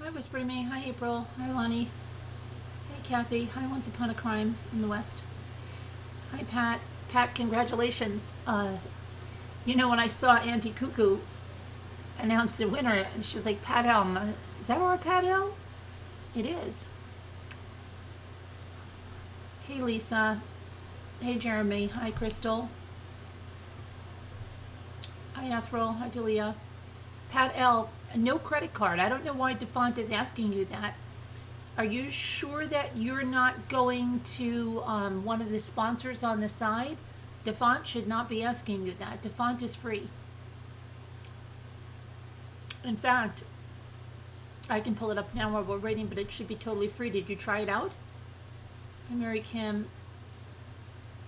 Hi, Whisper to Me. Hi, April. Hi, Lonnie. Hey, Kathy. Hi, Once Upon a Crime in the West. Hi, Pat. Pat, congratulations. When I saw Auntie Cuckoo announce the winner, she's like, Pat Helm. Is that our Pat Helm? It is. Hey, Lisa. Hey, Jeremy. Hi, Crystal. Hi, Ethel. Hi, Delia. Pat L. No credit card. I don't know why DeFont is asking you that. Are you sure that you're not going to one of the sponsors on the side? DeFont should not be asking you that. DeFont is free. In fact, I can pull it up now while we're waiting, but it should be totally free. Did you try it out? Hi, Mary Kim.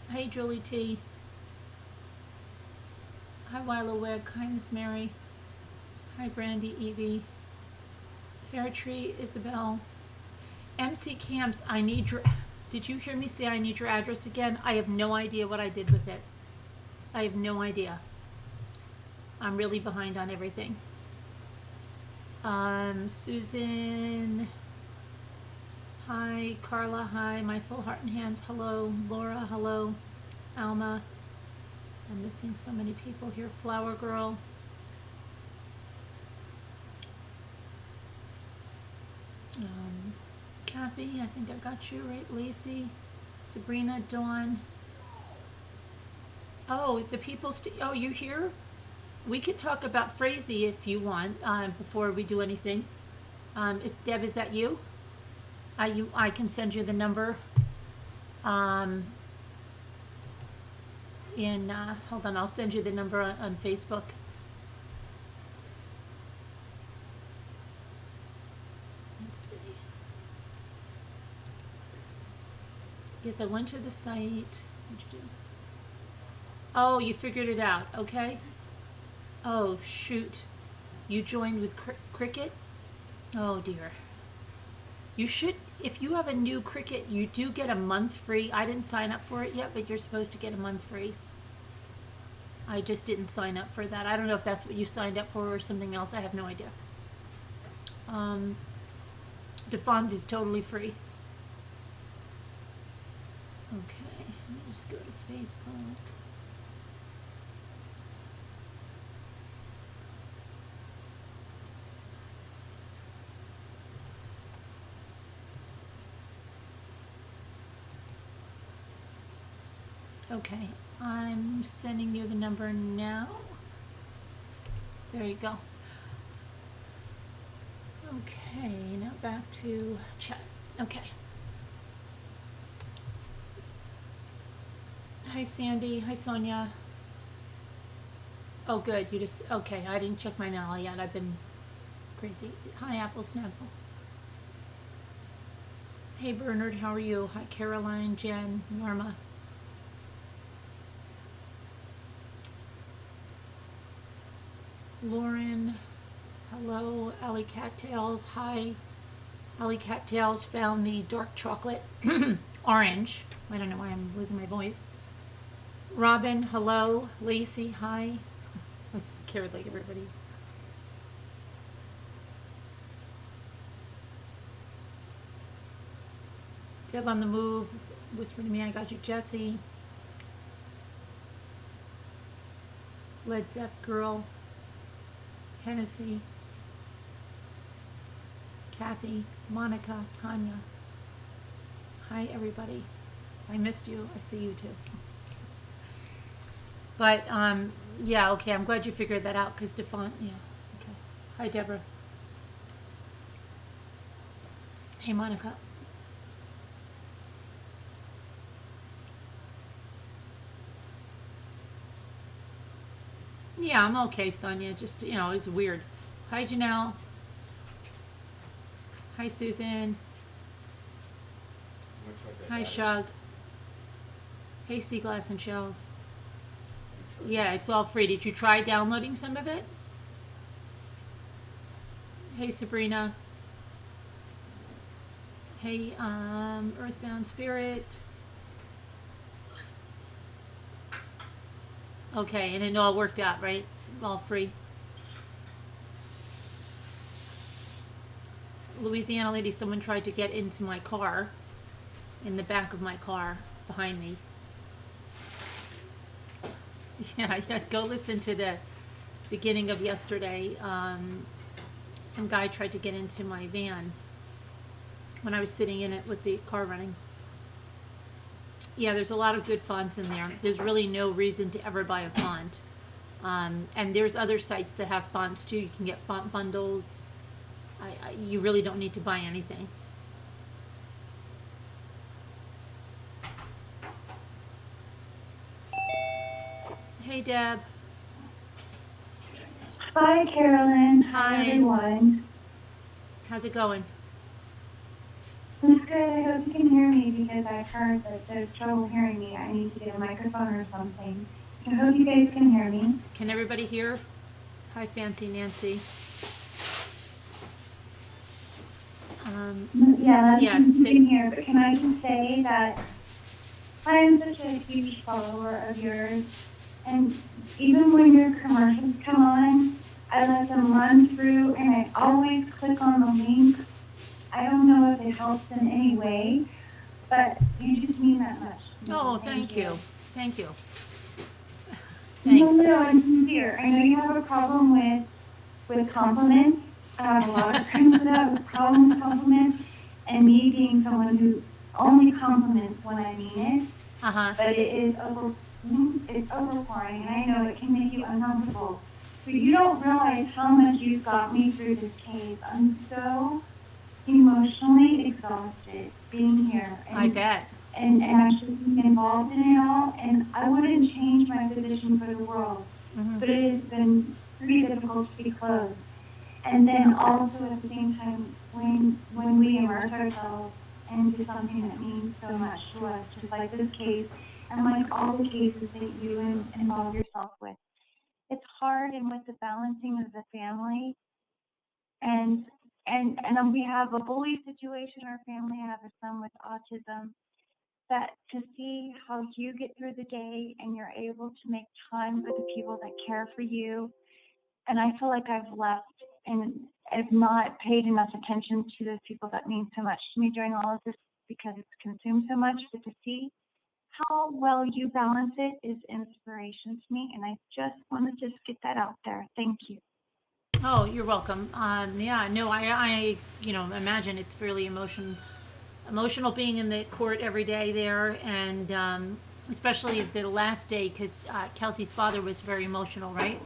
Hey, Julie T. Hi, Willa Wick. Hi, Miss Mary. Hi, Brandy, Evie. Hair Tree, Isabel. MC Camps, I need your... Did you hear me say I need your address again? I have no idea what I did with it. I have no idea. I'm really behind on everything. Susan. Hi, Carla. Hi, My Full Heart and Hands. Hello. Laura. Hello. Alma. I'm missing so many people here. Flower Girl. Kathy, I think I got you right. Lacey, Sabrina, Dawn. Oh, the people. Oh, you here? We could talk about Frazee if you want before we do anything. Deb, is that you? I can send you the number. Hold on, I'll send you the number on Facebook. Let's see. Yes, I went to the site. What'd you do? Oh, you figured it out. Okay. Oh, shoot. You joined with Cricket? Oh, dear. You should, if you have a new Cricket, you do get a month free. I didn't sign up for it yet, but you're supposed to get a month free. I just didn't sign up for that. I don't know if that's what you signed up for or something else. I have no idea. DeFont is totally free. Okay, let me just go to Facebook. Okay, I'm sending you the number now. There you go. Okay, now back to chat. Okay. Hi, Sandy. Hi, Sonia. Oh, good. You just... Okay, I didn't check my mail yet. I've been crazy. Hi, Apple Snapple. Hey, Bernard. How are you? Hi, Caroline, Jen, Norma. Lauren. Hello. Ellie Cattails. Hi. Ellie Cattails found the dark chocolate orange. I don't know why I'm losing my voice. Robin, hello. Lacey, hi. I'm scared like everybody. Deb on the move. Whisper to me, I got you, Jesse. Led Zepp girl. Hennessy. Kathy, Monica, Tanya. Hi, everybody. I missed you. I see you too. But, yeah, okay, I'm glad you figured that out, because DeFont, yeah, okay. Hi, Deborah. Hey, Monica. Yeah, I'm okay, Sonia. Just, it was weird. Hi, Janelle. Hi, Susan. Hi, Shug. Hey, Sea Glass and Shells. Yeah, it's all free. Did you try downloading some of it? Hey, Sabrina. Hey, Earthbound Spirit. Okay, and it all worked out, right? All free. Louisiana lady, someone tried to get into my car, in the back of my car, behind me. Yeah, go listen to the beginning of yesterday. Some guy tried to get into my van when I was sitting in it with the car running. Yeah, there's a lot of good fonts in there. There's really no reason to ever buy a font. And there's other sites that have fonts too. You can get font bundles. You really don't need to buy anything. Hey, Deb. Hi, Carolyn. Hi. Everyone. How's it going? It's good. I hope you can hear me because I've heard that there's trouble hearing me. I need to get a microphone or something. I hope you guys can hear me. Can everybody hear? Hi, Fancy Nancy. Yeah, yeah, you can hear. But can I just say that I am such a huge follower of yours. And even when your commercials come on, I let them run through and I always click on the link. I don't know if it helps in any way, but you just mean that much. Oh, thank you. Thank you. Thanks. No, I'm sincere. I know you have a problem with compliments. I have a lot of friends that have a problem with compliments, and me being someone who only compliments when I mean it. But it is it's overpowering, and I know it can make you uncomfortable. But you don't realize how much you've got me through this case. I'm so emotionally exhausted being here. And, I bet. And actually being involved in it all, and I wouldn't change my position for the world. But it has been pretty difficult to be closed. And then also at the same time, when we immerse ourselves into something that means so much to us, just like this case, and like all the cases that you involve yourself with, it's hard. And with the balancing of the family, and we have a bully situation in our family. I have a son with autism. That to see how you get through the day and you're able to make time for the people that care for you. And I feel like I've left and I've not paid enough attention to those people that mean so much to me during all of this because it's consumed so much. But to see how well you balance it is inspiration to me. And I just want to just get that out there. Thank you. Oh, you're welcome. Yeah, no, I imagine it's fairly emotional being in the court every day there, and especially the last day because Kelsey's father was very emotional, right?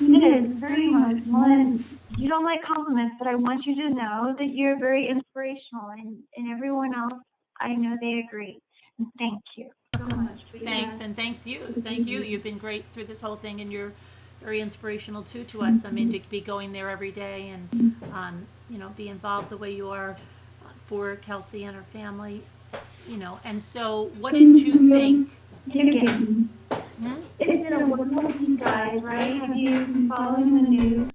It is very emotional, and you don't like compliments, but I want you to know that you're very inspirational, and everyone else, I know they agree. And thank you so much. Thanks, and thanks you. Thank you. You've been great through this whole thing, and you're very inspirational too to us. I mean, to be going there every day and be involved the way you are for Kelsey and her family, And so, what did you think? It's been a wonderful week, guys, right? Have you been following the news?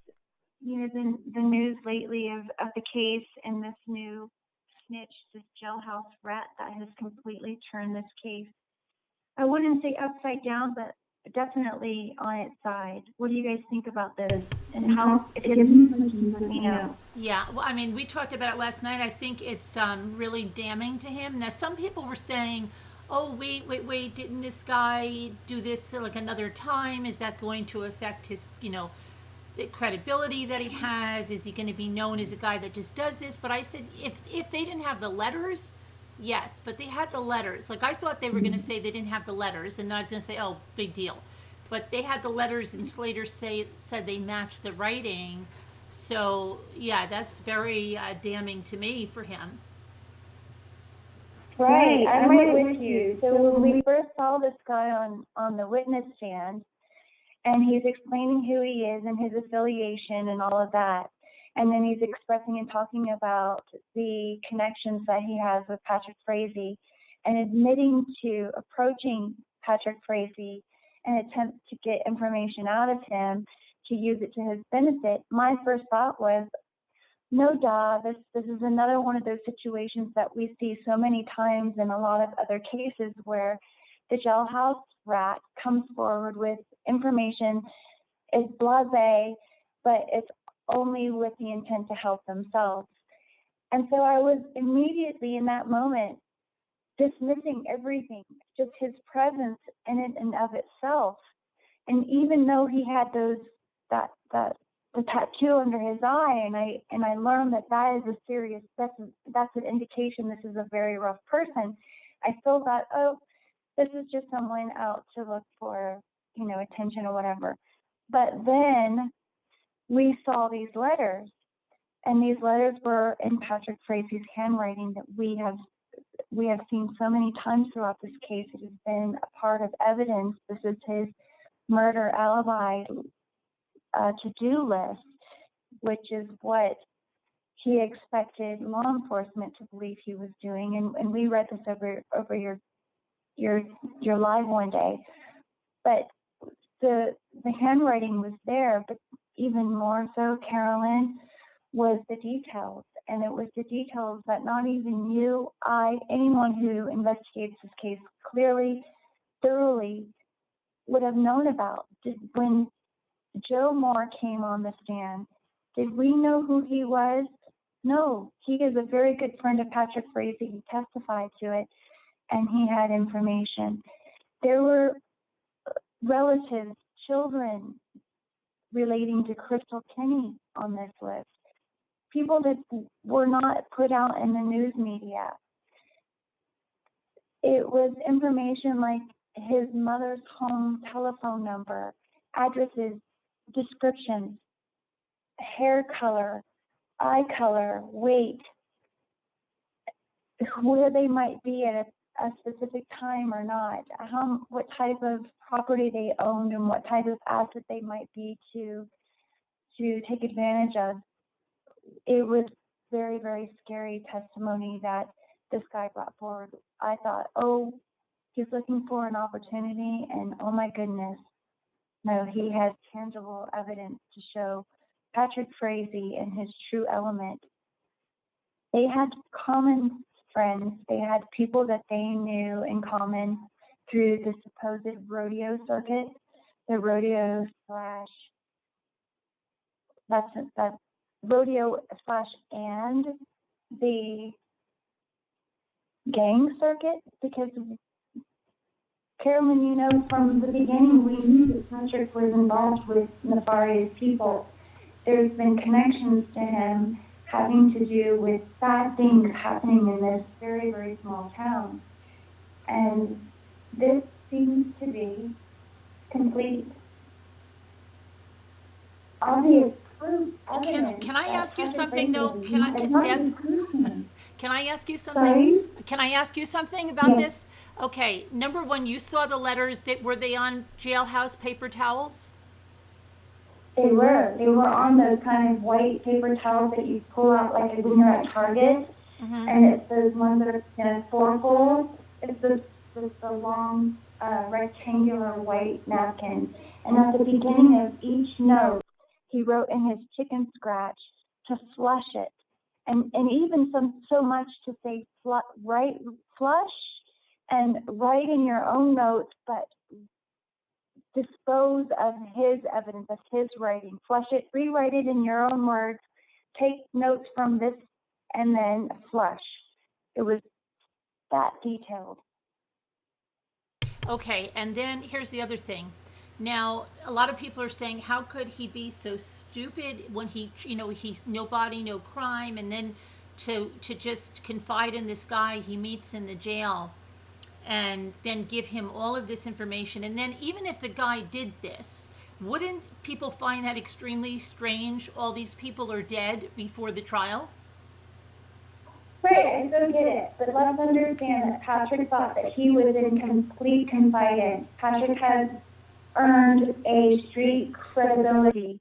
The news lately of the case and this new snitch, this jailhouse rat that has completely turned this case, I wouldn't say upside down, but definitely on its side. What do you guys think about this and how it gives me know? Yeah, well, I mean, we talked about it last night. I think it's really damning to him. Now, some people were saying, oh, wait, didn't this guy do this like another time? Is that going to affect his, the credibility that he has? Is he going to be known as a guy that just does this? But I said, if they didn't have the letters, yes, but they had the letters. Like, I thought they were going to say they didn't have the letters, and then I was going to say, oh, big deal. But they had the letters, and Slater said they matched the writing. So, yeah, that's very damning to me for him. Right, I'm right with you. So when we first saw this guy on the witness stand, and he's explaining who he is and his affiliation and all of that, and then he's expressing and talking about the connections that he has with Patrick Frazee, and admitting to approaching Patrick Frazee and attempt to get information out of him to use it to his benefit, my first thought was, no, duh, this is another one of those situations that we see so many times in a lot of other cases where the jailhouse rat comes forward with information, is blasé, but it's only with the intent to help themselves. And so I was immediately in that moment dismissing everything, just his presence in it and of itself. And even though he had the tattoo under his eye, and I learned that is a serious, that's an indication this is a very rough person. I still thought, oh, this is just someone out to look for, attention or whatever. But then we saw these letters, and these letters were in Patrick Frazee's handwriting that we have seen so many times throughout this case. It has been a part of evidence. This is his murder alibi to-do list, which is what he expected law enforcement to believe he was doing. And we read this over your live one day. But the handwriting was there, but even more so, Carolyn, was the details. And it was the details that not even you, anyone who investigates this case clearly, thoroughly would have known about. When Joe Moore came on the stand, did we know who he was? No, he is a very good friend of Patrick Frazee. He testified to it, and he had information. There were relatives, children relating to Crystal Kenny on this list. People that were not put out in the news media. It was information like his mother's home telephone number, addresses, descriptions, hair color, eye color, weight, where they might be at a specific time or not, what type of property they owned, and what type of asset they might be to take advantage of. It was very, very scary testimony that this guy brought forward. I thought, oh, he's looking for an opportunity, and oh my goodness, no, he has tangible evidence to show Patrick Frazee in his true element. They had common friends. They had people that they knew in common through the supposed rodeo circuit, the rodeo slash, that's rodeo slash and the gang circuit, because Carolyn, from the beginning we knew that Patrick was involved with nefarious people. There's been connections to him having to do with bad things happening in this very, very small town. And this seems to be complete, obvious proof, evidence. Can I ask you something though? Can I ask you something? Sorry? Can I ask you something about this? Okay, number one, you saw the letters. Were they on jailhouse paper towels? They were. They were on those kind of white paper towels that you pull out like when you're at Target. Mm-hmm. And it's those ones that are four folds. It's the long rectangular white napkin. And at the beginning of each note, he wrote in his chicken scratch to flush it. And even so much to say flush and write in your own notes, but dispose of his evidence, of his writing. Flush it, rewrite it in your own words, take notes from this, and then flush. It was that detailed. Okay, and then here's the other thing. Now, a lot of people are saying, how could he be so stupid when he's nobody, no crime, and then to just confide in this guy he meets in the jail and then give him all of this information. And then even if the guy did this, wouldn't people find that extremely strange? All these people are dead before the trial? Right, I so get it. But let's understand that Patrick thought that he was in complete confidence. Patrick has earned a street credibility.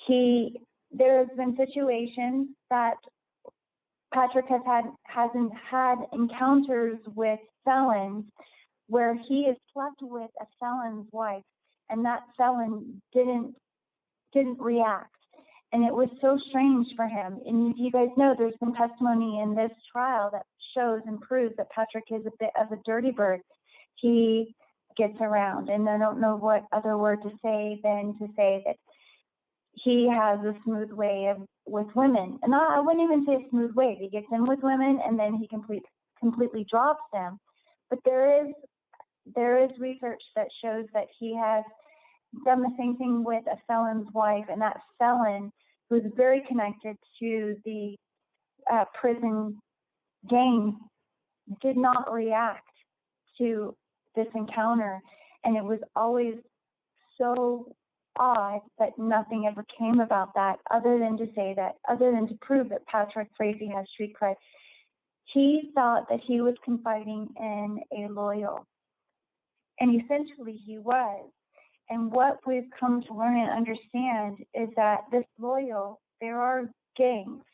There has been situations that Patrick hasn't had encounters with felons where he has slept with a felon's wife, and that felon didn't react. And it was so strange for him. And you guys know there's been testimony in this trial that shows and proves that Patrick is a bit of a dirty bird. He gets around, and I don't know what other word to say than to say that he has a smooth way with women. And I wouldn't even say a smooth way. He gets in with women and then he completely drops them. But there is research that shows that he has done the same thing with a felon's wife, and that felon, who's very connected to the prison gang, did not react to this encounter. And it was always so odd that nothing ever came about that, other than to prove that Patrick Frazee has street cred. He thought that he was confiding in a loyal, and essentially he was. And what we've come to learn and understand is that this loyal, there are gangs,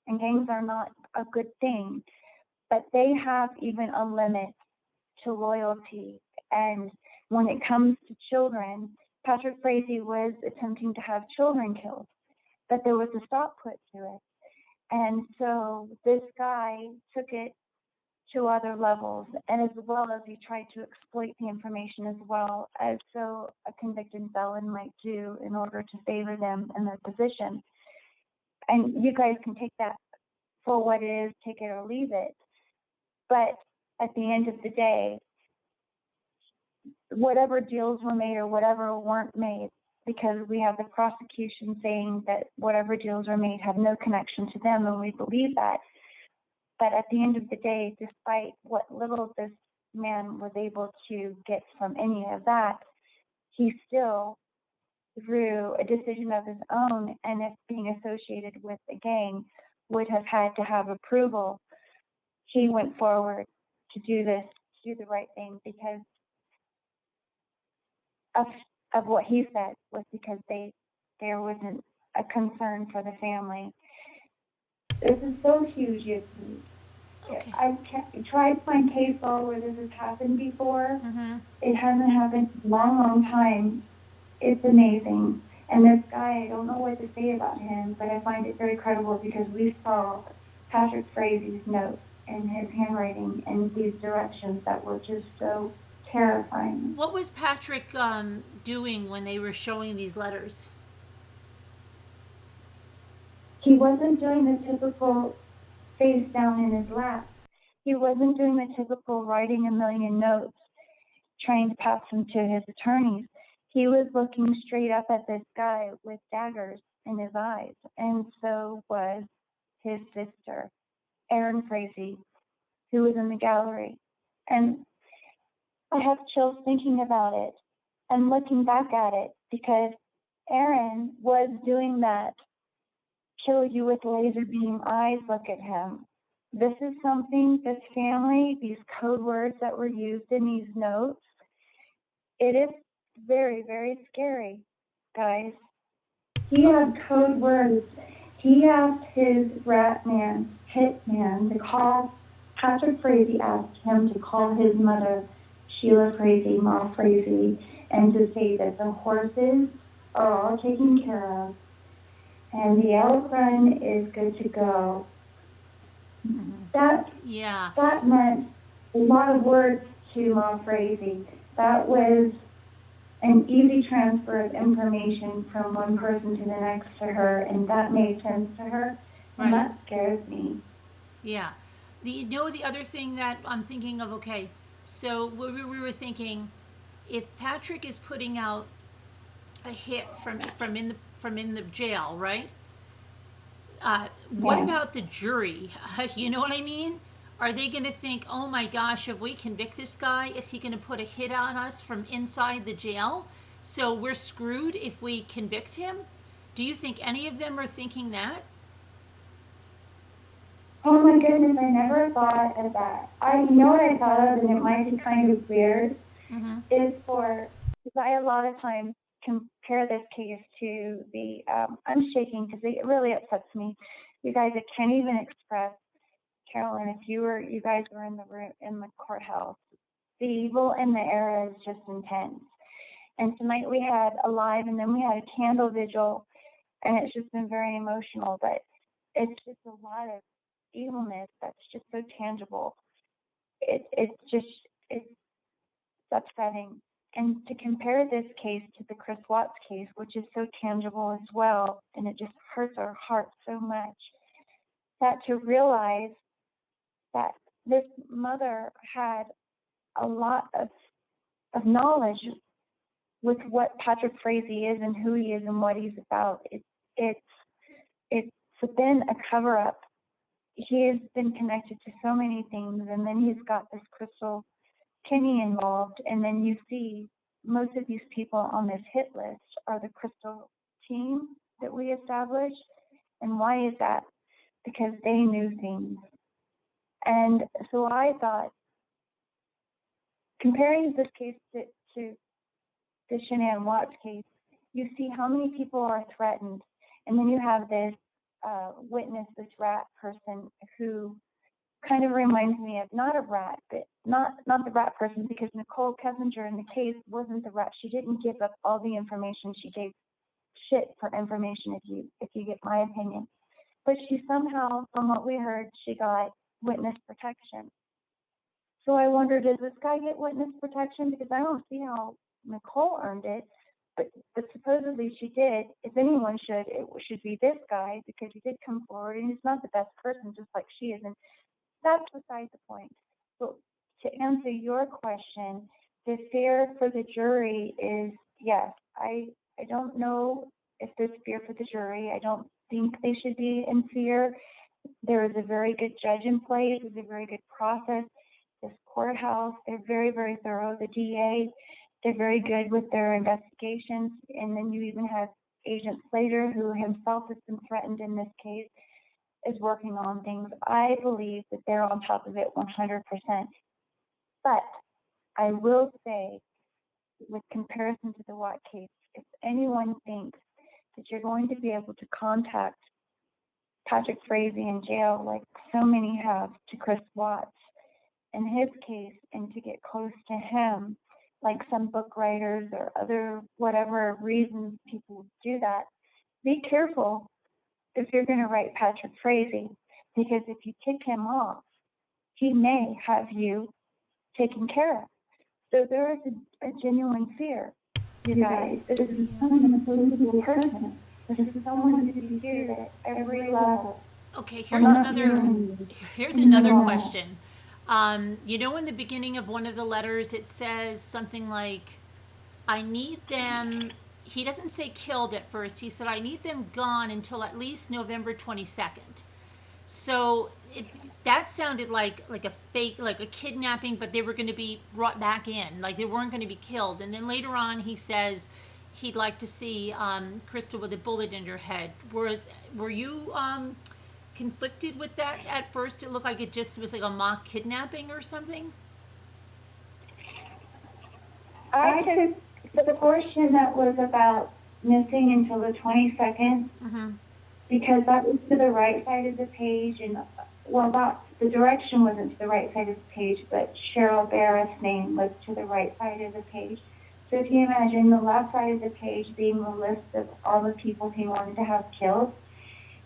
and gangs are not a good thing, but they have even a limit to loyalty. And when it comes to children, Patrick Frazee was attempting to have children killed, but there was a stop put to it. And so this guy took it to other levels, and as well as he tried to exploit the information as well as so a convicted felon might do in order to favor them in their position. And you guys can take that for what it is, take it or leave it. But at the end of the day, whatever deals were made or whatever weren't made, because we have the prosecution saying that whatever deals were made have no connection to them, and we believe that. But at the end of the day, despite what little this man was able to get from any of that, he still, through a decision of his own, and if being associated with a gang would have had to have approval, he went forward to do this, to do the right thing, because of what he said, was because there wasn't a concern for the family. This is so huge. Okay. I've tried to find case law where this has happened before. It hasn't happened in a long, long time. It's amazing. And this guy, I don't know what to say about him, but I find it very credible because we saw Patrick Frazee's notes and his handwriting and these directions that were just so terrifying. What was Patrick doing when they were showing these letters? He wasn't doing the typical face down in his lap. He wasn't doing the typical writing a million notes, trying to pass them to his attorneys. He was looking straight up at this guy with daggers in his eyes, and so was his sister, Erin Frazee, who was in the gallery. And I have chills thinking about it and looking back at it, because Erin was doing that kill you with laser beam eyes look at him. This is something, this family, these code words that were used in these notes, it is very, very scary, guys. He had code words. He asked his hitman, to call, Patrick Frazee asked him to call his mother, Sheila Frazee, Ma Frazee, and to say that the horses are all taken care of, and the elk run is good to go. That meant a lot of words to Ma Frazee. That was an easy transfer of information from one person to the next to her, and that made sense to her, and that scares me. Yeah. The other thing that I'm thinking of, okay, so we were thinking, if Patrick is putting out a hit from in the jail, right? What about the jury? You know what I mean? Are they going to think, oh my gosh, if we convict this guy, is he going to put a hit on us from inside the jail? So we're screwed if we convict him? Do you think any of them are thinking that? Oh my goodness, I never thought of that. I know what I thought of, and it might be kind of weird, is because I a lot of times compare this case to the, I'm shaking because it really upsets me. You guys, I can't even express, Carolyn, if you guys were in the room, in the courthouse, the evil in the era is just intense. And tonight we had a live, and then we had a candle vigil, and it's just been very emotional, but it's just a lot of evilness that's just so tangible. It's upsetting. And to compare this case to the Chris Watts case, which is so tangible as well, and it just hurts our hearts so much, that to realize that this mother had a lot of knowledge with what Patrick Frazee is and who he is and what he's about. It's been a cover-up. He has been connected to so many things, and then he's got this Crystal Kinney involved, and then you see most of these people on this hit list are the Crystal team that we established. And why is that? Because they knew things. And so I thought, comparing this case to the Shanann Watts case, you see how many people are threatened. And then you have this witness, this rat person who kind of reminds me of not a rat, but not the rat person, because Nicole Kessinger in the case wasn't the rat. She didn't give up all the information. She gave shit for information, if you get my opinion. But she somehow, from what we heard, she got witness protection. So I wonder, does this guy get witness protection? Because I don't see how Nicole earned it, but supposedly she did. If anyone should, it should be this guy, because he did come forward, and he's not the best person, just like she is. And that's beside the point. But to answer your question, the fear for the jury is, yes, I don't know if there's fear for the jury. I don't think they should be in fear. There is a very good judge in place. There's a very good process. This courthouse, they're very, very thorough. The DA, they're very good with their investigations. And then you even have Agent Slater, who himself has been threatened in this case, is working on things. I believe that they're on top of it 100%. But I will say, with comparison to the Watt case, if anyone thinks that you're going to be able to contact Patrick Frazee in jail, like so many have to Chris Watts in his case, and to get close to him, like some book writers or other whatever reasons people do that, be careful if you're going to write Patrick Frazee, because if you tick him off, he may have you taken care of. So there is a genuine fear, you guys. This is someone supposed to be a person. This is someone to be feared at every level. Okay, here's another question. You know, in the beginning of one of the letters, it says something like, I need them, he doesn't say killed at first, he said, I need them gone until at least November 22nd. So that sounded like a fake, like a kidnapping, but they were going to be brought back in, like they weren't going to be killed. And then later on, he says he'd like to see Krista with a bullet in her head. Were you conflicted with that at first? It looked like it just was like a mock kidnapping or something. I took the portion that was about missing until the 22nd. Mm-hmm. Because that was to the right side of the page, and the direction wasn't to the right side of the page, but Cheryl Barrett's name was to the right side of the page. So if you imagine the left side of the page being the list of all the people he wanted to have killed,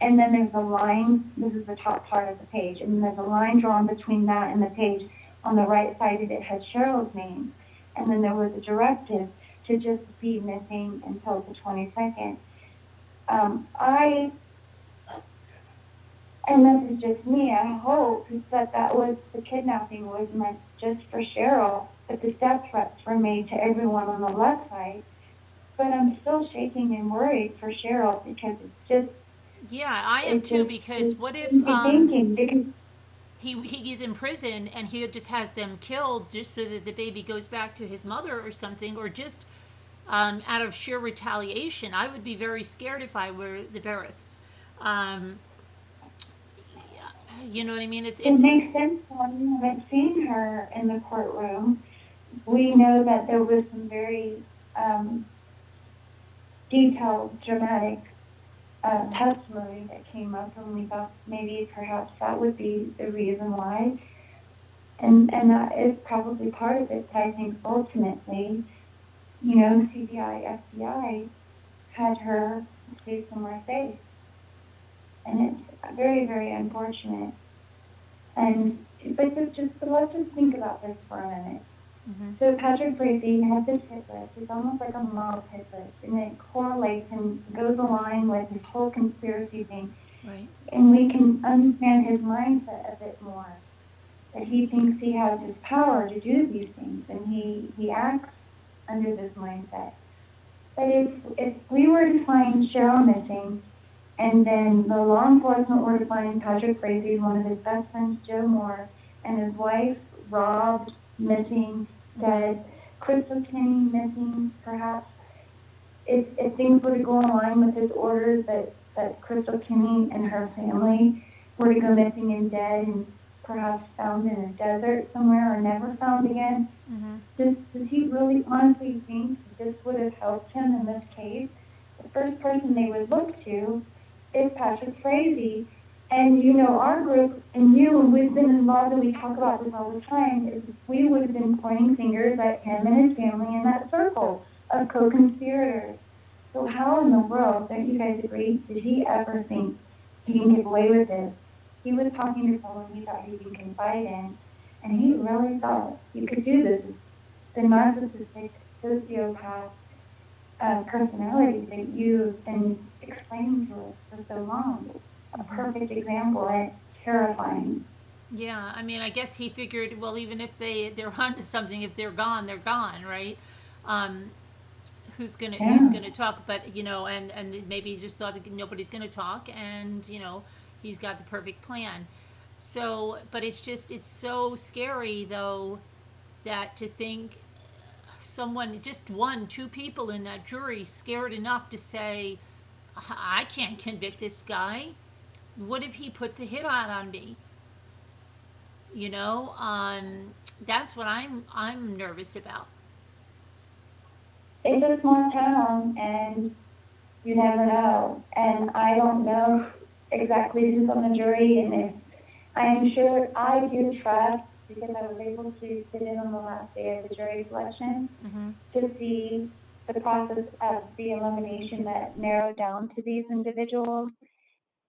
and then there's a line, this is the top part of the page, and there's a line drawn between that and the page. On the right side of it had Cheryl's name, and then there was a directive to just be missing until the 22nd. And this is just me, I hope that the kidnapping was meant just for Cheryl, but the death threats were made to everyone on the left side. But I'm still shaking and worried for Cheryl, because it's just... Yeah, I am too, because what if he's in prison and he just has them killed just so that the baby goes back to his mother or something, or just out of sheer retaliation? I would be very scared if I were the Barretts. You know what I mean? It makes sense when we haven't seen her in the courtroom. We know that there was some very detailed, dramatic testimony that came up, and we thought maybe perhaps that would be the reason why. And that is probably part of it. But I think ultimately, CBI, FBI had her stay somewhere safe. And it's very, very unfortunate. But let's just think about this for a minute. So Patrick Frazee had this hit list. It's almost like a mob hit list, and it correlates and goes along with his whole conspiracy thing. Right. And we can understand his mindset a bit more. That he thinks he has this power to do these things, and he acts under this mindset. But if we were to find Cheryl missing, and then the law enforcement were to find Patrick Frazee, one of his best friends, Joe Moore, and his wife, robbed, missing, dead, Crystal Kinney missing, perhaps, if things were to go in line with his orders that Crystal Kinney and her family were to go missing and dead and perhaps found in a desert somewhere or never found again, does he really honestly think that this would have helped him in this case? The first person they would look to is Patrick Frazee. And you know, our group and you, and we've been involved and we talk about this all the time, is we would have been pointing fingers at him and his family in that circle of co-conspirators. So how in the world, don't you guys agree, did he ever think he can get away with this? He was talking to someone he thought he could confide in, and he really thought he could do this. The narcissistic sociopath personality that you've been explaining to us for so long. A perfect example, and it's terrifying. Yeah, I mean, I guess he figured, well, even if they're onto something, if they're gone, right? Um, who's gonna talk? But and maybe he just thought that nobody's gonna talk, and he's got the perfect plan. So, but it's so scary though that to think someone, just one, two people in that jury scared enough to say, I can't convict this guy. What if he puts a hit out on me? You know, that's what I'm nervous about. It's a small town, and you never know. And I don't know exactly who's on the jury, and if I am sure I do trust, because I was able to sit in on the last day of the jury selection to see the process of the elimination that narrowed down to these individuals.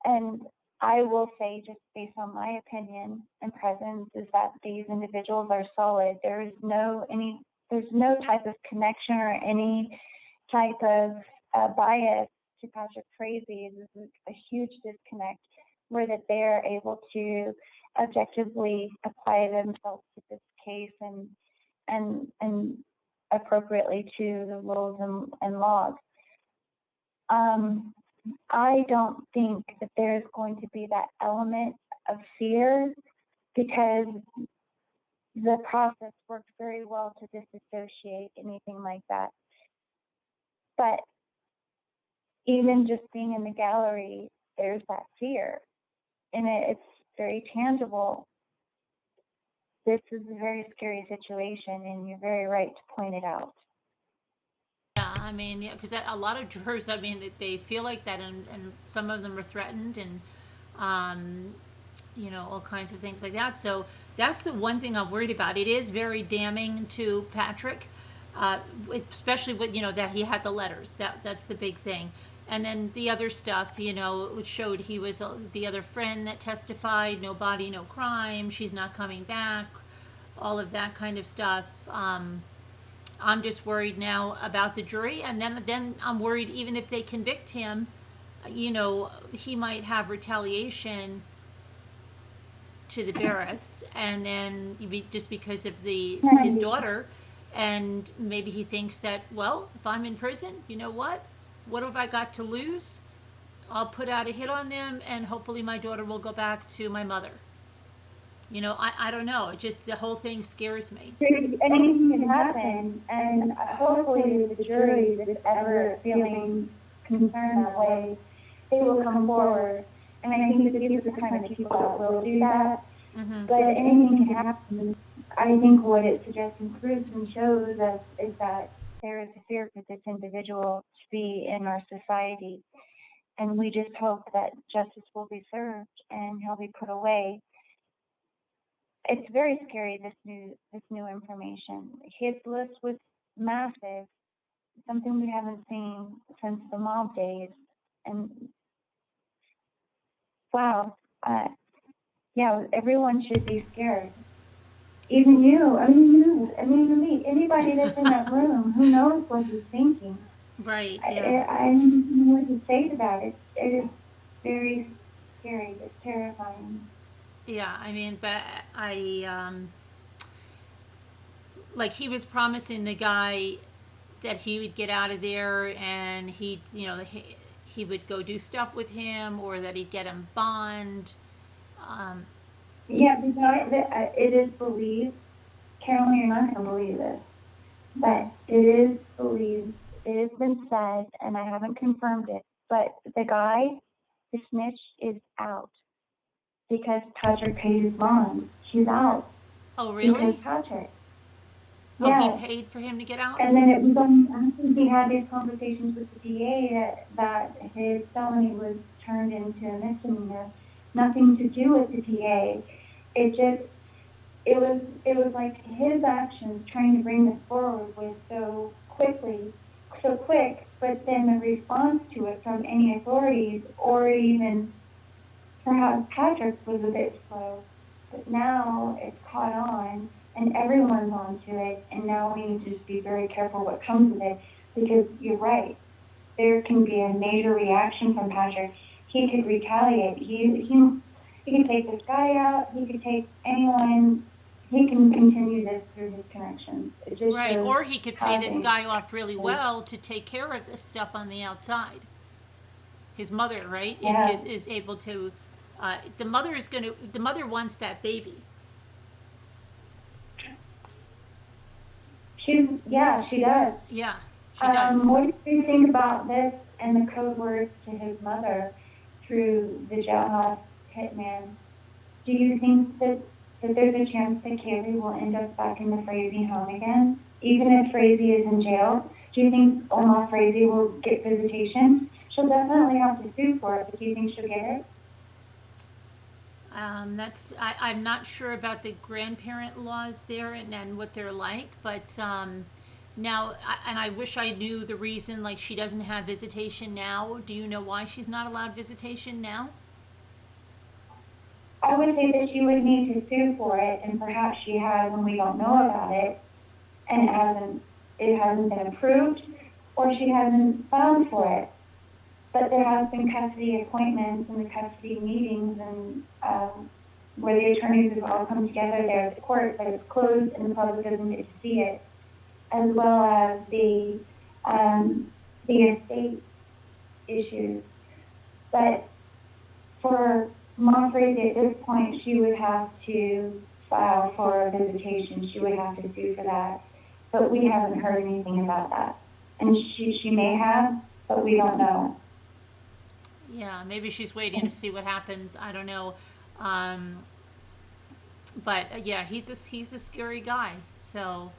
And I will say, just based on my opinion and presence, is that these individuals are solid. There's no type of connection or any type of bias to Patrick Frazee. This is a huge disconnect where that they're able to objectively apply themselves to this case and appropriately to the rules and laws. Um, I don't think that there's going to be that element of fear because the process works very well to disassociate anything like that. But even just being in the gallery, there's that fear, and it's very tangible. This is a very scary situation, and you're very right to point it out. Yeah, I mean, yeah, because a lot of jurors, I mean, they feel like that, and some of them are threatened, and um, all kinds of things like that. So that's the one thing I'm worried about. It is very damning to Patrick, uh, especially with that he had the letters. That's the big thing. And then the other stuff, it showed he was the other friend that testified, no body, no crime, she's not coming back, all of that kind of stuff. I'm just worried now about the jury, and then I'm worried even if they convict him, he might have retaliation to the Barretts, and then just because of his daughter, and maybe he thinks that, well, if I'm in prison, you know what have I got to lose? I'll put out a hit on them, and hopefully my daughter will go back to my mother. I don't know. It just, the whole thing scares me. Anything can happen, and hopefully the jury that's ever feeling concerned that way, they will come forward. And I think that these are the kind of people that will do that. But anything can happen. I think what it suggests and proves and shows us is that there is a fear for this individual to be in our society. And we just hope that justice will be served and he'll be put away. It's very scary, this new information. His list was massive, something we haven't seen since the mob days. And wow, yeah, everyone should be scared. even you, even me, anybody that's in that room, who knows what he's thinking? Right, yeah. I don't know what to say to that. It is very scary. It's terrifying. Yeah, I mean, but like he was promising the guy that he would get out of there and he would go do stuff with him or that he'd get him bond. Um, Yeah, because it is believed, Carolyn, you're not going to believe this, but it is believed, it has been said, and I haven't confirmed it, but the guy, the snitch, is out because Patrick paid his bond. He's out oh, because really? Patrick. Oh, he Yes. paid for him to get out? And then it was only after he had these conversations with the DA that his felony was turned into a misdemeanor. Nothing to do with the DA. It just it was like his actions trying to bring this forward was so quick, but then the response to it from any authorities or even perhaps Patrick's was a bit slow. But now it's caught on and everyone's onto it, and now we need to just be very careful what comes of it, because you're right, there can be a major reaction from Patrick. He could retaliate. He could take this guy out. He could take anyone. He can continue this through his connections. It just Right, shows or he could pay how this things. guy off really well to take care of this stuff on the outside. His mother, right, Yeah, is able to. The mother is going to. The mother wants that baby. she does. Yeah, she does. What do you think about this and the code words to his mother through the jailhouse hitman? Do you think that there's a chance that Kaylee will end up back in the Frazee home again, even if Frazee is in jail? Do you think Oma Frazee will get visitation? She'll definitely have to sue for it, but do you think she'll get it? I'm not sure about the grandparent laws there and what they're like, but now, and I wish I knew the reason. Like she doesn't have visitation now. Do you know why she's not allowed visitation now? I would say that she would need to sue for it, and perhaps she has, and we don't know about it, and it hasn't been approved, or she hasn't filed for it. But there has been custody appointments and the custody meetings, and where the attorneys have all come together there at the court, but it's closed and the public doesn't get to see it, as well as the estate issues. But for Monfrey, at this point, she would have to file for visitation. She would have to sue for that. But we haven't heard anything about that. And she may have, but we don't know. Yeah, maybe she's waiting to see what happens. I don't know. Um, but yeah, he's a scary guy. So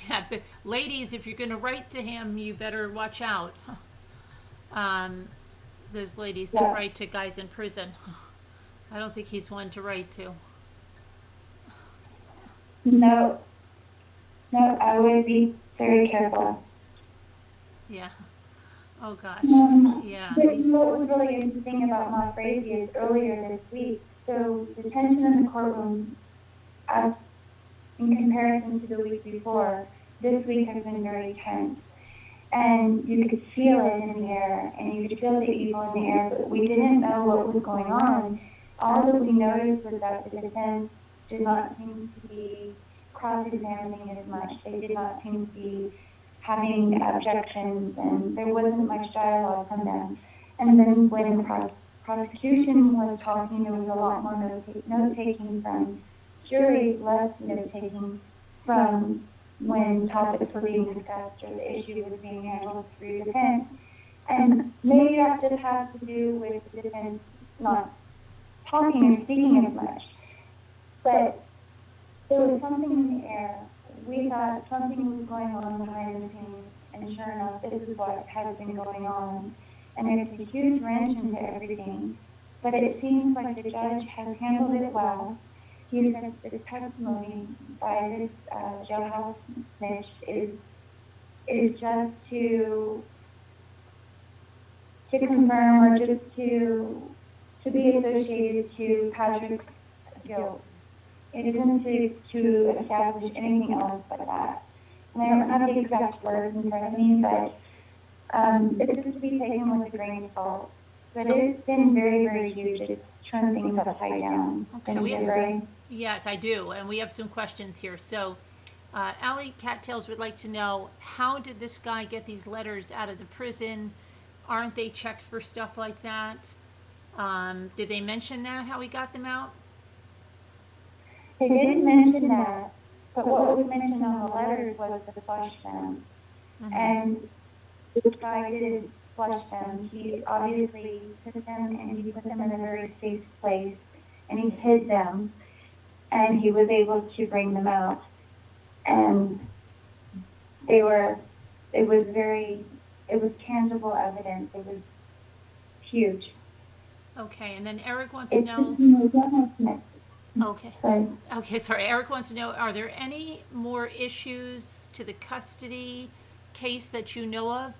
yeah, but ladies, if you're gonna write to him, you better watch out. Um, those ladies that Yeah. write to guys in prison. I don't think he's one to write to. No, no, I would be very careful. Yeah. Oh gosh. Yeah. But He's. what was really interesting about Monfrey is earlier this week, so the tension in the courtroom, as in comparison to the week before, this week has been very tense. And you could feel it in the air, and you could feel the evil in the air, but we didn't know what was going on. All that we noticed was that the defense did not seem to be cross-examining as much. They did not seem to be having objections, and there wasn't much dialogue from them. And then when the prosecution was talking, there was a lot more note-taking from jury, less note-taking from when topics were being discussed or the issue was being handled through defense. And maybe that just has to do with the defense not talking or speaking as much. But there was something in the air. We thought something was going on behind the scenes, and sure enough, this is what has been going on. And it's a huge wrench into everything. But it seems like the judge has handled it well. He said that the testimony by this jailhouse snitch is just to confirm or just to be associated to Patrick's guilt. It isn't to establish anything else but that. And I don't have the exact words in front of me, but it's just to be taken with a grain of salt. But it's been very, very huge. It's turned things upside down. Okay, Don't you agree? yes, I do, and we have some questions here. So, Allie Cattails would like to know, how did this guy get these letters out of the prison? Aren't they checked for stuff like that? Did they mention that, how he got them out? They did mention that, but what was mentioned on the letters was to flush them. And this guy didn't flush them. He obviously took them and he put them in a very safe place, and he hid them, and he was able to bring them out. And it was tangible evidence. It was huge. Okay, and then Eric wants to know. Okay. Okay, sorry. Eric wants to know, are there any more issues to the custody case that you know of?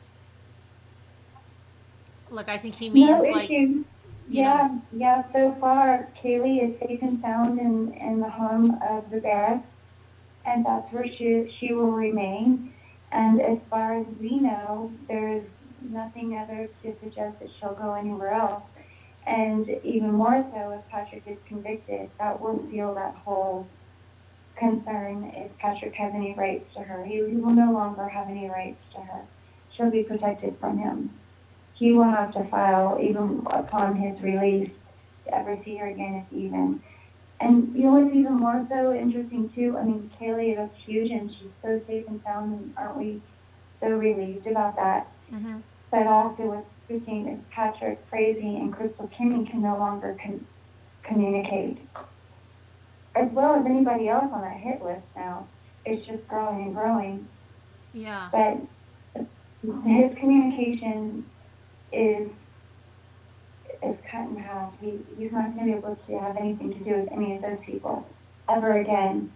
Like, I think he means, no like, issue. know. Yeah, so far, Kaylee is safe and sound in the home of the barracks, and that's where she will remain. And as far as we know, there's nothing other to suggest that she'll go anywhere else. And even more so, if Patrick is convicted, that will seal that whole concern if Patrick has any rights to her. He will no longer have any rights to her. She'll be protected from him. He will have to file, even upon his release, to ever see her again if even. And you know what's even more so interesting too? I mean, Kaylee is huge and she's so safe and sound, and aren't we so relieved about that? Mm-hmm. But also what's interesting is Patrick, Frazee, and Crystal Kinney can no longer communicate, as well as anybody else on that hit list now. It's just growing and growing. Yeah. But his communication is cut in half. He's not going to be able to have anything to do with any of those people ever again.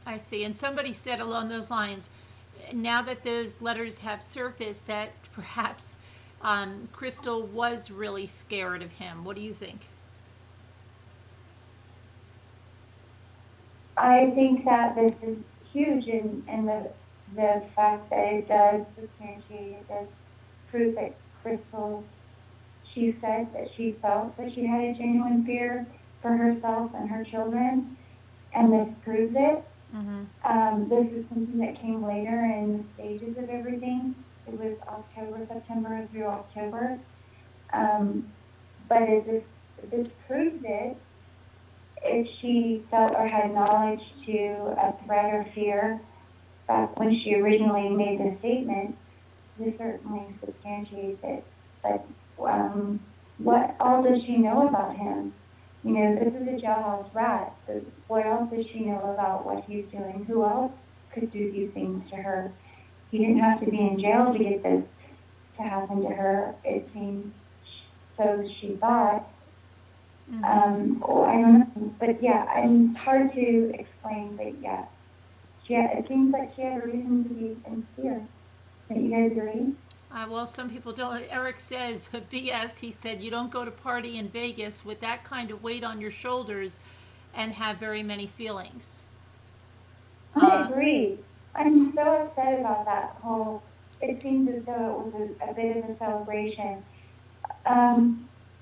I see. And somebody said along those lines, now that those letters have surfaced, that perhaps Crystal was really scared of him. What do you think? I think that this is huge, and the fact that it does substantiate, it does prove that Crystal, she said that she felt that she had a genuine fear for herself and her children, and this proves it. Mm-hmm. This is something that came later in the stages of everything. It was September through October. But this proves it. If she felt or had knowledge to a threat or fear back when she originally made the statement, this certainly substantiates it. But what all does she know about him? You know, this is a jailhouse rat. So what else does she know about what he's doing? Who else could do these things to her? He didn't have to be in jail to get this to happen to her, it seems. So she thought. Mm-hmm. I don't know. But yeah, it's hard to explain, but yeah. It seems like she had a reason to be in fear. Don't you guys agree? Well, some people don't. Eric says, BS, he said, you don't go to party in Vegas with that kind of weight on your shoulders and have very many feelings. I agree. I'm so upset about that whole, it seems as though it was a bit of a celebration.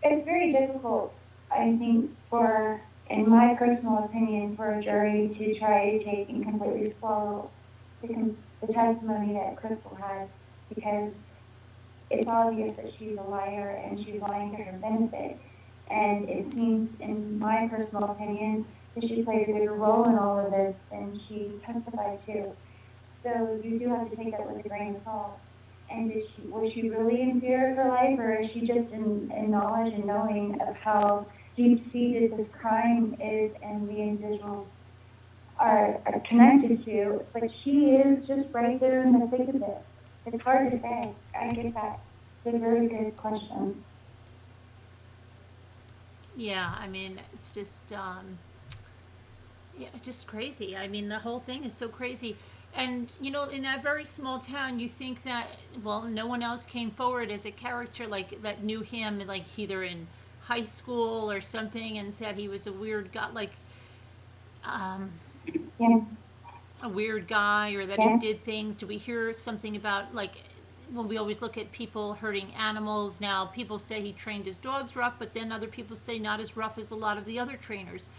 It's very difficult, I think, in my personal opinion, for a jury to try to take and completely swallow the testimony that Crystal has, because it's obvious that she's a liar and she's lying to her benefit. And it seems, in my personal opinion, that she played a bigger role in all of this than she testified to. So you do have to take that with a grain of salt. And was she really in fear of her life, or is she just in knowledge and knowing of how deep-seated this crime is and the individuals are connected to? But she is just right there in the thick of it. It's hard to say. I get that. It's a very good question. Yeah, I mean, it's just, just crazy. I mean, the whole thing is so crazy. And, you know, in that very small town, you think that, well, no one else came forward as a character like that knew him, like either in high school or something, and said he was a weird guy. Like, um, Yeah. a weird guy or that he Yeah. did things? Do we hear something about, like, when we always look at people hurting animals? Now, people say he trained his dogs rough, but then other people say not as rough as a lot of the other trainers.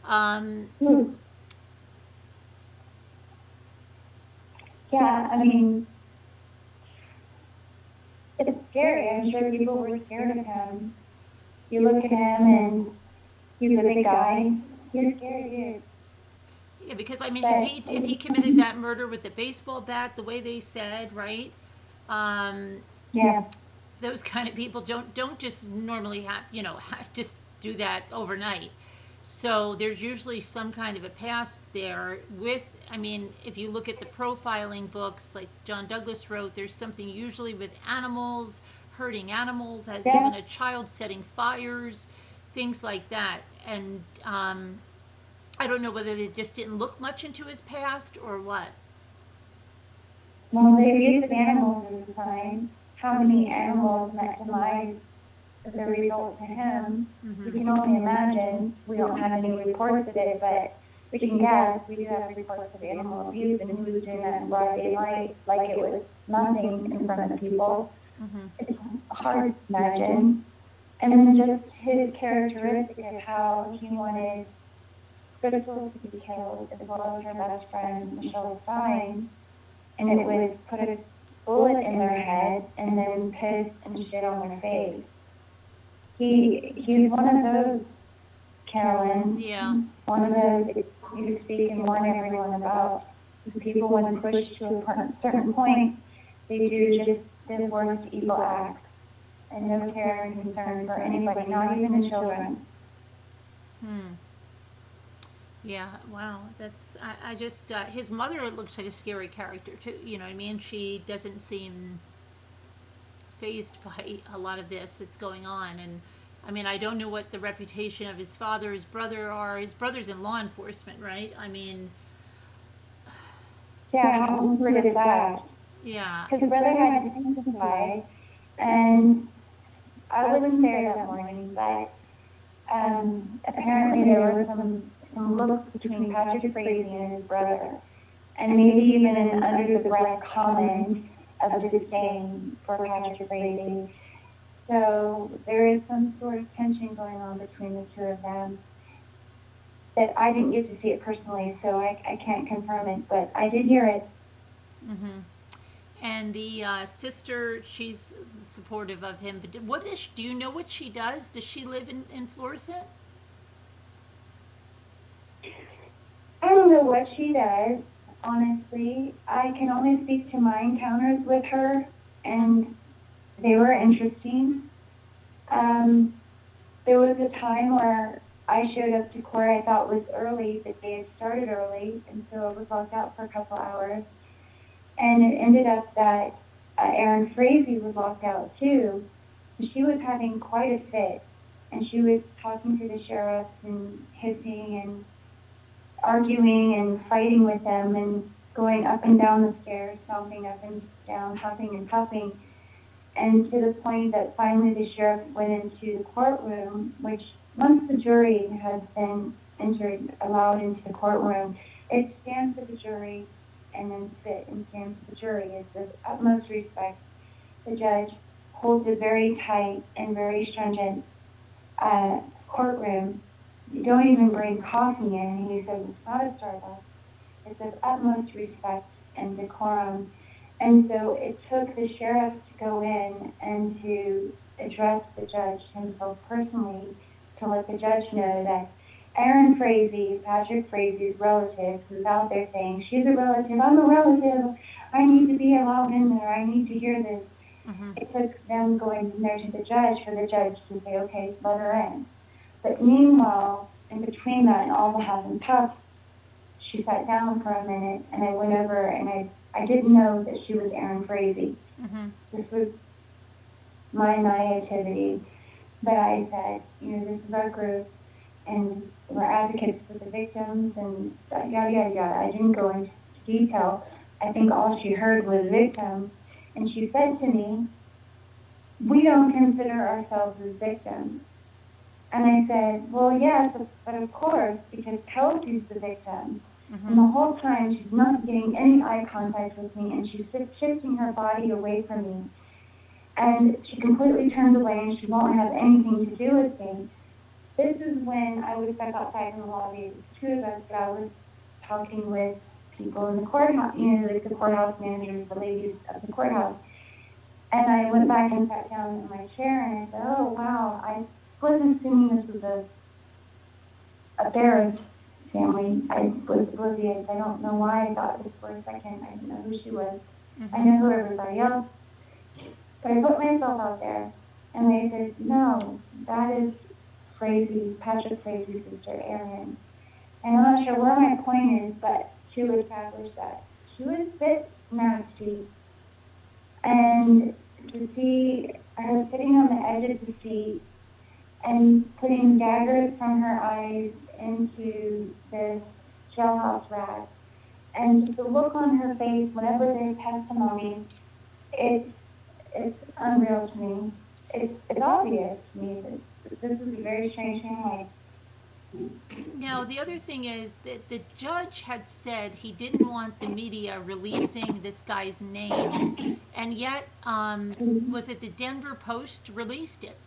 Um, Hmm. Yeah, I mean, it's scary. I'm sure people were scared of him. You look at him and he's a big guy. He's a scary dude. yeah, because I mean, But if he committed that murder with the baseball bat, the way they said, right? Um, yeah, those kind of people don't just normally have, just do that overnight. So there's usually some kind of a past there with, I mean, if you look at the profiling books like John Douglas wrote, there's something usually with animals, hurting animals, as yeah. even a child, setting fires, things like that. And I don't know whether they just didn't look much into his past or what. Well, the abuse of animals is a sign. How many animals met demise as a result to him? We can only imagine. We don't have any reports of it, but we can guess. We do have reports of animal abuse, and he was doing that in broad daylight, like it was nothing in front of people. It's hard to imagine. And then just his characteristic of how he wanted Crystal to be killed, as well as her best friend, Michelle Stein, and it was put a bullet in their head and then piss and shit on their face. He's one of those, Carolyn. Yeah. One of those you speak and warn everyone about. People, when pushed to a certain point, they do just the worst evil acts, and no care and concern for anybody, not even the children. Yeah, wow. That's, I just, his mother looks like a scary character too. You know what I mean? She doesn't seem phased by a lot of this that's going on. And I mean, I don't know what the reputation of his father, his brother are. His brother's in law enforcement, right? I mean, Yeah, how weird is that? yeah. His brother had to testify, and I wasn't there that morning, but apparently there were some looks between Patrick Frazee and his brother, and maybe even an under the breath comment of disdain for Patrick Frazee. So there is some sort of tension going on between the two of them that I didn't get to see it personally, so I can't confirm it, but I did hear it. And the sister, she's supportive of him. But do you know what she does? Does she live in Florissant? I don't know what she does, honestly. I can only speak to my encounters with her, and they were interesting. There was a time where I showed up to court. I thought was early, but they had started early, and so I was locked out for a couple hours. And it ended up that Erin Frazee was locked out too. She was having quite a fit, and she was talking to the sheriffs and hissing and arguing and fighting with them and going up and down the stairs, stomping up and down, huffing and puffing. And to the point that finally the sheriff went into the courtroom, which once the jury has been allowed into the courtroom, it stands with the jury and then sit and stands with the jury. It's with utmost respect. The judge holds a very tight and very stringent courtroom. You don't even bring coffee in. He says it's not a Starbucks. It's with utmost respect and decorum. And so it took the sheriff to go in and to address the judge himself personally to let the judge know that Erin Frazee, Patrick Frazee's relative, who's out there saying, she's a relative, I'm a relative, I need to be allowed in there, I need to hear this. It took them going in there to the judge for the judge to say, okay, let her in. But meanwhile, in between that and all the huff and puff, she sat down for a minute, and I went over and I didn't know that she was Erin Frazee. This was my naivety. But I said, this is our group, and we're advocates for the victims, and yada, yada, yada. I didn't go into detail. I think all she heard was victims. And she said to me, we don't consider ourselves as victims. And I said, well, yes, but of course, because Kelsey's the victim. And the whole time she's not getting any eye contact with me, and she's shifting her body away from me. And she completely turns away, and she won't have anything to do with me. This is when I was stuck outside in the lobby. It was two of us, but I was talking with people in the courthouse, like the courthouse managers, the ladies of the courthouse. And I went back and sat down in my chair, and I said, oh, wow, I wasn't assuming this was a Barrett family. I was oblivious. I don't know why I thought this for a second. I didn't know who she was. I know who everybody else. But I put myself out there, and they said, no, that is Frazee, Patrick Frazee's sister, Erin. And I'm not sure where my point is, but to establish that she was a bit nasty. And to see her sitting on the edge of the seat and putting daggers from her eyes into this jailhouse rat, and the look on her face whenever there's testimony, it's unreal to me. It's obvious to me that this is a very strange thing. Now, the other thing is that the judge had said he didn't want the media releasing this guy's name, and yet, was it the Denver Post released it?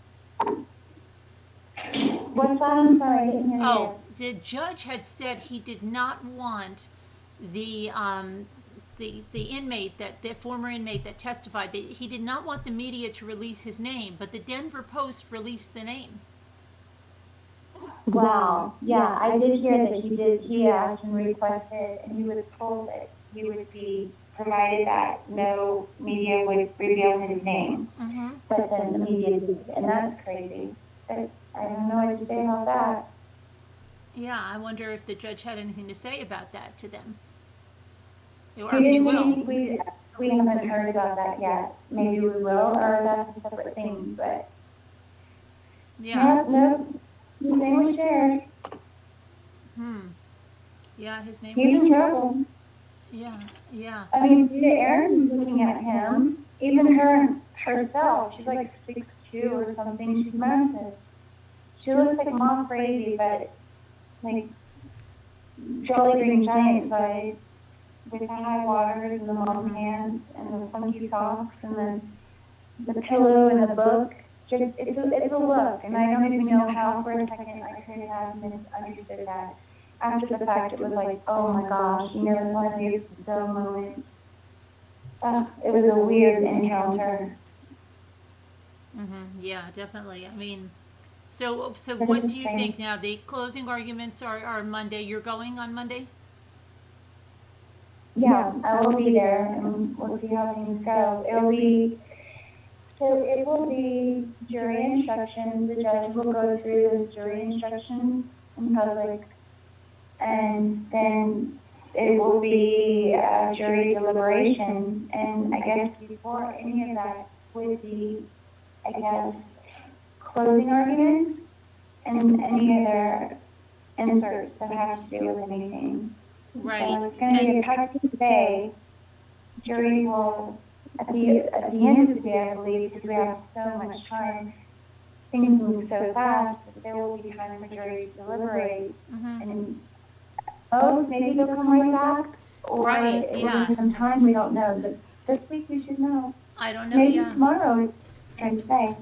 What's that? I'm sorry, I didn't hear Oh, the judge had said he did not want the inmate, the former inmate that testified, that he did not want the media to release his name, but the Denver Post released the name. Wow. Yeah, I did hear that he asked and requested, and he was told that he would be provided that no media would reveal his name. But then the media did, and that's crazy. But I don't know what to say about that. Yeah, I wonder if the judge had anything to say about that to them. Or We if he didn't will. we haven't heard about that yet. Maybe we will, or that's a separate thing, but Yeah. no, his name was shared. Yeah, his name He's was. in trouble. Yeah. I mean, see, Erin's looking at him. Even herself, she's like 6'2" or something. She's massive. She looks like Mom Frazee, but like Jolly Green Giant size, with the high waters and the long pants and the funky socks and the pillow and the book. Just it's a look, and I don't even know how for a second I could have misunderstood that. After the fact, it was like, oh my gosh, one of these dull moments. It was a weird encounter. Yeah, definitely. I mean, so what do you think now? The closing arguments are Monday. You're going on Monday? Yeah, I will be there, and we'll see how things go. It will be jury instructions. The judge will go through those jury instructions in public, and then it will be a jury deliberation. And I guess before any of that would be, closing arguments and any other inserts that have to do with anything. Right. So it's going to be a packed day. Jury will, at the end of the day, I believe, because we have so much time, things move so fast, that there will be time for jury to deliberate. And maybe they'll come right back, or it will be some time, we don't know. But this week we should know. I don't know. Maybe tomorrow is trying to say.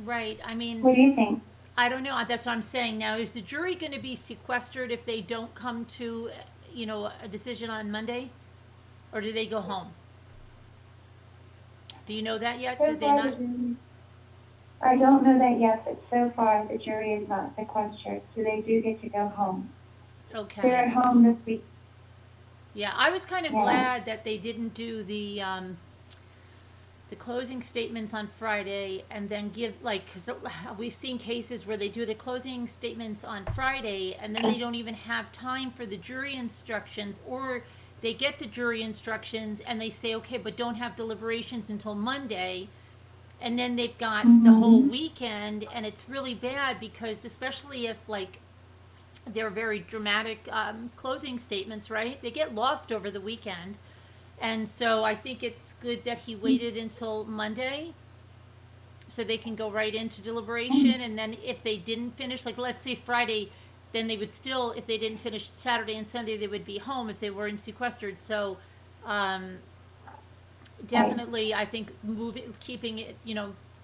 Right. I mean, what do you think? I don't know. That's what I'm saying. Now, is the jury going to be sequestered if they don't come to, a decision on Monday, or do they go home? Do you know that yet? Did they not? I don't know that yet, but so far the jury is not sequestered, so they do get to go home. Okay. They're at home this week. Yeah, I was kind of glad that they didn't do the closing statements on Friday and then give, because we've seen cases where they do the closing statements on Friday and then they don't even have time for the jury instructions, or they get the jury instructions and they say, okay, but don't have deliberations until Monday. And then they've got the whole weekend, and it's really bad because, especially if, they're very dramatic closing statements, right? They get lost over the weekend. And so I think it's good that he waited until Monday, so they can go right into deliberation, and then if they didn't finish, like let's say Friday, then they would still, if they didn't finish Saturday and Sunday, they would be home if they weren't sequestered. So definitely, I think keeping it,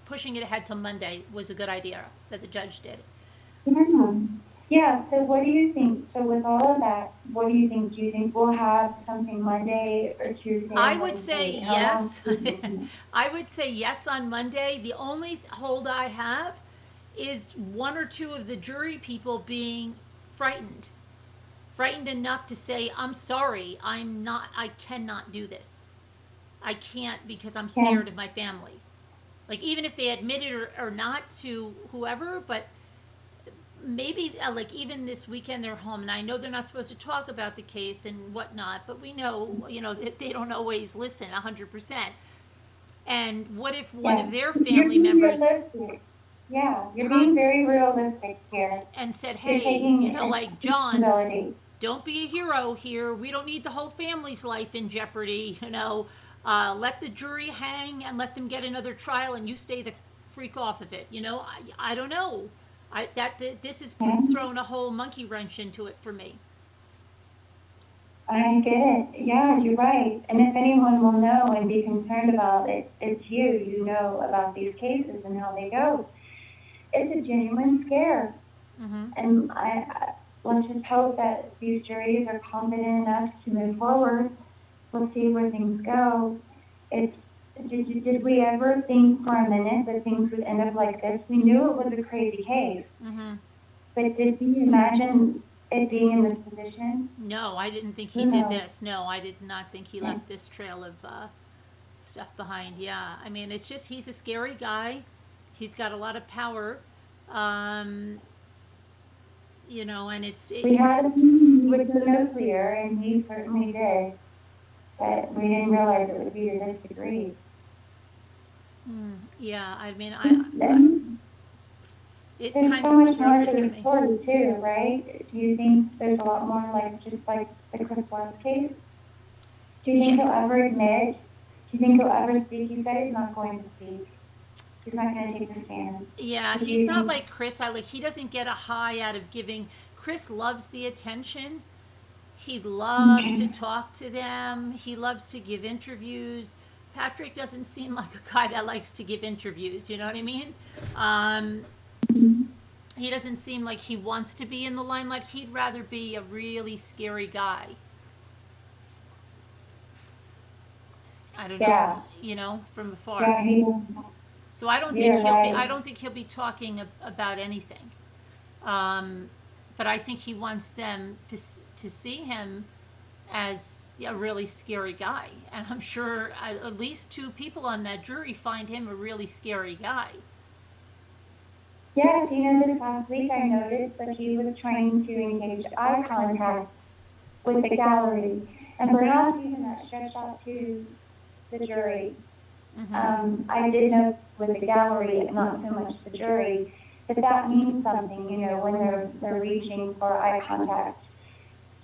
pushing it ahead till Monday was a good idea that the judge did. Yeah. Yeah, so what do you think? So with all of that, what do you think? Do you think we'll have something Monday or Tuesday? I would say yes. Yes. I would say yes on Monday. The only hold I have is one or two of the jury people being frightened. Frightened enough to say, I'm sorry, I cannot do this. I can't because I'm scared of my family. Like, even if they admit it or not to whoever, but maybe like even this weekend they're home, and I know they're not supposed to talk about the case and whatnot, but we know, that they don't always listen 100%. And what if one of their family members you're being very realistic here and said, hey, like John, don't be a hero here. We don't need the whole family's life in jeopardy. Let the jury hang and let them get another trial, and you stay the freak off of it. I don't know. This has thrown a whole monkey wrench into it for me. I get it. Yeah, you're right. And if anyone will know and be concerned about it, it's you. You know about these cases and how they go. It's a genuine scare. Mm-hmm. And let's just hope that these juries are confident enough to move forward. We'll see where things go. Did we ever think for a minute that things would end up like this? We knew it was a crazy case. Mm-hmm. But did we imagine it being in this position? No, I didn't think he did this. No, I did not think he left this trail of stuff behind. Yeah, I mean, it's just he's a scary guy. He's got a lot of power. And we had a meeting with the nuclear, and he certainly did. But we didn't realize it would be to this degree. Yeah, I mean, it there's kind so of much more throws to it the for me. story too, right? Do you think there's a lot more just like the Chris West case? Do you think he'll ever admit? Do you think he'll ever speak? He said he's not going to speak. He's not going to take the stand. Yeah, he's not like Chris. He doesn't get a high out of giving. Chris loves the attention. He loves to talk to them. He loves to give interviews. Patrick doesn't seem like a guy that likes to give interviews. You know what I mean? He doesn't seem like he wants to be in the limelight. He'd rather be a really scary guy. I don't know, from afar. Yeah, so I don't think I don't think he'll be talking about anything. But I think he wants them to see him as a really scary guy, and I'm sure at least two people on that jury find him a really scary guy. Yes, this past week I noticed that he was trying to engage eye contact with the gallery, and perhaps even that stretched out to the jury. Mm-hmm. I did notice with the gallery, not so much the jury, that means something, when they're reaching for eye contact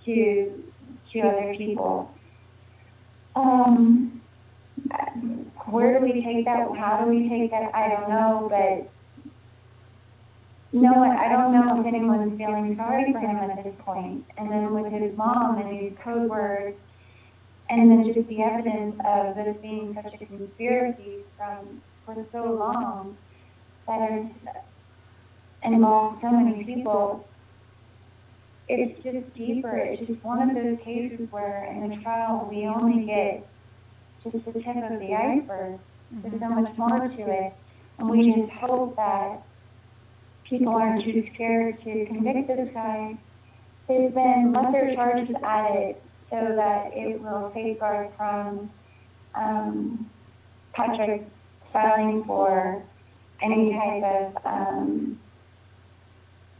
to other people. Where do we take that? How do we take that? I don't know, but I don't know if anyone's feeling sorry for him at this point. And then with his mom and his code words, and then just the evidence of this being such a conspiracy for so long that has involved so many people, it's just deeper. It's just one of those cases where in the trial we only get just the tip of the iceberg. There's so much more to it. And we just hope that people aren't too scared to convict this guy. There's been lesser charges added so that it will safeguard from Patrick filing for any type of,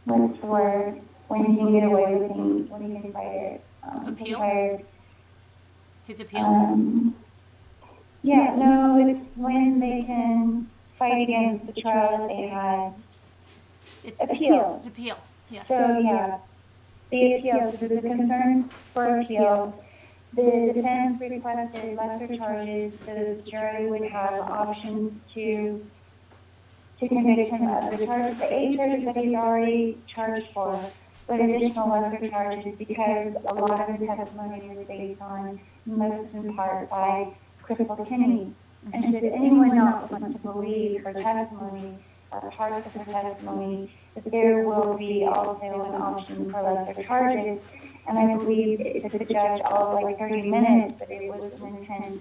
what's the word, when he can get away with things, when he can fight it. Appeal? His appeal? Yeah, no, it's when they can fight against the trial that they had. It's appeal. Appeal, yeah. So, yeah, the appeal, so the concern for appeal, the defense requested lesser charges so the jury would have options to to convict him of the charges, the 8 charges that he's already charged for, but additional lesser charges because a lot of his testimony was based on, most in part, by Crystal Kinney. And should anyone not want to believe her testimony, or parts of her testimony, that there will be also an option for lesser charges. And I believe it took the judge all of like 30 minutes, but it was an intense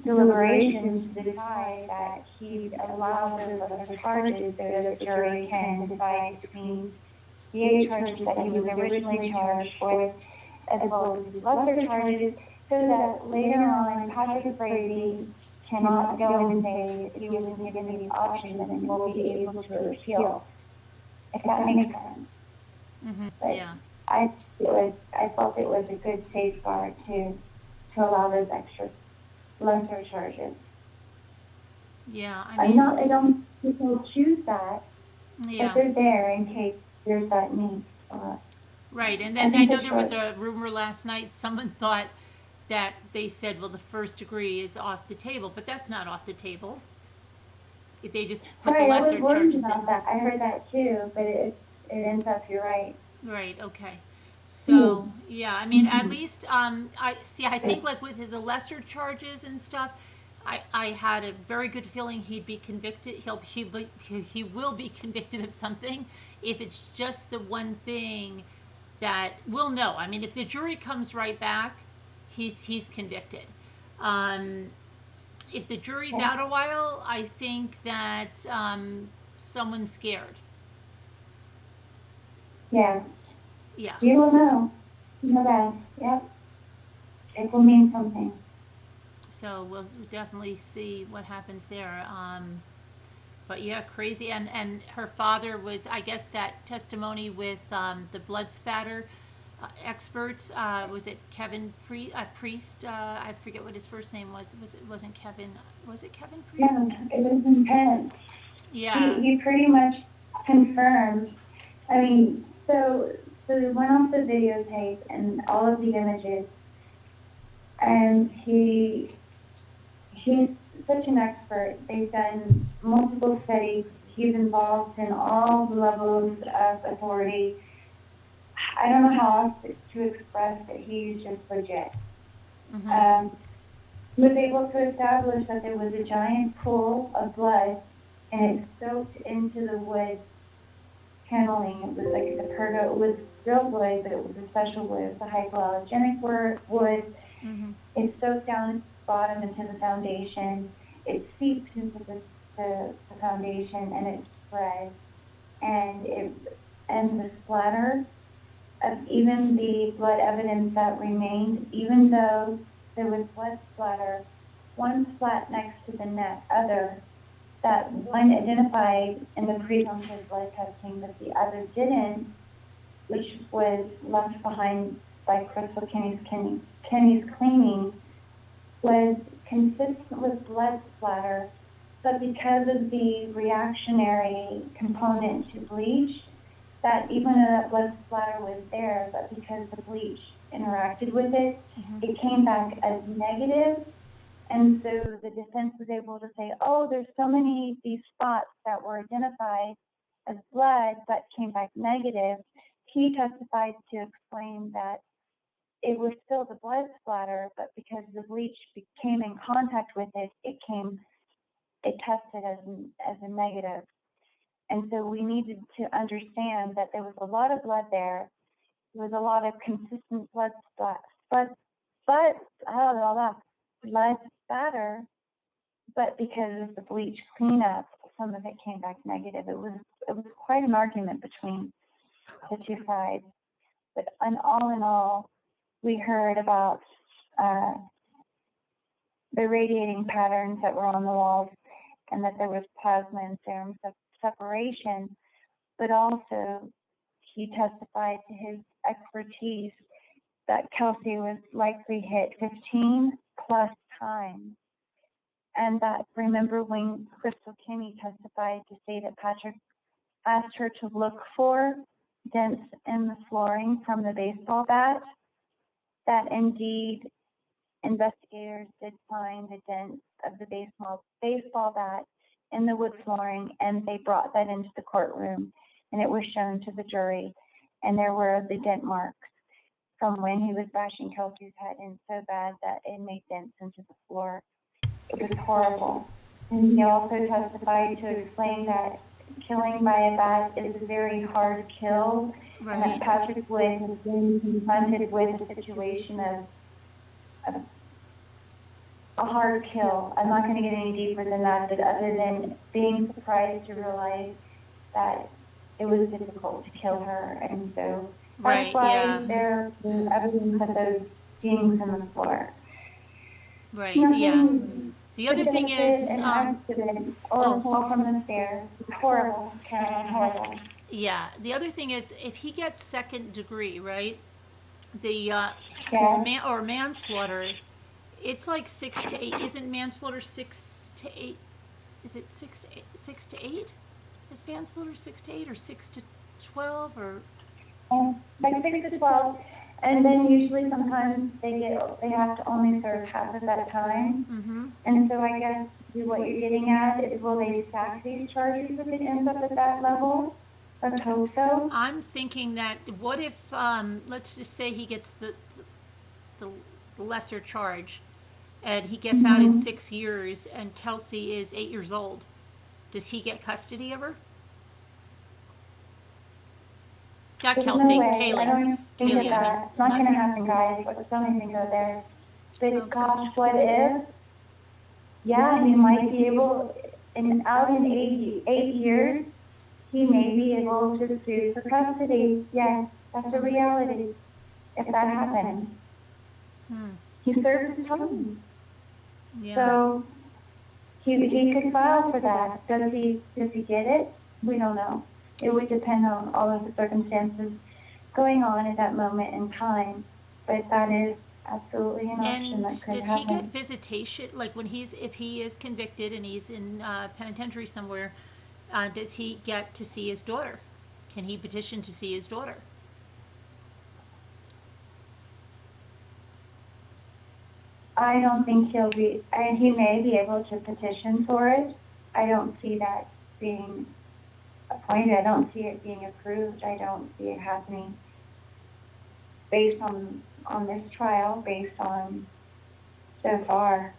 deliberations to decide that he allowed those lesser charges so that the jury can decide between the 8 charges that he was originally charged with, as well as his lesser charges, so that later on Patrick Frazee cannot go and say that he wasn't given these options and will be able to appeal, if that makes sense. But Yeah. I felt it was a good safeguard to allow those extra lesser charges. Yeah. I mean, I don't people choose that, yeah. but they're there in case there's that need. Right, and then I know there was a rumor last night. Someone thought that they said, well, the first degree is off the table, but that's not off the table. They just put the lesser charges in. That. I heard that too, but it ends up, you're right. Right. Okay. So yeah, I mean, at least I see. I think like with the lesser charges and stuff, I had a very good feeling he'd be convicted. He will be convicted of something. If it's just the one thing that we'll know. I mean, if the jury comes right back, he's convicted. If the jury's out a while, I think that someone's scared. Yeah. Yeah. You will know. You know that. Yep. It will mean something. So we'll definitely see what happens there. But yeah, crazy. And her father was, I guess, that testimony with the blood spatter expert. Was it Kevin Priest? I forget what his first name was. Wasn't Kevin? Was it Kevin Priest? Yeah, it was intense. Yeah. He pretty much confirmed. I mean, so they went off the videotape and all of the images, and he's such an expert. They've done multiple studies. He's involved in all the levels of authority. I don't know how else to express that he's just legit. He was able to establish that there was a giant pool of blood, and it soaked into the wood paneling. It was like it was real wood, but it was a special wood. It was a hypoallergenic wood. It soaked down the bottom into the foundation. It seeped into the foundation, and it spread. And the splatter of even the blood evidence that remained, even though there was blood splatter, one splat next to the other, that one identified in the presumptive blood testing, but the other didn't, which was left behind by Crystal Kenny's cleaning, was consistent with blood splatter, but because of the reactionary component to bleach, that even though that blood splatter was there, but because the bleach interacted with it, it came back as negative. And so the defense was able to say, oh, there's so many these spots that were identified as blood but came back negative. He testified to explain that it was still the blood splatter, but because the bleach came in contact with it, it tested as a negative. And so we needed to understand that there was a lot of blood there. There was a lot of consistent blood spatter, but because of the bleach cleanup, some of it came back negative. It was quite an argument between the two sides. But all in all, we heard about the radiating patterns that were on the walls, and that there was plasma and serum separation, but also he testified to his expertise that Kelsey was likely hit 15 plus times. And that, remember when Crystal Kinney testified to say that Patrick asked her to look for dents in the flooring from the baseball bat, that indeed investigators did find the dents of the baseball bat in the wood flooring, and they brought that into the courtroom, and it was shown to the jury, and there were the dent marks from when he was bashing Kelsey's head in so bad that it made dents into the floor. It was horrible. And he also testified to explain that killing by a bat is a very hard kill, and that Patrick Wood has been confronted with a situation of a hard kill. I'm not going to get any deeper than that, but other than being surprised to realize that it was difficult to kill her, and so that's why there was evidence of those stings in the floor. Right. Nothing. The other thing is, an accident or a fall from the stairs. Horrible, Karen, horrible. Yeah. The other thing is, if he gets second degree, right? The manslaughter, it's like 6 to 8. Isn't manslaughter 6 to 8? Is it 6 to 8? 6 to 8? Is manslaughter 6 to 8 or 6 to 12 or? Like 6 to 12, and then usually sometimes they have to only serve half of that time. Mm-hmm. And so I guess what you're getting at is, will they stack these charges if it ends up at that level? Let's hope so. I'm thinking that what if let's just say he gets the lesser charge, and he gets out in 6 years, and Kelsey is 8 years old. Does he get custody of her? Not There's Kelsey, no way. Kaylee. I don't think Kaylee, that it's not going to happen, guys. Let's don't even go there. But gosh, what if? Yeah, he might be able, out in 8 years, he may be able to sue for custody. Yes, that's a reality. If that happens, he serves his time. Yeah. So he could file for that. Does he get it? We don't know. It would depend on all of the circumstances going on at that moment in time. But that is absolutely an option that could happen. And does he get visitation, like if he is convicted and he's in penitentiary somewhere, does he get to see his daughter? Can he petition to see his daughter? I don't think he may be able to petition for it. I don't see that being appointed. I don't see it being approved. I don't see it happening based on this trial, based on so far.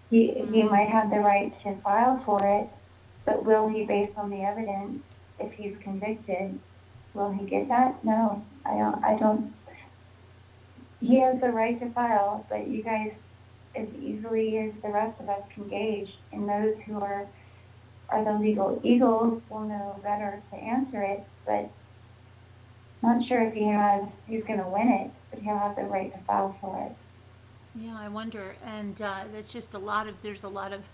He might have the right to file for it, but will he, based on the evidence, if he's convicted, will he get that? No, I don't. He has the right to file, but you guys, as easily as the rest of us, can gauge, and those who are the legal eagles will know better to answer it, but not sure if he's going to win it, but he'll have the right to file for it. Yeah, I wonder, and there's a lot of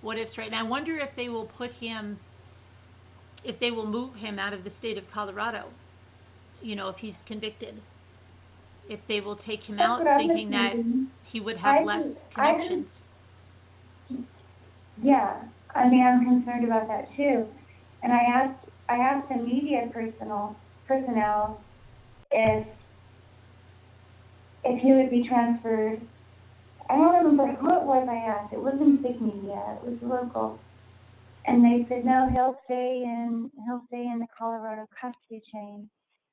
what ifs right now. I wonder if they will if they will move him out of the state of Colorado, if he's convicted. If they will take him out thinking that he would have less connections. Yeah, I mean, I'm concerned about that too. And I asked the media personnel if he would be transferred. I don't remember who it was I asked. It wasn't big media, it was local. And they said, no, he'll stay in the Colorado custody chain.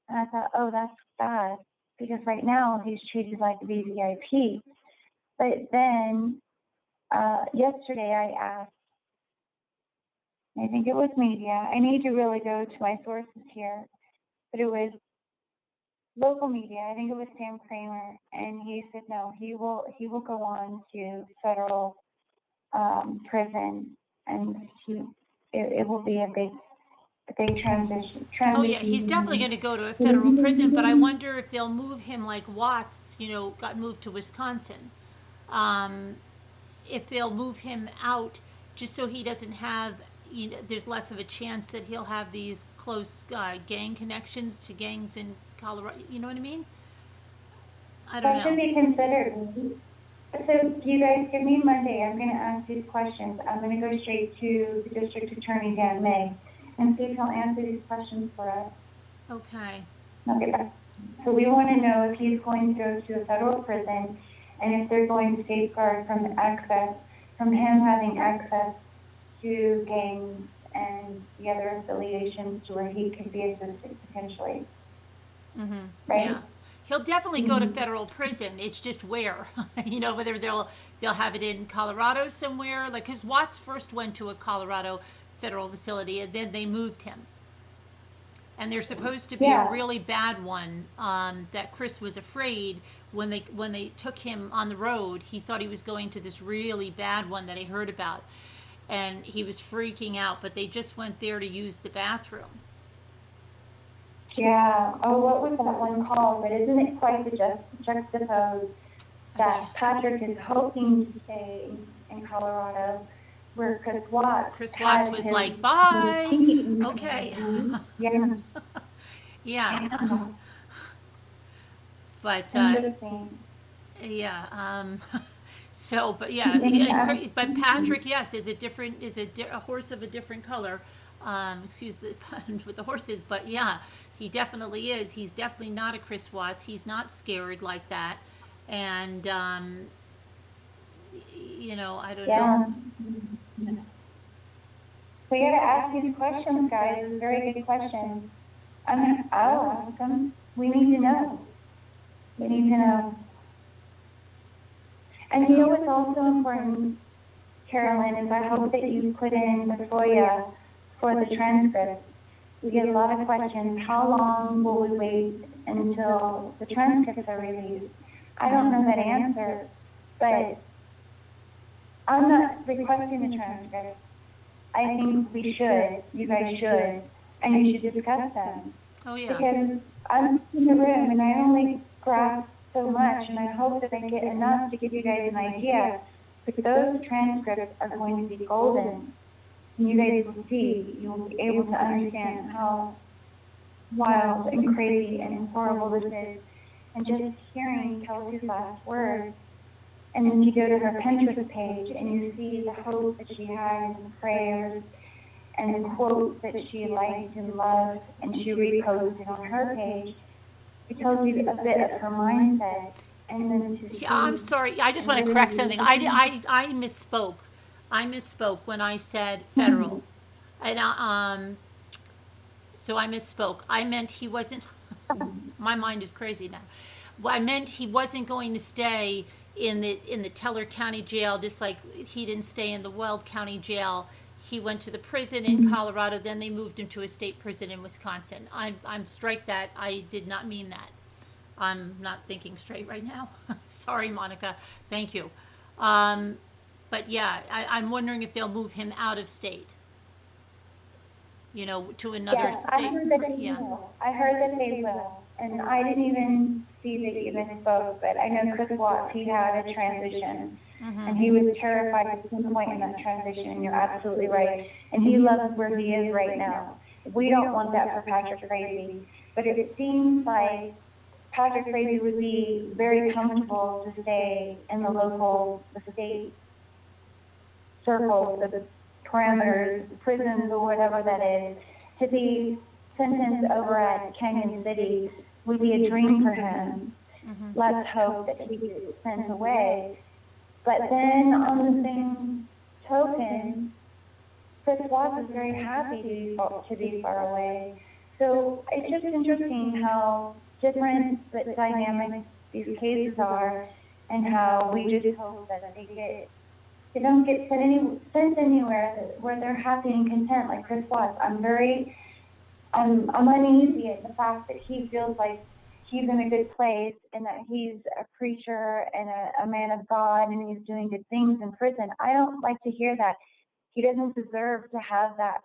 And I thought, oh, that's bad, because right now he's treated like a VVIP. But then yesterday I asked, I think it was media. I need to really go to my sources here, but it was local media. I think it was Sam Kramer, and he said no, he will go on to federal prison, and it will be a big transition. Oh yeah, he's definitely going to go to a federal prison, but I wonder if they'll move him like Watts, got moved to Wisconsin. If they'll move him out just so he doesn't have, there's less of a chance that he'll have these close gang connections to gangs in Colorado. You know what I mean? I don't know. That should be considered. So you guys give me Monday. I'm going to ask these questions. I'm going to go straight to the District Attorney, Dan May, and see if he'll answer these questions for us. Okay. I'll get back. So we want to know if he's going to go to a federal prison, and if they're going to safeguard from him having access to gangs and the other affiliations to where he could be assisted potentially, right? Yeah. He'll definitely go to federal prison. It's just where, whether they'll have it in Colorado somewhere. Like, because Watts first went to a Colorado federal facility, and then they moved him. And there's supposed to be a Yeah. really bad one that Chris was afraid when they took him on the road. He thought he was going to this really bad one that he heard about, and he was freaking out. But they just went there to use the bathroom. Yeah. Oh, what was that one called? But isn't it quite the juxtapose that Patrick is hoping to stay in Colorado, where Chris Watts Was like, bye. Okay. Yeah. Yeah. But Interesting. yeah. So, but yeah, but Patrick, yes, is a horse of a different color. Excuse the pun with the horses, but yeah, he definitely is. He's definitely not a Chris Watts. He's not scared like that, and I don't know. Yeah. So you gotta ask these questions, guys. It's a very good question. I'll ask them. We need to know. We need to know. And you know what's also important, Carolyn, is I hope that you put in the FOIA for the transcript. We get a lot of questions. How long will we wait until the transcripts are released? I don't know that answer, but I'm not requesting the transcript. I think we should. You guys should. And you should discuss them. Oh yeah. Because I'm in the room and I only grasp so much, and I hope that I get enough to give you guys an idea. But those transcripts are going to be golden. And you guys will see, you will be able to understand how wild and crazy and horrible this is. And just hearing Kelsey's last words, and then you go to her Pinterest page and you see the hope that she had and the prayers and the quotes that she liked and loved, and she reposted on her page. It tells you a bit of her mindset. And then to Yeah, I'm sorry. I just want to correct something. I misspoke. I misspoke when I said federal, and so I misspoke. I meant he wasn't. My mind is crazy now. Well, I meant he wasn't going to stay in the Teller County Jail, just like he didn't stay in the Weld County Jail. He went to the prison in Colorado. Then they moved him to a state prison in Wisconsin. I'm strike that. I did not mean that. I'm not thinking straight right now. Sorry, Monica. Thank you. But yeah, I'm wondering if they'll move him out of state. To another I state. heard that they will. I heard that they will. And I didn't even see that you misspoke, but I know Chris Watts, he had a transition. And he was terrified at some point in that transition, and you're absolutely right. And he loves where he is right now. We don't want that for Patrick Frazee. But it seems like Patrick Frazee would be very comfortable to stay in the state circle, the parameters, prisons, or whatever that is. To be sentenced over at Canyon City would be a dream for him. Let's hope that he gets sent away. But then, on the same token, Chris Watts is very happy to be far away. So it's just interesting how different but dynamic these cases are, and how we just hope that they don't get sent anywhere where they're happy and content like Chris Watts. I'm uneasy at the fact that he feels like he's in a good place and that he's a preacher and a man of God and he's doing good things in prison. I don't like to hear that. He doesn't deserve to have that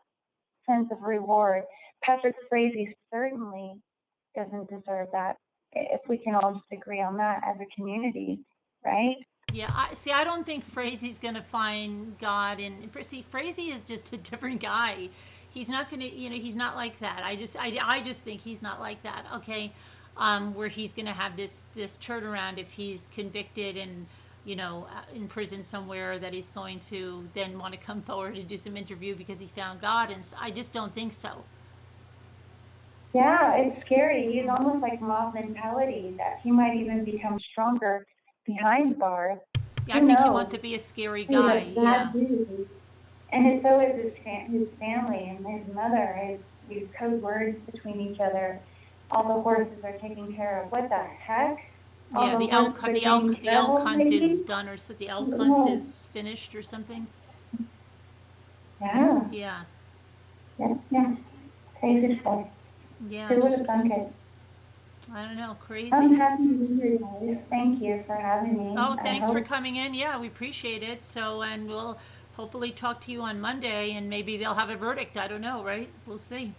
sense of reward. Patrick Frazee certainly doesn't deserve that, if we can all just agree on that as a community, right? Yeah, I don't think Frazee's going to find God in. See, Frazee is just a different guy. He's not going to, he's not like that. I just think he's not like that. Okay, where he's going to have this turnaround if he's convicted and in prison somewhere, that he's going to then want to come forward and do some interview because he found God, and I just don't think so. Yeah, it's scary. He's almost like mob mentality, that he might even become stronger behind bars. Yeah, I think he wants to be a scary guy. Yeah. And so is his family and his mother. These code words between each other. All the horses are taken care of. What the heck? Yeah, All the horses are getting the elk travel hunt is maybe? done, or so the elk hunt Oh, is finished, or something. yeah. Yeah, Yeah. Crazy stuff. yeah, Who would just have thunk crazy. it? I don't know, I'm crazy. happy to be here, guys. Thank you for having me. Oh, I thanks for hope. coming in. Yeah, we appreciate it. So, and we'll hopefully talk to you on Monday, and maybe they'll have a verdict. I don't know, right? We'll see.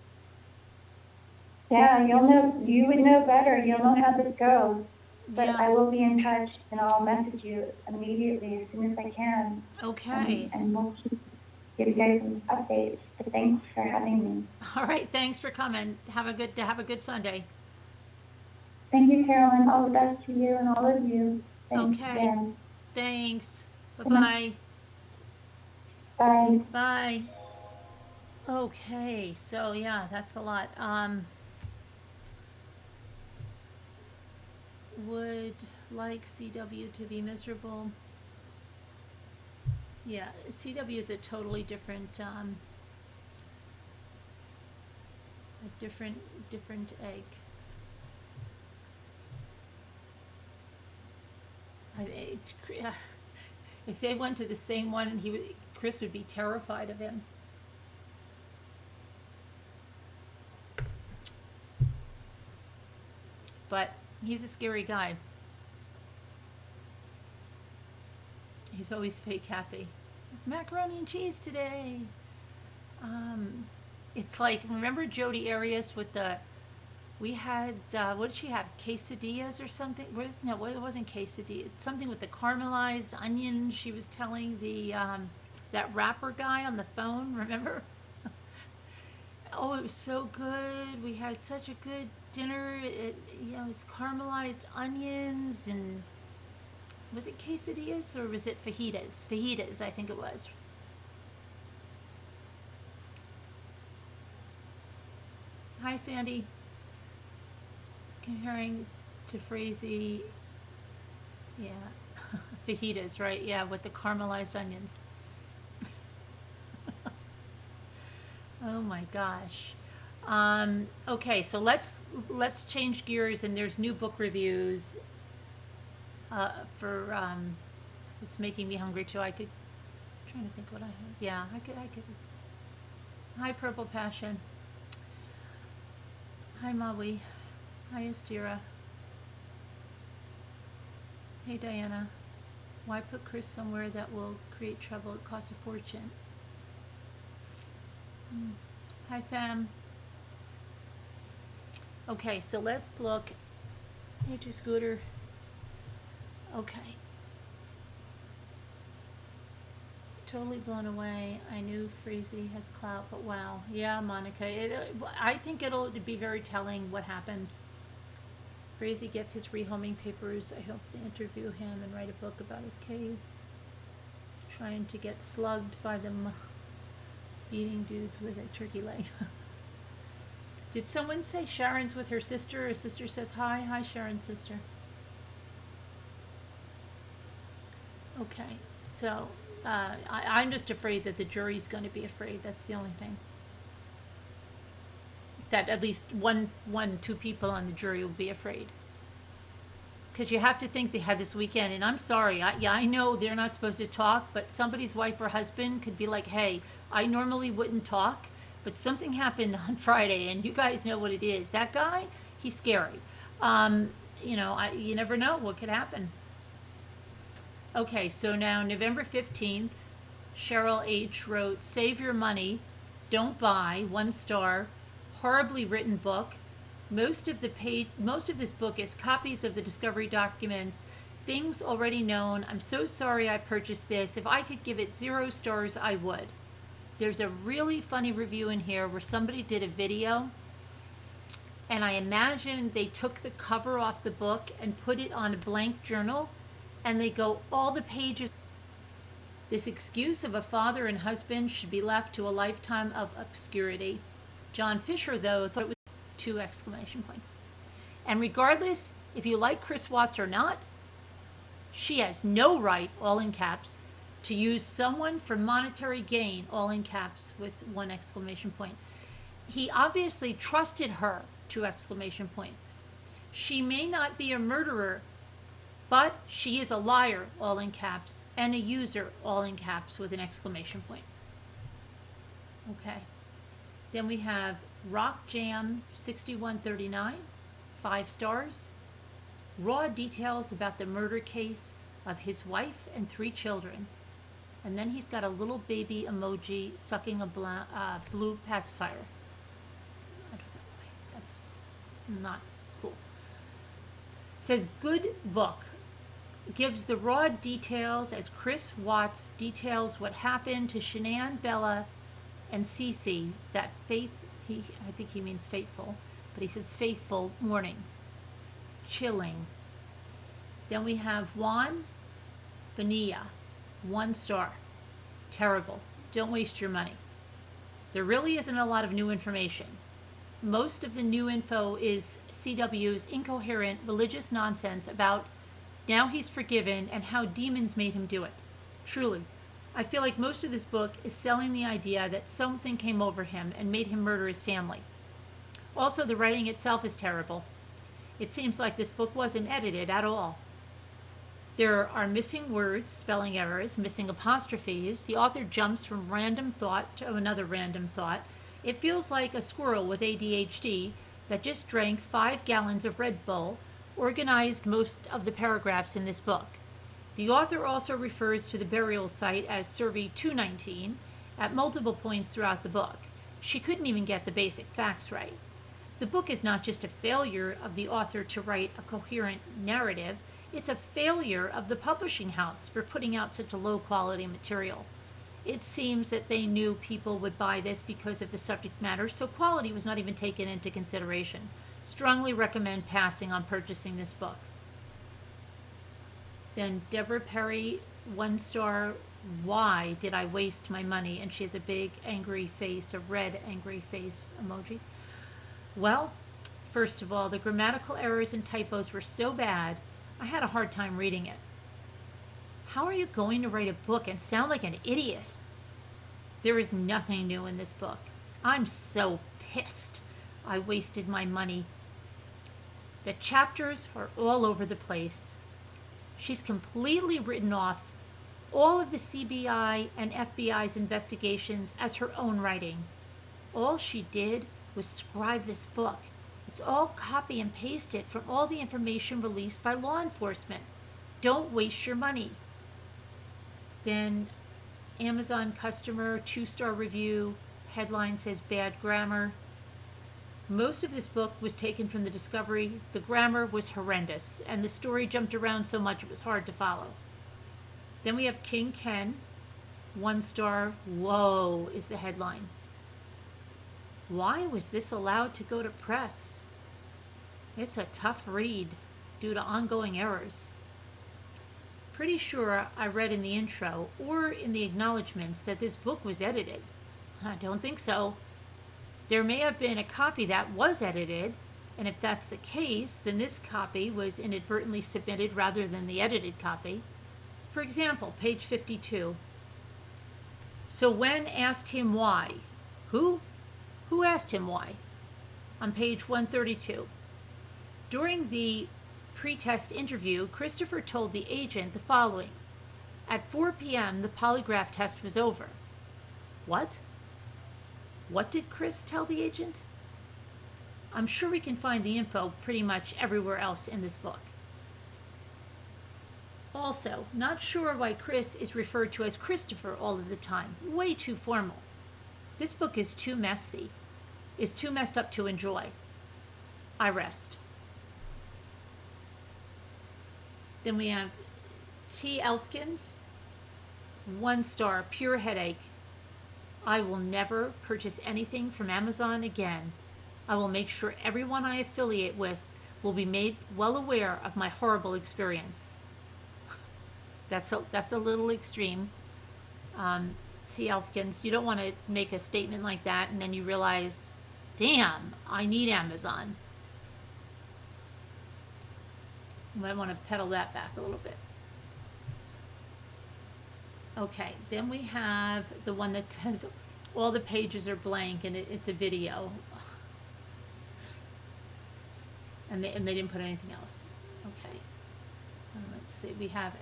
Yeah, you'll know. You would know better. You'll know how this goes. But Yeah. I will be in touch, and I'll message you immediately as soon as I can, Okay. and we'll give you guys some updates. But thanks for having me. All right. Thanks for coming. Have a good Sunday. Thank you, Carolyn. All the best to you and all of you. Thanks Okay. again. Thanks. Good night. Bye-bye. Bye. Bye. Okay. So yeah, that's a lot. Would like CW to be miserable. Yeah, CW is a totally different, a different egg. If they went to the same one, and Chris would be terrified of him. But he's a scary guy. He's always fake happy. It's macaroni and cheese today. It's like, remember Jodi Arias with we had, what did she have? Quesadillas or something? No, it wasn't quesadilla. Something with the caramelized onion. She was telling that rapper guy on the phone, remember? Oh, it was so good. We had such a good dinner. It was caramelized onions, and was it quesadillas or was it fajitas? Fajitas, I think it was. Hi, Sandy. Comparing to Frazee, yeah, fajitas, right? Yeah, with the caramelized onions. Oh my gosh. Okay, so let's change gears, and there's new book reviews. It's making me hungry too. I'm trying to think what I have. Yeah, I could. Hi, Purple Passion. Hi, Maui. Hi, Estira. Hey, Diana. Why put Chris somewhere that will create trouble? It costs a fortune. Hi, fam. Okay, so let's look. Hey, to Scooter. Okay. Totally blown away. I knew Frazee has clout, but wow. Yeah, Monica. I think it'll be very telling what happens. Frazee gets his rehoming papers. I hope they interview him and write a book about his case. Trying to get slugged by them beating dudes with a turkey leg. Did someone say Sharon's with her sister? Her sister says hi. Hi, Sharon's sister. Okay, so I'm just afraid that the jury's going to be afraid. That's the only thing. That at least two people on the jury will be afraid. Because you have to think they had this weekend, and I'm sorry, I know they're not supposed to talk, but somebody's wife or husband could be like, hey, I normally wouldn't talk, but something happened on Friday, and you guys know what it is. That guy, he's scary. You never know what could happen. Okay, so now November 15th, Cheryl H. wrote, Save Your Money, Don't Buy, 1 star, horribly written book. Most of this book is copies of the discovery documents, things already known. I'm so sorry I purchased this. If I could give it 0 stars, I would. There's a really funny review in here where somebody did a video, and I imagine they took the cover off the book and put it on a blank journal, and they go all the pages. This excuse of a father and husband should be left to a lifetime of obscurity. John Fisher, though, thought it was 2 exclamation points. And regardless if you like Chris Watts or not, she has no right, all in caps, to use someone for monetary gain, all in caps with 1 exclamation point. He obviously trusted her, 2 exclamation points. She may not be a murderer, but she is a liar, all in caps, and a user, all in caps with an exclamation point. Okay. Then we have Rock Jam 6139, 5 stars. Raw details about the murder case of his wife and 3 children. And then he's got a little baby emoji sucking a blue pacifier. I don't know why. That's not cool. Says good book. Gives the raw details as Chris Watts details what happened to Shanann, Bella, and Cece that I think he means faithful, but he says faithful morning. Chilling. Then we have Juan Bonilla, 1 star. Terrible. Don't waste your money. There really isn't a lot of new information. Most of the new info is CW's incoherent religious nonsense about now he's forgiven and how demons made him do it. Truly, I feel like most of this book is selling the idea that something came over him and made him murder his family. Also, the writing itself is terrible. It seems like this book wasn't edited at all. There are missing words, spelling errors, missing apostrophes. The author jumps from random thought to another random thought. It feels like a squirrel with ADHD that just drank 5 gallons of Red Bull organized most of the paragraphs in this book. The author also refers to the burial site as Survey 219 at multiple points throughout the book. She couldn't even get the basic facts right. The book is not just a failure of the author to write a coherent narrative, it's a failure of the publishing house for putting out such a low-quality material. It seems that they knew people would buy this because of the subject matter, so quality was not even taken into consideration. Strongly recommend passing on purchasing this book. Then Deborah Perry, 1 star. Why did I waste my money? And she has a big angry face, a red angry face emoji. Well, first of all, the grammatical errors and typos were so bad, I had a hard time reading it. How are you going to write a book and sound like an idiot? There is nothing new in this book. I'm so pissed I wasted my money. The chapters are all over the place. She's completely written off all of the CBI and FBI's investigations as her own writing. All she did was scribe this book. It's all copy and pasted from all the information released by law enforcement. Don't waste your money. Then Amazon customer, 2-star review, headline says bad grammar. Most of this book was taken from the Discovery. The grammar was horrendous, and the story jumped around so much it was hard to follow. Then we have King Ken, 1 star. Whoa is the headline. Why was this allowed to go to press? It's a tough read due to ongoing errors. Pretty sure I read in the intro or in the acknowledgments that this book was edited. I don't think so. There may have been a copy that was edited, and if that's the case, then this copy was inadvertently submitted rather than the edited copy. For example, page 52. So when asked him why? Who? Who asked him why? On page 132. During the pre-test interview, Christopher told the agent the following. At 4 p.m., the polygraph test was over. What? What did Chris tell the agent? I'm sure we can find the info pretty much everywhere else in this book. Also, not sure why Chris is referred to as Christopher all of the time. Way too formal. This book is too messy. Is too messed up to enjoy. I rest. Then we have T. Elfkins, 1 star, pure headache. I will never purchase anything from Amazon again. I will make sure everyone I affiliate with will be made well aware of my horrible experience. That's a little extreme. T. Elfkins, you don't want to make a statement like that and then you realize, damn, I need Amazon. You might want to pedal that back a little bit. Okay, then we have the one that says all the pages are blank and it's a video. And they didn't put anything else. Okay. Let's see, we have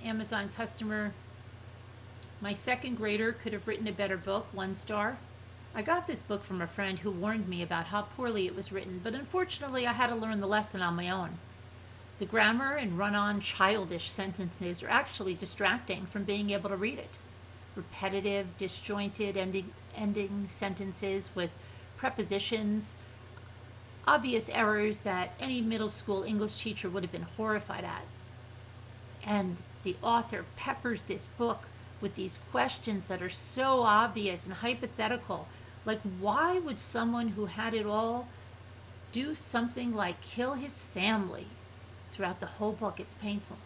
Amazon customer. My second grader could have written a better book, 1 star. I got this book from a friend who warned me about how poorly it was written, but unfortunately I had to learn the lesson on my own. The grammar and run-on childish sentences are actually distracting from being able to read it. Repetitive, disjointed ending sentences with prepositions, obvious errors that any middle school English teacher would have been horrified at. And the author peppers this book with these questions that are so obvious and hypothetical. Like, why would someone who had it all do something like kill his family? Throughout the whole book, it's painful.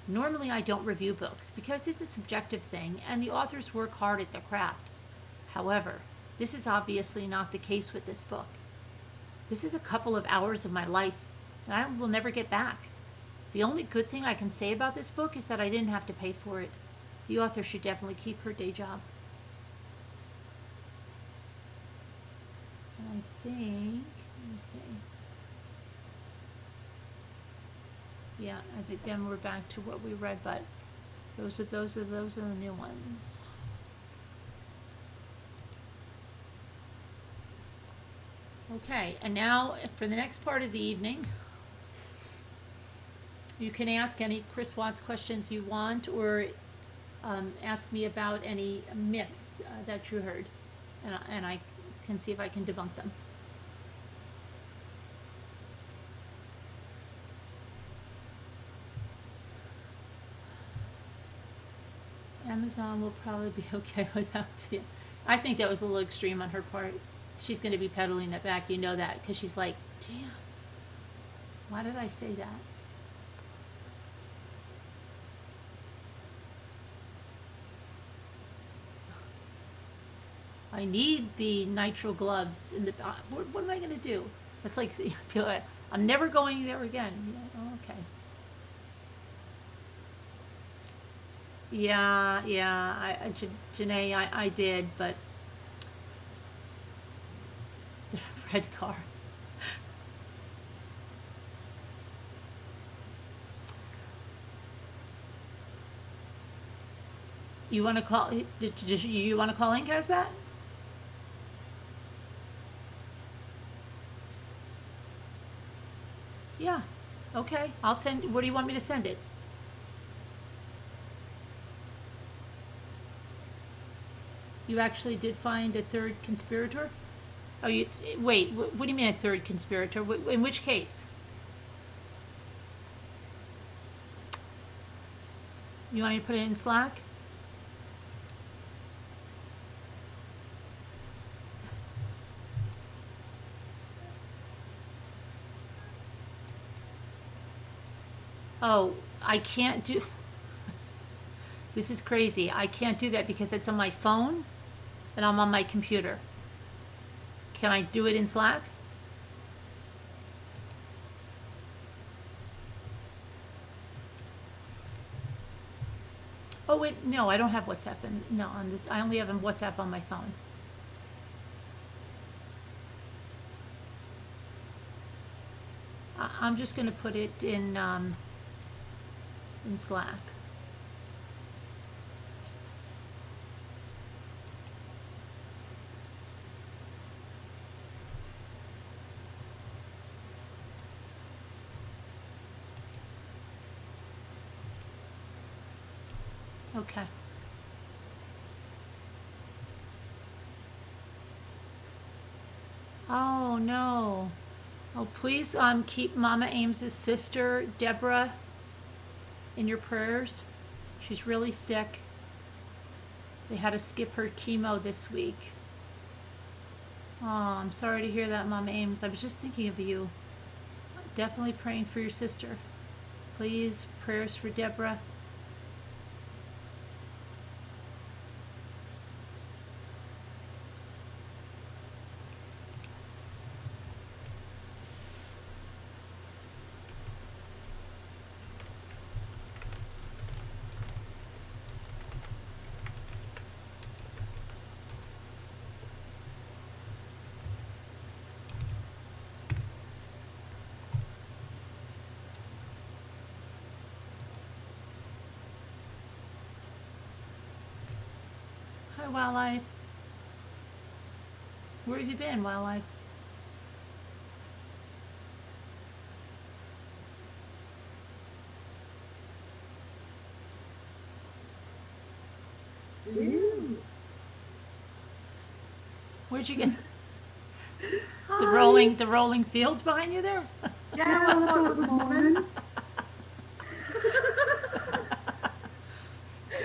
Normally, I don't review books because it's a subjective thing and the authors work hard at their craft. However, this is obviously not the case with this book. This is a couple of hours of my life that I will never get back. The only good thing I can say about this book is that I didn't have to pay for it. The author should definitely keep her day job. And I think, let me see. Yeah, I think then we're back to what we read, but those are the new ones. Okay, and now for the next part of the evening, you can ask any Chris Watts questions you want, or ask me about any myths that you heard, and I can see if I can debunk them. Amazon will probably be okay without you. I think that was a little extreme on her part. She's going to be peddling it back, you know that, because she's like, damn, why did I say that? I need the nitrile gloves in the. What am I going to do? It's like, I'm never going there again. Yeah, oh, okay. Yeah, Janae, I did, but the red car. You want to call? You want to call in, Casbat? Yeah. Okay. I'll send. Where do you want me to send it? You actually did find a third conspirator? Oh, you wait. What do you mean a third conspirator? In which case? You want me to put it in Slack? Oh, I can't do. This is crazy. I can't do that because it's on my phone and I'm on my computer. Can I do it in Slack? Oh wait, no, I don't have WhatsApp. No, on this, I only have WhatsApp on my phone. I'm just going to put it in Slack. Okay. Oh no. Oh, please keep Mama Ames's sister, Deborah, in your prayers. She's really sick. They had to skip her chemo this week. Oh, I'm sorry to hear that, Mama Ames. I was just thinking of you. Definitely praying for your sister. Please, prayers for Deborah. Hi, Wildlife. Where have you been, Wildlife? Hello. Where'd you get Hi. the rolling fields behind you there? Yeah, well, I thought it was morning.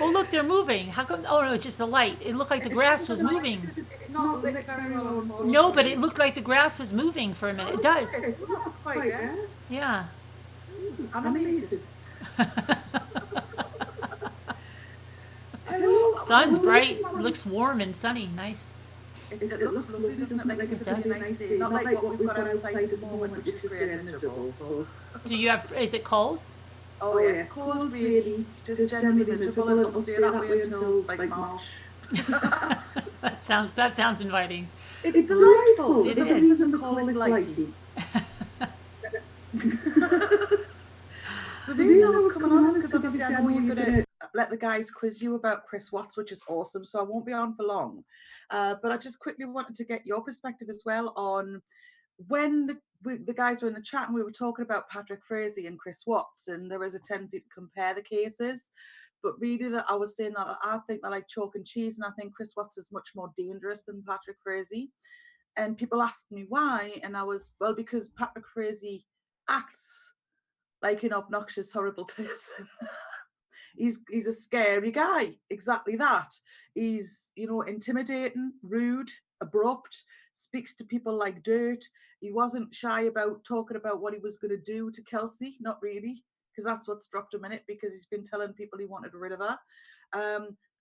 Oh, look, they're moving. How come? Oh, no, it's just the light. It looked like the grass Just was a light moving. because it's not lit very well, No, but it unfortunately. looked like the grass was moving for a minute. It Oh, does. did it? Well, that was quite, yeah. Yeah. Animated. Hello. Sun's Well, bright. look, Looks warm and sunny. Nice. it looks lovely, doesn't it? Like it's It going to be does. a nice day. Not like what we've got outside at the moment, which is grey and miserable. So. Do you have? Is it cold? Oh, yes, cold, really, just generally miserable, and it'll stay that way until like March. That sounds inviting. It's delightful. It There's a is. reason call it blighty. The reason I was coming on is because obviously I know you're going to let the guys quiz you about Chris Watts, which is awesome, so I won't be on for long. But I just quickly wanted to get your perspective as well on when the guys were in the chat and we were talking about Patrick Frazee and Chris Watts, and there is a tendency to compare the cases. But really, that I was saying that I think they're like chalk and cheese, and I think Chris Watts is much more dangerous than Patrick Frazee. And people asked me why, and I was, well, because Patrick Frazee acts like an obnoxious, horrible person. He's a scary guy. Exactly that. He's, intimidating, rude, abrupt, speaks to people like dirt. He wasn't shy about talking about what he was going to do to Kelsey. Not really, because that's what's dropped him in it, because he's been telling people he wanted rid of her.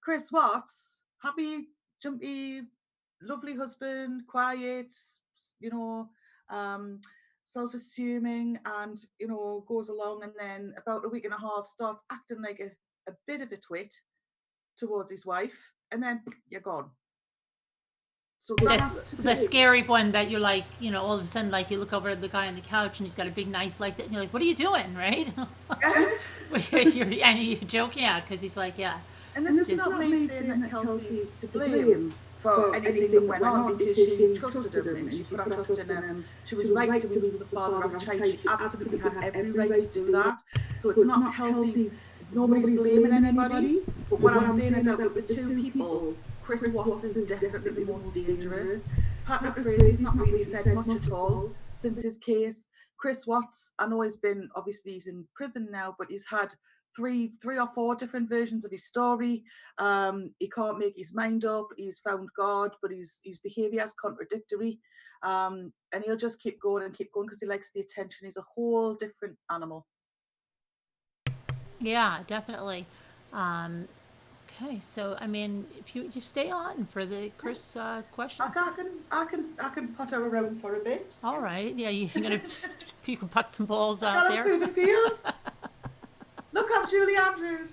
Chris Watts, happy, jumpy, lovely husband, quiet, you know, um, self-assuming, and goes along, and then about a week and a half starts acting like a bit of a twit towards his wife, and then you're gone. So that's The today. scary one that you're like, all of a sudden, like you look over at the guy on the couch and he's got a big knife like that, and you're like, "What are you doing?" Right? And you're joking, yeah, because he's like, yeah. And this is not me saying that Kelsey's to blame for anything that went on, because she trusted him and she put her trust in him. She was right to move to the father of her child. She absolutely had every right to do that. So it's not Kelsey's, nobody's blaming anybody. But what I'm saying is that with the two people, Chris Watts is definitely the most dangerous. Patrick Frazie's not really said much at all since his case. Chris Watts, I know he's in prison now, but he's had three or four different versions of his story. He can't make his mind up. He's found God, but his behaviour is contradictory. And he'll just keep going because he likes the attention. He's a whole different animal. Yeah, definitely. Um, okay, so I mean, if you stay on for the Chris questions. I can potter around for a bit. All right, yeah, you're gonna you can put some balls out Got him there. through the fields. Look, I'm Julie Andrews.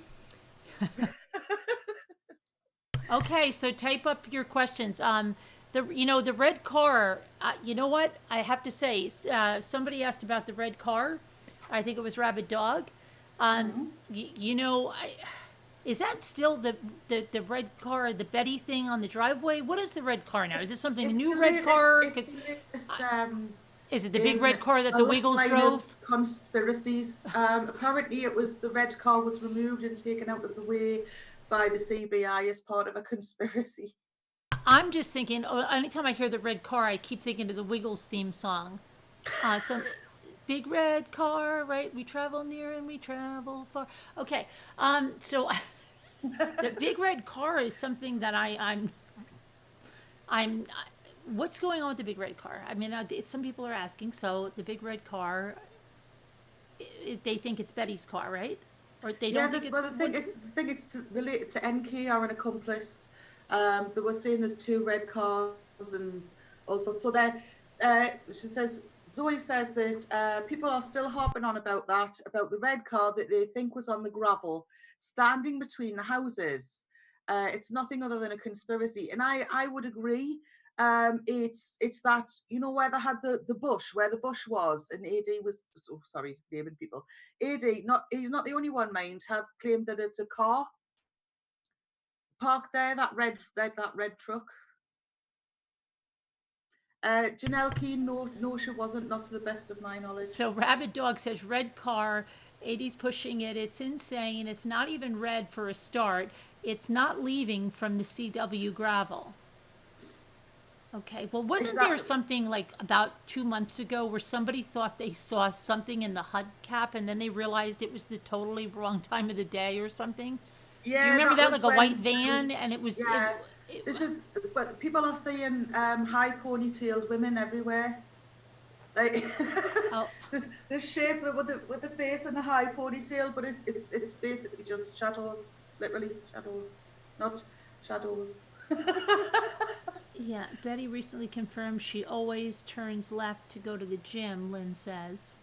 Okay, so type up your questions. The red car. You know what I have to say? Somebody asked about the red car. I think it was Rabbit Dog. Is that still the red car, the Betty thing on the driveway? What is the red car now? Is it something, a new red car? It's the latest. Is it the big red In car that a the long Wiggles line drove? of conspiracies. Apparently, it was the red car was removed and taken out of the way by the CBI as part of a conspiracy. I'm just thinking. Anytime I hear the red car, I keep thinking of the Wiggles theme song. So, big red car, right? We travel near and we travel far. Okay. So the big red car is something that I'm. What's going on with the big red car? I mean, some people are asking. So the big red car, they think it's Betty's car, right? Or they don't think it's. Well, the thing it's related to NK or an accomplice. They were saying there's two red cars and also so there. She says Zoe says that people are still harping on about the red car that they think was on the gravel, standing between the houses. It's nothing other than a conspiracy, and I would agree. It's that where they had the bush, where the bush was, and AD was sorry, naming people. AD, he's not the only one, mind, have claimed that it's a car. parked there, that red truck. Janelle Keane, no, she wasn't, not to the best of my knowledge. So Rabid Dog says red car, 80's pushing it. It's insane. It's not even red for a start. It's not leaving from the CW gravel. Okay. Well, wasn't there Exactly. something like about 2 months ago where somebody thought they saw something in the hubcap and then they realized it was the totally wrong time of the day or something? Yeah, Do you remember that? was Like a white when van, and it was. yeah. This is, but people are seeing high ponytailed women everywhere. Like Oh. this shape with the face and the high ponytail, but it's basically just shadows, literally shadows, not shadows. Yeah, Betty recently confirmed she always turns left to go to the gym, Lynn says.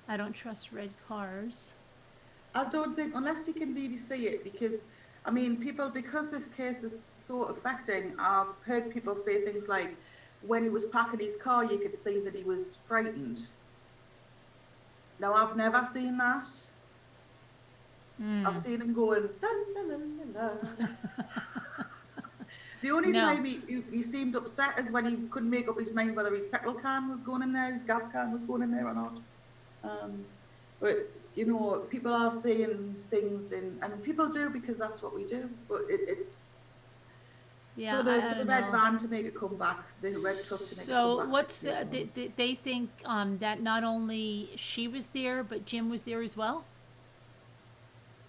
I don't trust red cars. I don't think, unless you can really see it, because I mean, people, because this case is so affecting, I've heard people say things like, when he was parking his car, you could see that he was frightened. Now, I've never seen that. I've seen him going, la, la, la, la. The only No. time he seemed upset is when he couldn't make up his mind whether his petrol can was going in there, his gas can was going in there or not. But you know, people are saying things and people do because that's what we do. But it's Yeah, for the I don't red know. van to make it come back, the red truck to make it come So back. what's they think that not only she was there, but Jim was there as well?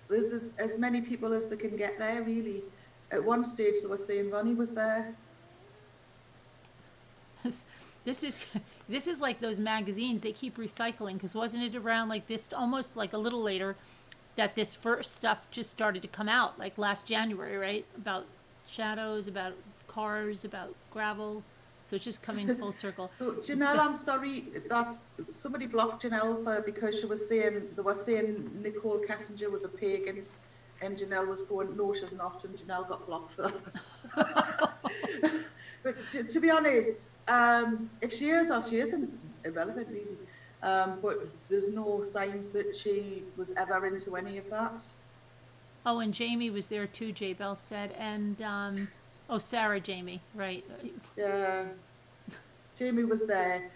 There's as many people as they can get there, really. At one stage, they were saying Ronnie was there. This is like those magazines they keep recycling, because wasn't it around like this, almost like a little later, that this first stuff just started to come out, like last January, right? About shadows, about cars, about gravel. So it's just coming full circle. So Janelle, I'm sorry, that's somebody blocked Janelle because they were saying Nicole Kessinger was a pagan, and Janelle was going, no, she's not, and Janelle got blocked for that. But to be honest, if she is or she isn't, it's irrelevant really. But there's no signs that she was ever into any of that. Oh, and Jamie was there too, Jay Bell said, and Sarah Jamie, right? Yeah, Jamie was there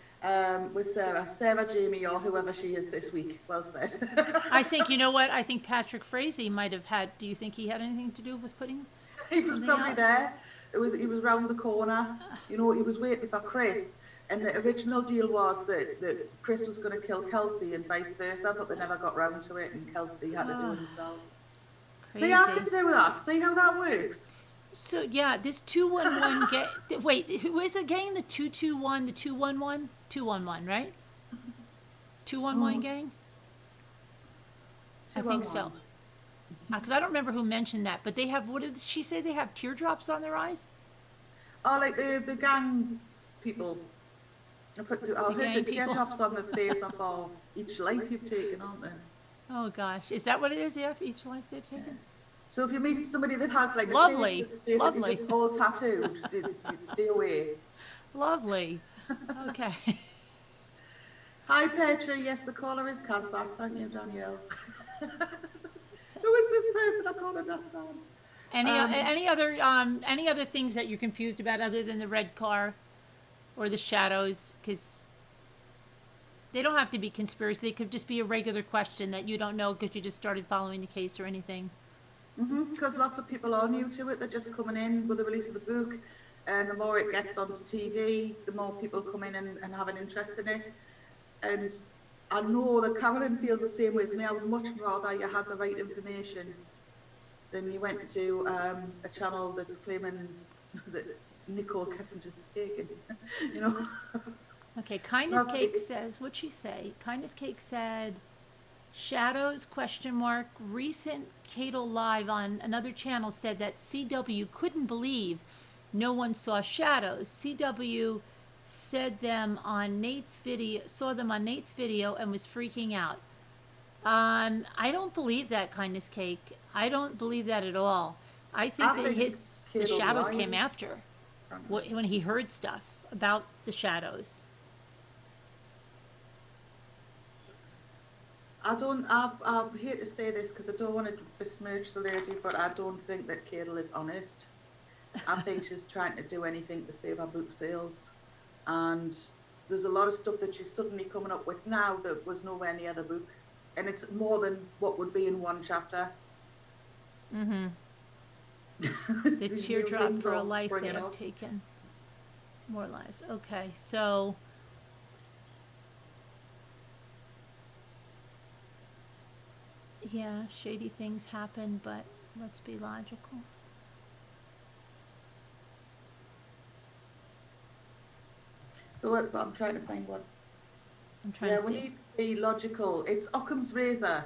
with Sarah Jamie, or whoever she is this week. Well said. I think, you know what? I think Patrick Frazee might have had. Do you think he had anything to do with putting? He was probably out? there. He was round the corner. You know, he was waiting for Chris. And the original deal was that Chris was going to kill Kelsey and vice versa, but they never got round to it, and Kelsey had to do it himself. Crazy. See, I can do that. See how that works. So yeah, this 211 gang. Wait, who is the gang? The 221, the 211, 211, right? 211 gang. I think so. Because I don't remember who mentioned that, but they have. What did she say? They have teardrops on their eyes. Oh, like the gang people. I heard the teardrops on the face of each life you've taken, aren't they? Oh gosh, is that what it is? Yeah, for each life they've taken. So if you meet somebody that has like a face that's basically just all tattooed, you'd stay away. Lovely. Okay. Hi Petra, yes, the caller is Kazbak. Thank you, Danielle. Who is this person? I can't understand. Any other things that you're confused about other than the red car or the shadows? Because they don't have to be conspiracy. They could just be a regular question that you don't know because you just started following the case or anything. Because lots of people are new to it. They're just coming in with the release of the book, and the more it gets onto TV, the more people come in and have an interest in it. And I know that Carolyn feels the same way as me. I would much rather you had the right information than you went to a channel that's claiming that Nicole Kessinger's pagan, you know. Okay, Kindness Cake says, what'd she say? Kindness Cake said, shadows, ? Recent Cato Live on another channel said that CW couldn't believe no one saw shadows. CW said saw them on Nate's video and was freaking out. I don't believe that, Kindness Cake. I don't believe that at all. I think the shadows came after when he heard stuff about the shadows. I don't. I hate to say this because I don't want to besmirch the lady, but I don't think that Cadel is honest. I think she's trying to do anything to save her book sales, and there's a lot of stuff that she's suddenly coming up with now that was nowhere near the book, and it's more than what would be in one chapter. Mm-hmm. The These new teardrop things for a all life they springing have up. taken. More lies. Okay, so yeah, shady things happen, but let's be logical. So I'm trying to find what. I'm trying Yeah, to we see. need to be logical. It's Occam's razor,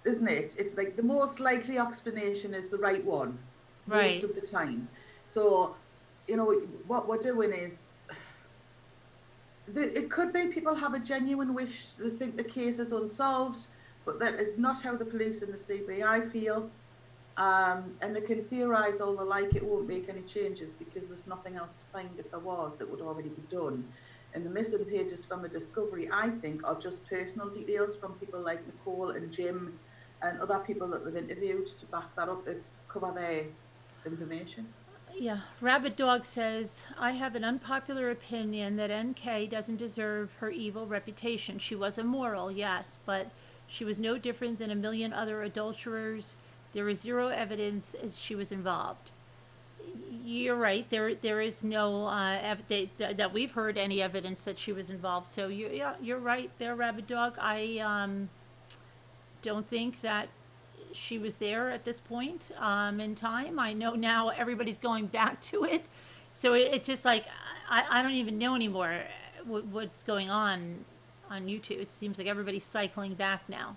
isn't it? It's like the most likely explanation is the right one most Right. of the time. So, you know, what we're doing is it could be people have a genuine wish, they think the case is unsolved, but that is not how the police and the CBI feel. And they can theorise all the like, it won't make any changes because there's nothing else to find. If there was, it would already be done. And the missing pages from the discovery, I think, are just personal details from people like Nicole and Jim and other people that they've interviewed to back that up to cover their information. Yeah, Rabbit Dog says, I have an unpopular opinion that NK doesn't deserve her evil reputation. She was immoral, yes, but she was no different than a million other adulterers. There is zero evidence as she was involved. You're right. There is no that we've heard any evidence that she was involved. So you're right there, Rabbit Dog. I don't think that she was there at this point in time. I know now everybody's going back to it, so it's just like I don't even know anymore what's going on YouTube. It seems like everybody's cycling back now.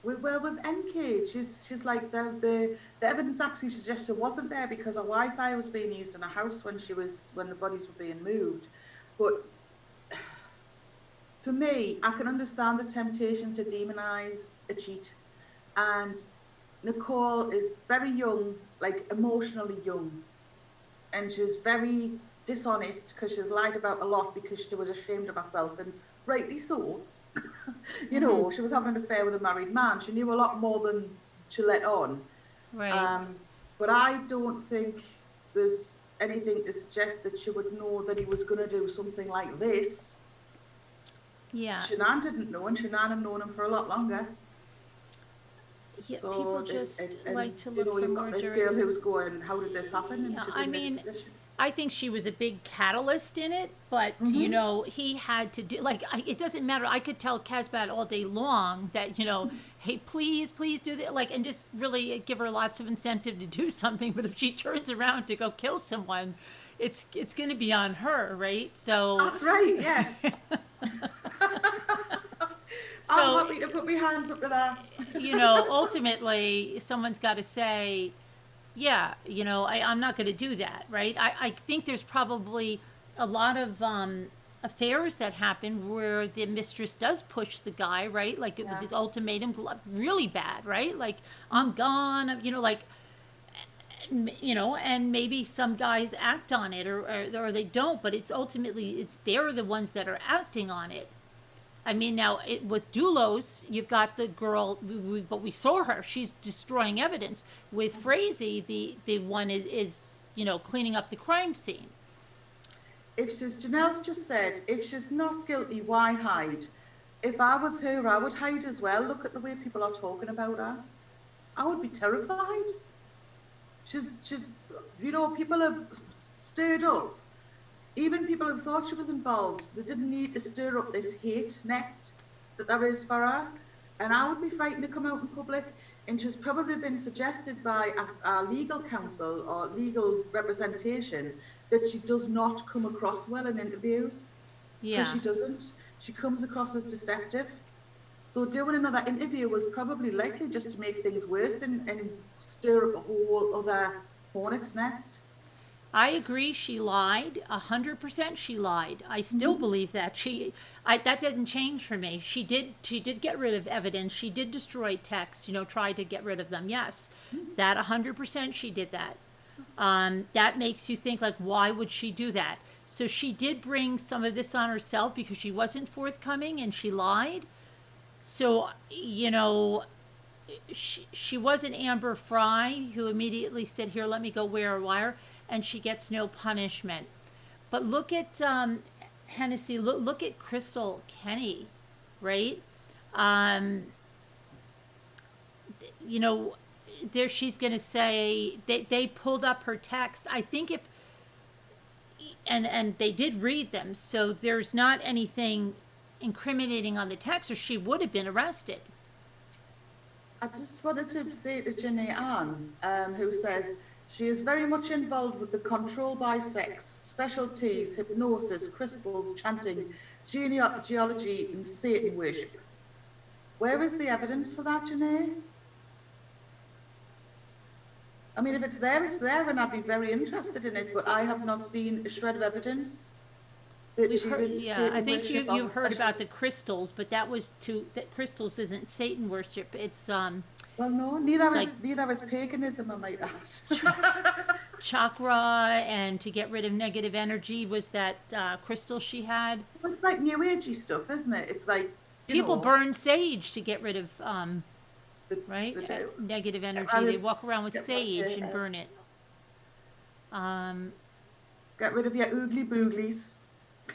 With NK, she's like the evidence actually suggests she wasn't there because a Wi-Fi was being used in a house when the bodies were being moved. But for me, I can understand the temptation to demonize a cheat, and Nicole is very young, like emotionally young, and she's very dishonest because she's lied about a lot because she was ashamed of herself, and rightly so. You Mm-hmm. know, she was having an affair with a married man. She knew a lot more than she let on. Right. Um, but I don't think there's anything to suggest that she would know that he was going to do something like this. Yeah. Shanann didn't know, and Shanann had known him for a lot longer. Yeah. So People just and like to you look know, for you've got more this dirt. girl who's going, how did this happen? And Yeah. she's I in this mean, position. I think she was a big catalyst in it, but Mm-hmm. he had to do it doesn't matter. I could tell Casbat all day long that hey, please do that, and just really give her lots of incentive to do something. But if she turns around to go kill someone, it's going to be on her, right? So, That's right. Yes. I'm so happy to put my hands up to that. ultimately, someone's got to say, yeah, I'm not going to do that, right? I think there's probably a lot of affairs that happen where the mistress does push the guy, right? Like with Yeah. this ultimatum, really bad, right? Like I'm gone, and maybe some guys act on it or they don't, but it's they're the ones that are acting on it. I mean, now with Doulos, you've got the girl, but we saw her. She's destroying evidence. With Frazee, the one is cleaning up the crime scene. Janelle's just said, if she's not guilty, why hide? If I was her, I would hide as well. Look at the way people are talking about her. I would be terrified. She's, people have stirred up. Even people who thought she was involved, they didn't need to stir up this hate nest that there is for her. And I would be frightened to come out in public. And she's probably been suggested by a legal counsel or legal representation that she does not come across well in interviews because Yeah. she doesn't. She comes across as deceptive. So doing another interview was probably likely just to make things worse and stir up a whole other hornet's nest. I agree. She lied. 100%. She lied. I still believe that that doesn't change for me. She did get rid of evidence. She did destroy texts. Try to get rid of them. Yes, that 100%. She did that. That makes you think like, why would she do that? So she did bring some of this on herself because she wasn't forthcoming and she lied. So, she wasn't Amber Fry, who immediately said, "Here, let me go wear a wire," and she gets no punishment. But look at Hennessy. Look at Crystal Kenny, right? Um, you know, there she's going to say they pulled up her text. I think if and they did read them, so there's not anything incriminating on the text, or she would have been arrested. I just wanted to say to Jenny Ann, who says she is very much involved with the control by sex, specialties, hypnosis, crystals, chanting, geology, and Satan worship. Where is the evidence for that, Jenny? I mean, if it's there, and I'd be very interested in it, but I have not seen a shred of evidence that We've she's heard, into yeah, I Satan think worship or you've heard about the specialty. crystals, but that crystals isn't Satan worship. It's Well, no, like neither is paganism, I might add. chakra, and to get rid of negative energy was that crystal she had. Well, it's like new agey stuff, isn't it? It's like, People burn sage to get rid of the right do. negative Get energy. rid They of, walk around with get rid sage and of, burn it. Um, get rid of your oogly booglies,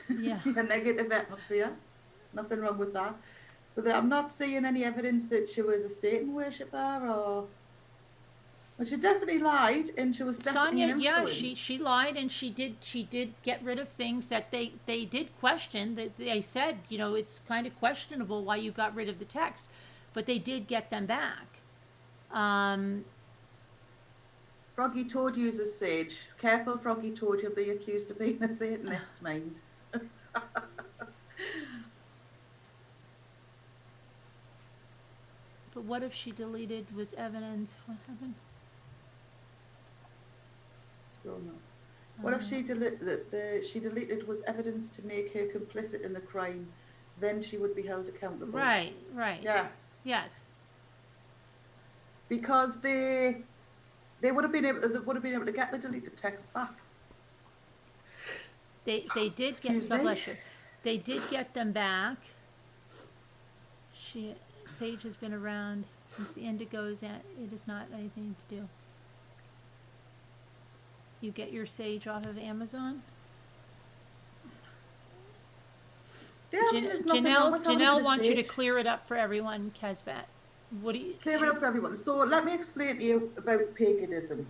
yeah. your negative atmosphere. Nothing wrong with that. But I'm not seeing any evidence that she was a Satan worshipper or. Well, she definitely lied and she was definitely Sonia, an yeah, she influence. she lied, and she did get rid of things that they did question. That they said, it's kind of questionable why you got rid of the text, but they did get them back. Um, Froggy Toad uses sage. Careful, Froggy Toad, you'll be accused of being a Satanist, mind. but what if she deleted was evidence? What happened? Scroll now. What if she she deleted was evidence to make her complicit in the crime? Then she would be held accountable. Right, right, Yeah, yes. because they would have been able to get the deleted text back. They did get Excuse God me. bless you. They did get them back. She Sage has been around since the Indigos, and it is not anything to do. You get your sage off of Amazon. Yeah, I mean, there's nothing wrong with having a bit Janelle of wants you to sage. clear it up for everyone, Kesbat. What do you? Clear it up for everyone. So let me explain to you about paganism.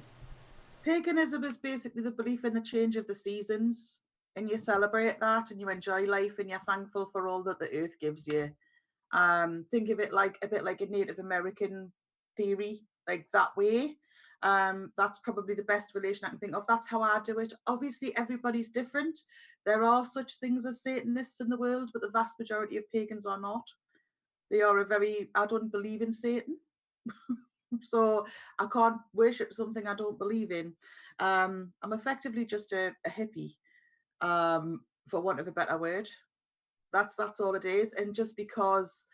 Paganism is basically the belief in the change of the seasons, and you celebrate that, and you enjoy life, and you're thankful for all that the earth gives you. Think of it like a bit like a Native American theory, like that way. That's probably the best relation I can think of. That's how I do it. Obviously, everybody's different. There are such things as Satanists in the world, but the vast majority of pagans are not. They are I don't believe in Satan. So I can't worship something I don't believe in. I'm effectively just a hippie, for want of a better word. That's all it is. And just because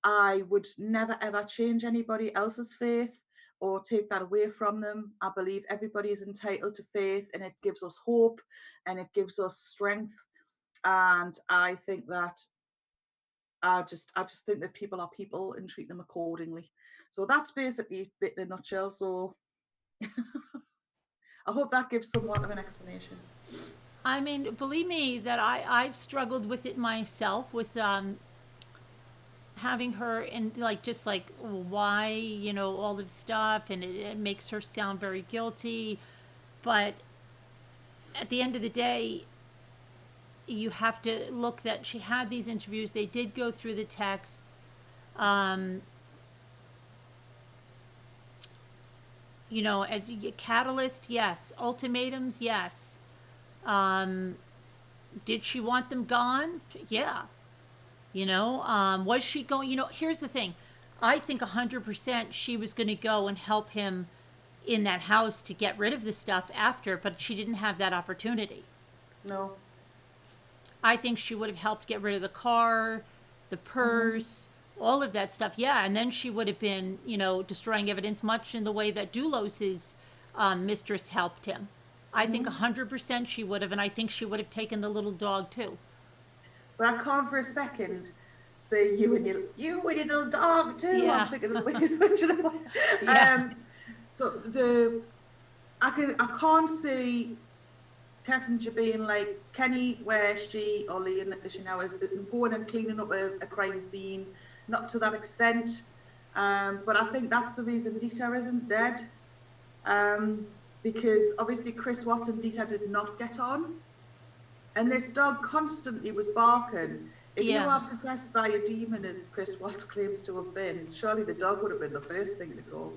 I would never ever change anybody else's faith or take that away from them. I believe everybody is entitled to faith and it gives us hope and it gives us strength. And I think that I just think that people are people and treat them accordingly. So that's basically it in a nutshell. So I hope that gives somewhat of an explanation. I mean, believe me that I've struggled with it myself with having her and like just like why all this stuff, and it makes her sound very guilty, but at the end of the day you have to look that she had these interviews. They did go through the text. um, a catalyst, yes. Ultimatums, yes. um, did she want them gone? Yeah. Was she going? Here's the thing. I think 100% she was going to go and help him in that house to get rid of the stuff after, but she didn't have that opportunity. No. I think she would have helped get rid of the car, the purse, all of that stuff. Yeah, and then she would have been, destroying evidence much in the way that Dulos's mistress helped him. I think 100% she would have, and I think she would have taken the little dog too. But I can't for a second See you and your little dog too. Yeah. I'm thinking of the Wicked Witch. Yeah. So I can't see Kessinger being like Kenny, where she or Lee and she now is going and cleaning up a crime scene, not to that extent. But I think that's the reason Dieter isn't dead. Because obviously Chris Watts and Dieter did not get on. And this dog constantly was barking. If you Yeah. are possessed by a demon, as Chris Watts claims to have been, surely the dog would have been the first thing to go.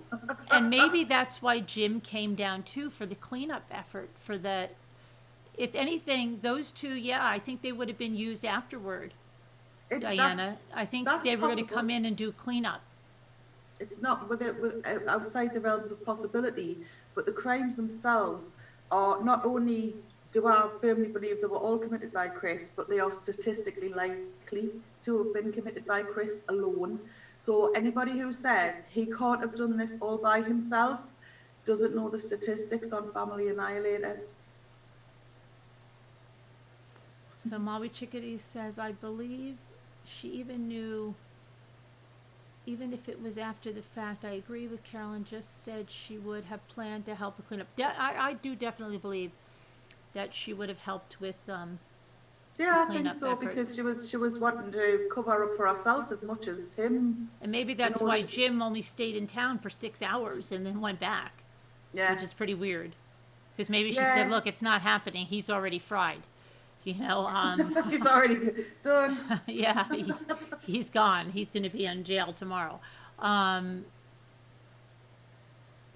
And maybe that's why Jim came down too, for the cleanup effort, for the, if anything, those two, yeah, I think they would have been used afterward, Diana. I think that's they were going to possible. come in and do cleanup. It's not outside the realms of possibility, but the crimes themselves are not only do I firmly believe they were all committed by Chris, but they are statistically likely to have been committed by Chris alone. So anybody who says he can't have done this all by himself doesn't know the statistics on family annihilators. So Molly Chickadee says, I believe she even knew, even if it was after the fact. I agree with Carolyn, just said she would have planned to help the cleanup. I do definitely believe that she would have helped with Yeah, I think cleanup so, effort. because she was wanting to cover up for herself as much as him. And maybe that's know, why Jim only stayed in town for 6 hours and then went back, Yeah, which is pretty weird. Because maybe she Yeah. said, look, it's not happening. He's already fried. You know, he's already done. yeah, he's gone. He's going to be in jail tomorrow.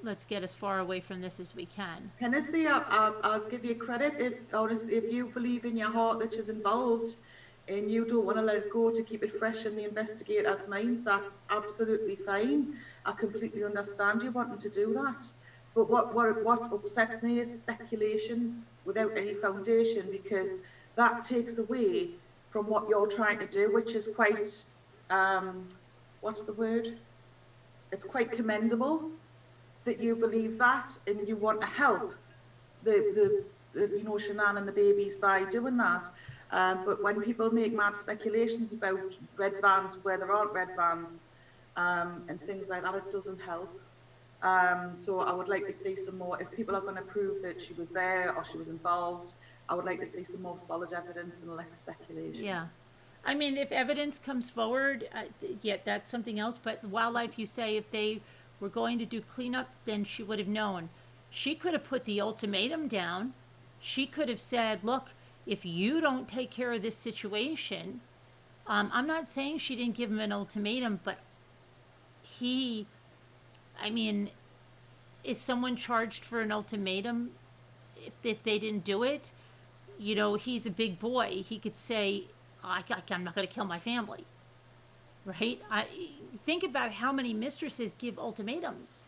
Let's get as far away from this as we can. Hennessy, I'll give you credit if honestly, if you believe in your heart that she's involved and you don't want to let it go to keep it fresh in the investigator's minds, that's absolutely fine. I completely understand you wanting to do that. But what upsets me is speculation without any foundation, because that takes away from what you're trying to do, which is quite, what's the word? It's quite commendable that you believe that and you want to help the you know, Shanann and the babies by doing that. But when people make mad speculations about red vans where there aren't red vans, and things like that, it doesn't help. So I would like to see some more. If people are going to prove that she was there or she was involved, I would like to see some more solid evidence and less speculation. Yeah. I mean, if evidence comes forward, yeah, that's something else. But wildlife, you say, if they were going to do cleanup, then she would have known. She could have put the ultimatum down. She could have said, look, if you don't take care of this situation, I'm not saying she didn't give him an ultimatum, but I mean, is someone charged for an ultimatum if they didn't do it? You know, he's a big boy. He could say, I'm not going to kill my family. Right? Think about how many mistresses give ultimatums.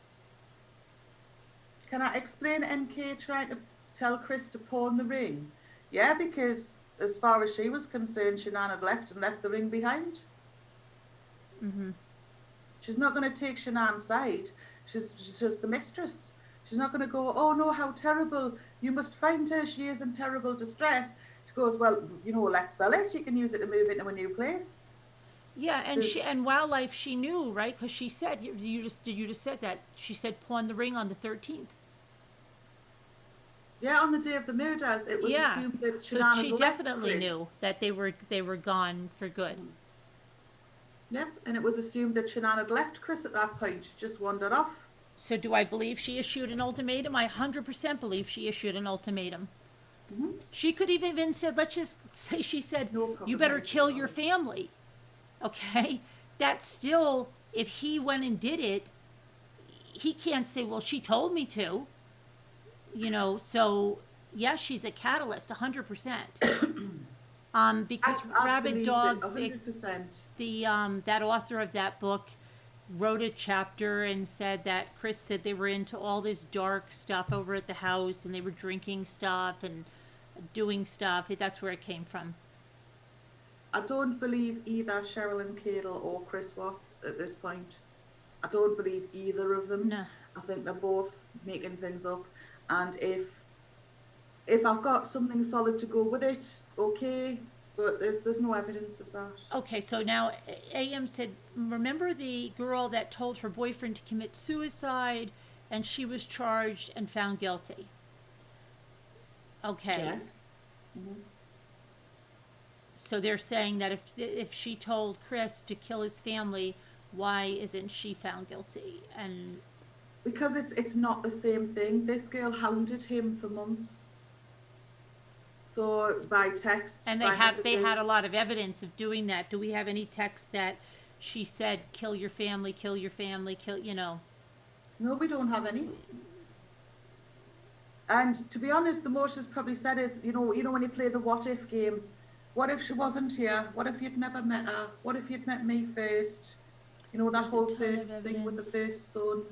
Can I explain NK trying to tell Chris to pawn the ring? Yeah, because as far as she was concerned, Shanann had left the ring behind. Mm-hmm. She's not going to take Shanann's side. She's just the mistress. She's not going to go, oh no, how terrible. You must find her. She is in terrible distress. She goes, well, you know, let's sell it. She can use it to move into a new place. Yeah, and and wildlife, she knew, right? Because she said, you just said that. She said pawn the ring on the 13th. Yeah, on the day of the murders, it was assumed that Shanann so she definitely knew that they were gone for good. Yep, and it was assumed that Shanann had left Chris at that point. She just wandered off. So do I believe she issued an ultimatum? I 100% believe she issued an ultimatum. Mm-hmm. She could have even said, let's just say she said, you better kill your family. Okay? That's still, if he went and did it, he can't say, well, she told me to. You know, so yes, she's a catalyst, 100%. Because I Rabid Dog, 100%. That author of that book wrote a chapter and said that Chris said they were into all this dark stuff over at the house and they were drinking stuff and doing stuff. That's where it came from. I don't believe either Sherilyn Cadle or Chris Watts at this point. I don't believe either of them. No. I think they're both making things up. And if I've got something solid to go with it, okay. but there's no evidence of that. Okay, so now AM said, remember the girl that told her boyfriend to commit suicide and she was charged and found guilty? Okay. Yes. Mm-hmm. So they're saying that if she told Chris to kill his family, why isn't she found guilty? And Because it's not the same thing. This girl hounded him for months. So by text, and by they had a messages. lot of evidence of doing that. Do we have any text that she said, kill your family, kill your family, kill, you know? No, we don't have any. And to be honest, the most she's probably said is, you know, when you play the what if game, what if she wasn't here? What if you'd never met her? What if you'd met me first? You know, that There's a whole ton of first thing with the evidence. first son.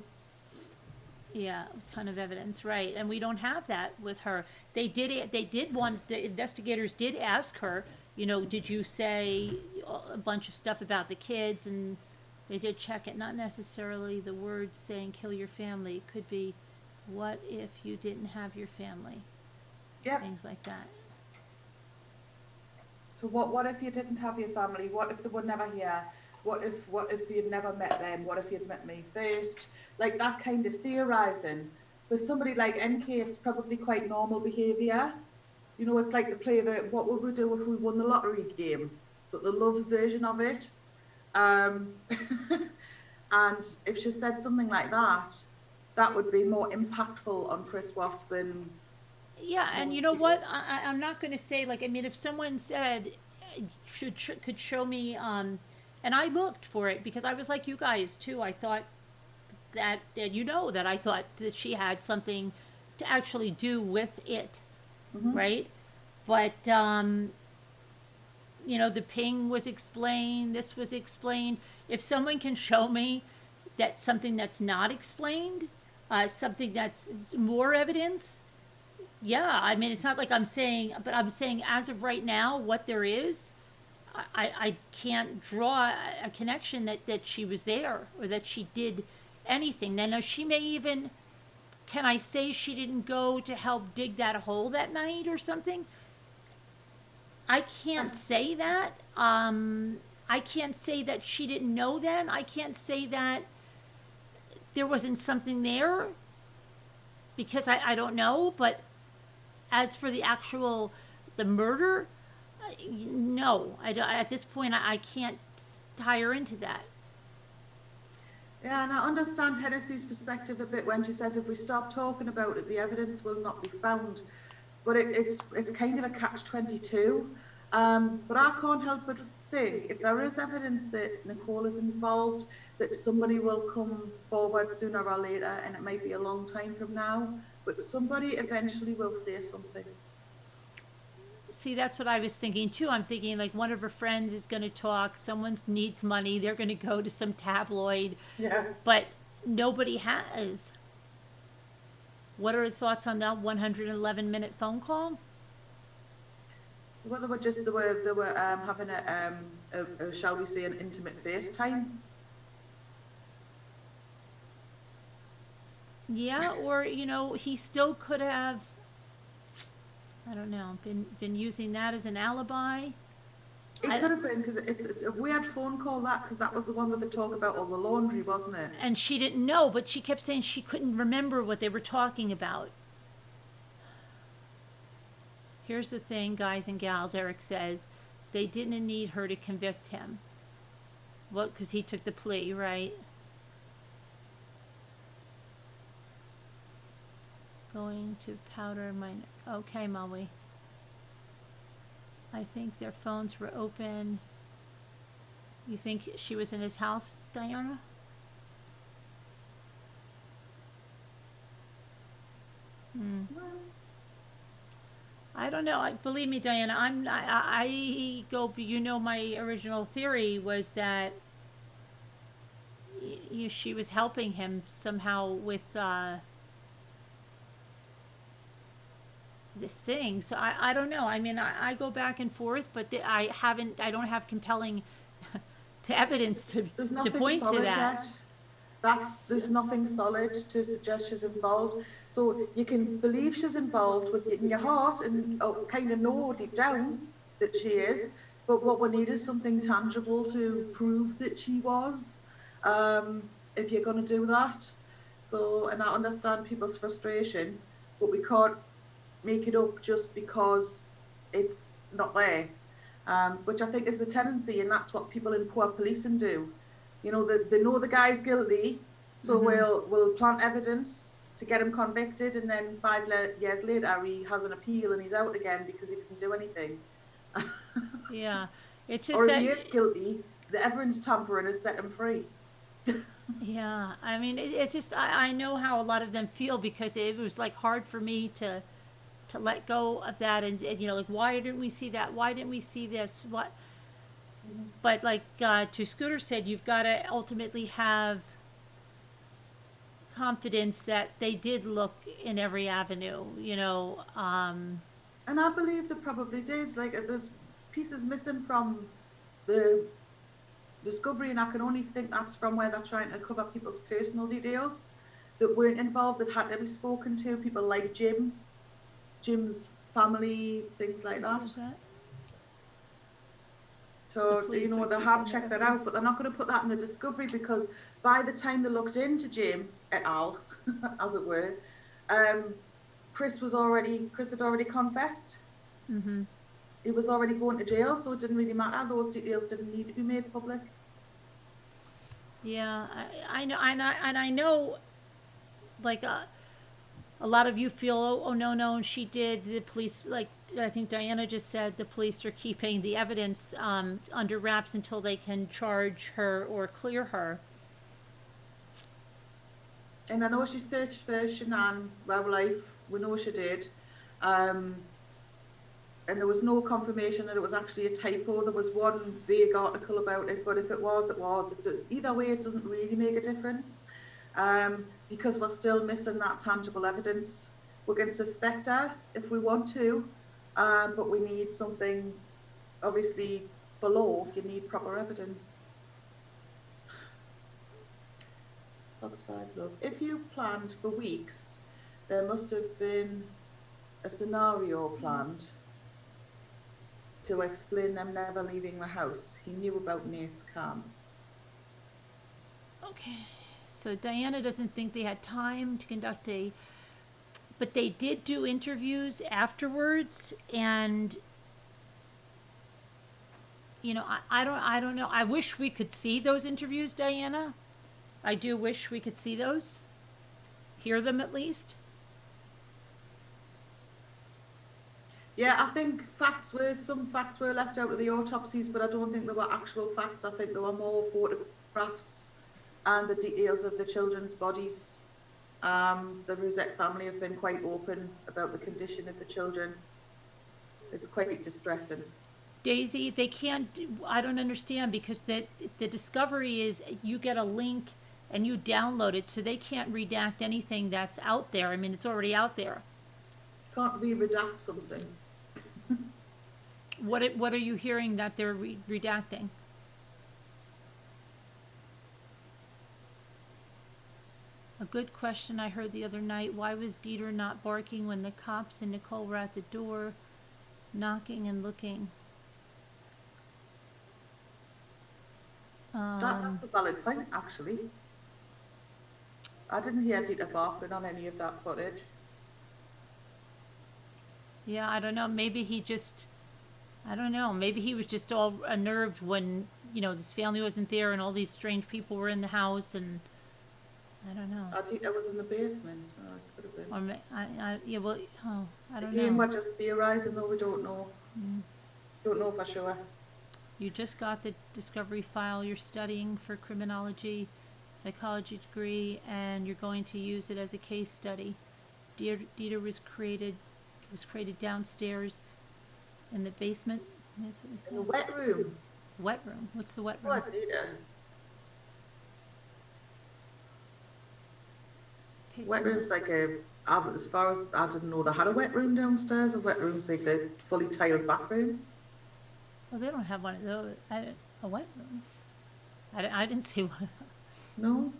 Yeah, a ton of evidence, right? And we don't have that with her. They did the investigators did ask her, you know, did you say a bunch of stuff about the kids? And they did check it. Not necessarily the words saying kill your family. It could be, what if you didn't have your family? Yeah. Things like that. So what if you didn't have your family? What if they were never here? What if you'd never met them? What if you'd met me first? Like that kind of theorizing. For somebody like NK, it's probably quite normal behaviour. You know, it's like to play the what would we do if we won the lottery game, but the love version of it. Um, and if she said something like that, that would be more impactful on Chris Watts than Yeah, and you most know people. what? I'm not going to say, like, I mean, if someone said could show me, and I looked for it because I was like you guys too. I thought that, and you know that I thought that she had something to actually do with it, Mm-hmm. right? But you know, the ping was explained. This was explained. If someone can show me that something that's not explained, something that's more evidence, yeah, I mean, it's not like I'm saying, but I'm saying as of right now, what there is, I can't draw a connection that she was there or that she did anything. Then she may even, can I say she didn't go to help dig that hole that night or something? I can't say that. I can't say that she didn't know then. I can't say that there wasn't something there because I don't know. But as for the actual the murder, no, I don't, at this point I can't tie her into that. Yeah, and I understand Hennessy's perspective a bit when she says if we stop talking about it, the evidence will not be found. But it's kind of a catch-22. But I can't help but think if there is evidence that Nicole is involved, that somebody will come forward sooner or later, and it might be a long time from now, but somebody eventually will say something. See, that's what I was thinking too. I'm thinking like one of her friends is going to talk, someone needs money, they're going to go to some tabloid, Yeah. but nobody has. What are the thoughts on that 111-minute phone call? Well, they were having a shall we say an intimate FaceTime. Yeah, or you know, he still could have, I don't know, been using that as an alibi. It could have been because it's a weird phone call because that was the one with the talk about all the laundry, wasn't it? And she didn't know, but she kept saying she couldn't remember what they were talking about. Here's the thing, guys and gals, Eric says, they didn't need her to convict him. Well, because he took the plea, right? Going to powder mine. Okay, Maui. I think their phones were open. You think she was in his house, Diana? I don't know. Believe me, Diana. I go. You know, my original theory was that she was helping him somehow with this thing. So I don't know. I mean, I go back and forth, but I don't have compelling evidence to point to that. Yet. There's nothing solid to suggest she's involved. So you can believe she's involved in your heart and kind of know deep down, that she is. But what we need is something tangible to prove that she was, if you're going to do that. So, and I understand people's frustration, but we can't make it up just because it's not there, which I think is the tendency, and that's what people in poor policing do. You know, they know the guy's guilty, so we'll plant evidence to get him convicted, and then 5 years later he has an appeal and he's out again because he didn't do anything. Yeah, it's just Or if that. he is guilty, the evidence tampering has set him free. Yeah, I mean, it just I know how a lot of them feel because it was like hard for me to let go of that and you know like why didn't we see that? Why didn't we see this? What? But like to Scooter said, you've got to ultimately have confidence that they did look in every avenue. You know. And I believe they probably did. Like, there's pieces missing from the discovery, and I can only think that's from where they're trying to cover people's personal details that weren't involved, that had to be spoken to. People like Jim's family, things like that. So, you know, they have checked that out, but they're not going to put that in the discovery because by the time they looked into Jim et al., as it were, Chris had already confessed. Mm-hmm. He was already going to jail, so it didn't really matter. Those details didn't need to be made public. Yeah, I know, and I know, like a lot of you feel, oh no, she did. The police, like I think Diana just said, the police are keeping the evidence under wraps until they can charge her or clear her. And I know she searched for Shanann wildlife. We know she did. And there was no confirmation that it was actually a typo. There was one vague article about it, but if it was, it was. Either way, it doesn't really make a difference because we're still missing that tangible evidence. We can suspect her if we want to, but we need something, obviously, for law, you need proper evidence. Box 5, love. If you planned for weeks, there must have been a scenario planned to explain them never leaving the house. He knew about Nate's cam. Okay, so Diana doesn't think they had time to conduct but they did do interviews afterwards, and you know, I don't know. I wish we could see those interviews, Diana. I do wish we could see those, hear them at least. Yeah, I think some facts were left out of the autopsies, but I don't think they were actual facts. I think there were more photographs and the details of the children's bodies. The Rosette family have been quite open about the condition of the children. It's quite distressing. Daisy, they can't. I don't understand because the discovery is you get a link and you download it, so they can't redact anything that's out there. I mean, it's already out there. Can't re-redact something. What are you hearing that they're redacting? A good question I heard the other night. Why was Dieter not barking when the cops and Nicole were at the door, knocking and looking? That's a valid point, actually. I didn't hear Dieter barking on any of that footage. Yeah, I don't know. Maybe he just, I don't know. Maybe he was just all unnerved when, you know, this family wasn't there and all these strange people were in the house, and I don't know. Dieter was in the basement. Oh, it could have been. Or, yeah, well, I don't Again, know. we're just theorising, though we don't know. Don't know for sure. You just got the discovery file. You're studying for criminology, psychology degree, and you're going to use it as a case study. Dieter was created downstairs in the basement. That's what we said. In the wet room. Wet room. What's the wet room? What, Dieter? Wet room's like as far as I didn't know they had a wet room downstairs. A wet room's like the fully tiled bathroom. Well, they don't have one of those. A wet room? I didn't see one. No?